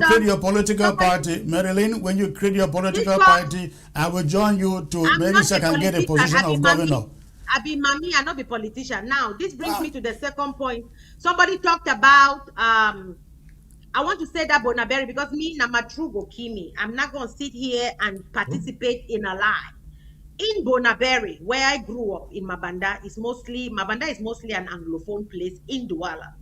create your political party, Marilyn, when you create your political party, I will join you to maybe so I can get a position of governor. I be mommy, I not be politician. Now, this brings me to the second point. Somebody talked about, I want to say that Bonaberry, because me, Namatru go Kimi. I'm not going to sit here and participate in a lie. In Bonaberry, where I grew up in Mabanda is mostly an Anglophone place in Douala.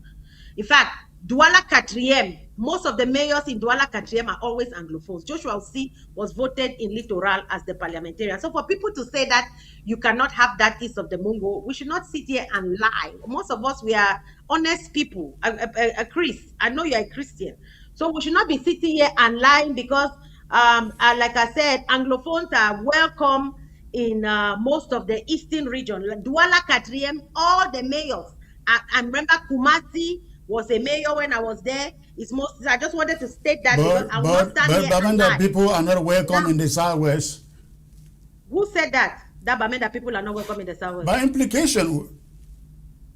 In fact, Douala Quatrième, most of the mayors in Douala Quatrième are always Anglophones. Joshua Ossi was voted in Littoral as the parliamentarian. So for people to say that you cannot have that east of the Mungo, we should not sit here and lie. Most of us, we are honest people. Chris, I know you're a Christian. So we should not be sitting here and lying, because like I said, Anglophones are welcome in most of the eastern region. Douala Quatrième, all the mayors. I remember Kumasi was a mayor when I was there. It's most. I just wanted to state that, because I will not stand here and lie. People are not welcome in the Southwest. Who said that? That Bamenda people are not welcome in the Southwest. By implication,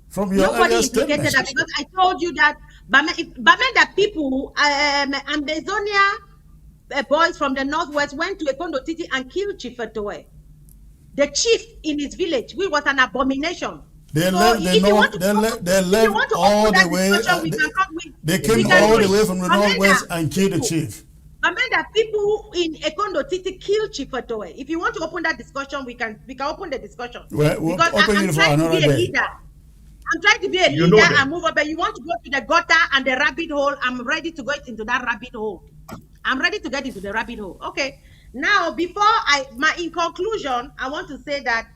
from your nobody earlier implicated that, because I told you that Bamenda people, Ambazonia boys from the Northwest went to Ekondo Titi and killed Chief Etoe. The chief in his village, which was an abomination. They left all the way. They came all the way from the Northwest and killed the chief. Amanda, people in Ekondo Titi killed Chief Etoe. If you want to open that discussion, we can open the discussion. We'll because open I'm it for trying to another be a day. leader. I'm trying to be a leader and move on, but you want to go to the gutter and the rabbit hole. I'm ready to go into that rabbit hole. I'm ready to get into the rabbit hole. Okay. Now, in conclusion, I want to say that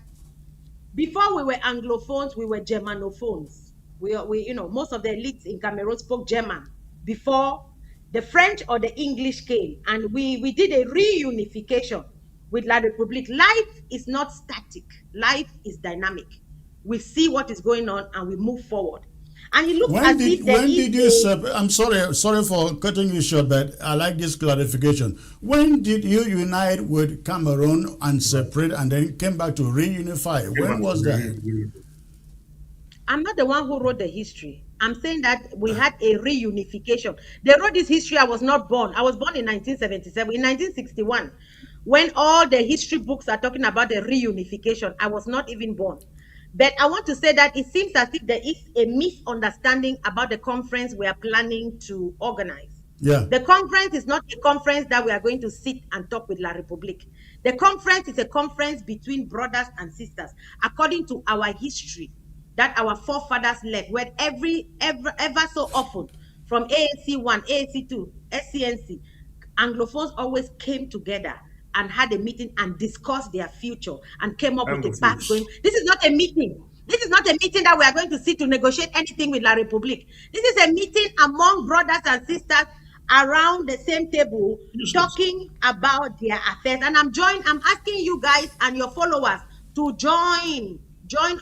before we were Anglophones, we were Germanophones. We most of the elites in Cameroon spoke German before the French or the English came, and we did a reunification with La République. Life is not static. Life is dynamic. We see what is going on and we move forward. And it looks as if there is I'm sorry for cutting you short, but I like this clarification. When did you unite with Cameroon and separate and then came back to reunify? When was that? I'm not the one who wrote the history. I'm saying that we had a reunification. They wrote this history. I was not born. I was born in 1977. In 1961, when all the history books are talking about the reunification, I was not even born. But I want to say that it seems as if there is a misunderstanding about the conference we are planning to organize. Yeah. The conference is not a conference that we are going to sit and talk with La Republique. The conference is a conference between brothers and sisters, according to our history that our forefathers left, where ever so often, from AAC I, AAC II, SCNC, Anglophones always came together and had a meeting and discussed their future and came up with a path going. This is not a meeting. This is not a meeting that we are going to sit to negotiate anything with La Republique. This is a meeting among brothers and sisters around the same table, talking about their affairs. And I'm asking you guys and your followers to join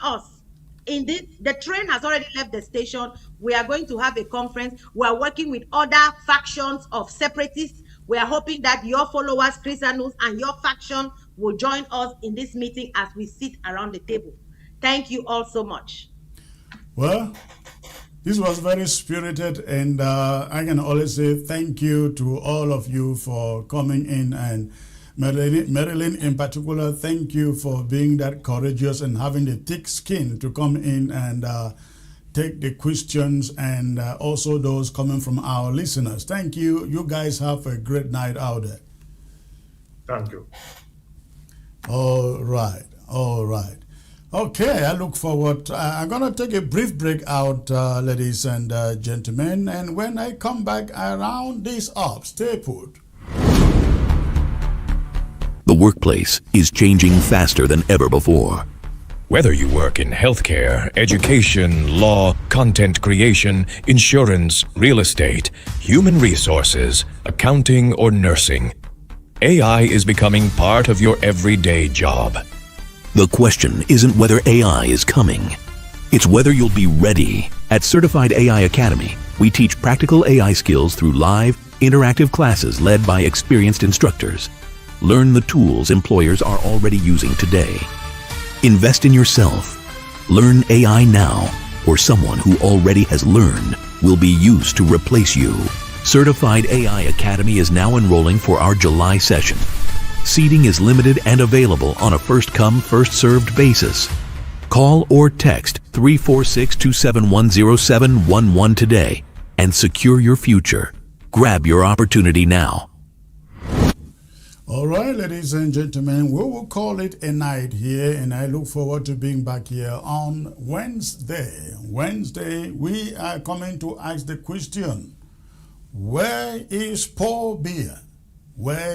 us in this. The train has already left the station. We are going to have a conference. We are working with other factions of separatists. We are hoping that your followers, Christians, and your faction will join us in this meeting as we sit around the table. Thank you all so much. Well, this was very spirited, and I can always say thank you to all of you for coming in, and Marilyn in particular, thank you for being that courageous and having the thick skin to come in and take the questions, and also those coming from our listeners. Thank you. You guys have a great night out there. Thank you. All right. All right. Okay, I look forward. I'm going to take a brief break out, ladies and gentlemen. And when I come back, I round this up. Stay put. The workplace is changing faster than ever before. Whether you work in healthcare, education, law, content creation, insurance, real estate, human resources, accounting, or nursing, AI is becoming part of your everyday job. The question isn't whether AI is coming. It's whether you'll be ready. At Certified AI Academy, we teach practical AI skills through live, interactive classes led by experienced instructors. Learn the tools employers are already using today. Invest in yourself. Learn AI now, or someone who already has learned will be used to replace you. Certified AI Academy is now enrolling for our July session. Seating is limited and available on a first-come, first-served basis. Call or text 346-271-0711 today and secure your future. Grab your opportunity now. All right, ladies and gentlemen, we will call it a night here, and I look forward to being back here on Wednesday. Wednesday, we are coming to ask the question, where is Paul Biya? Where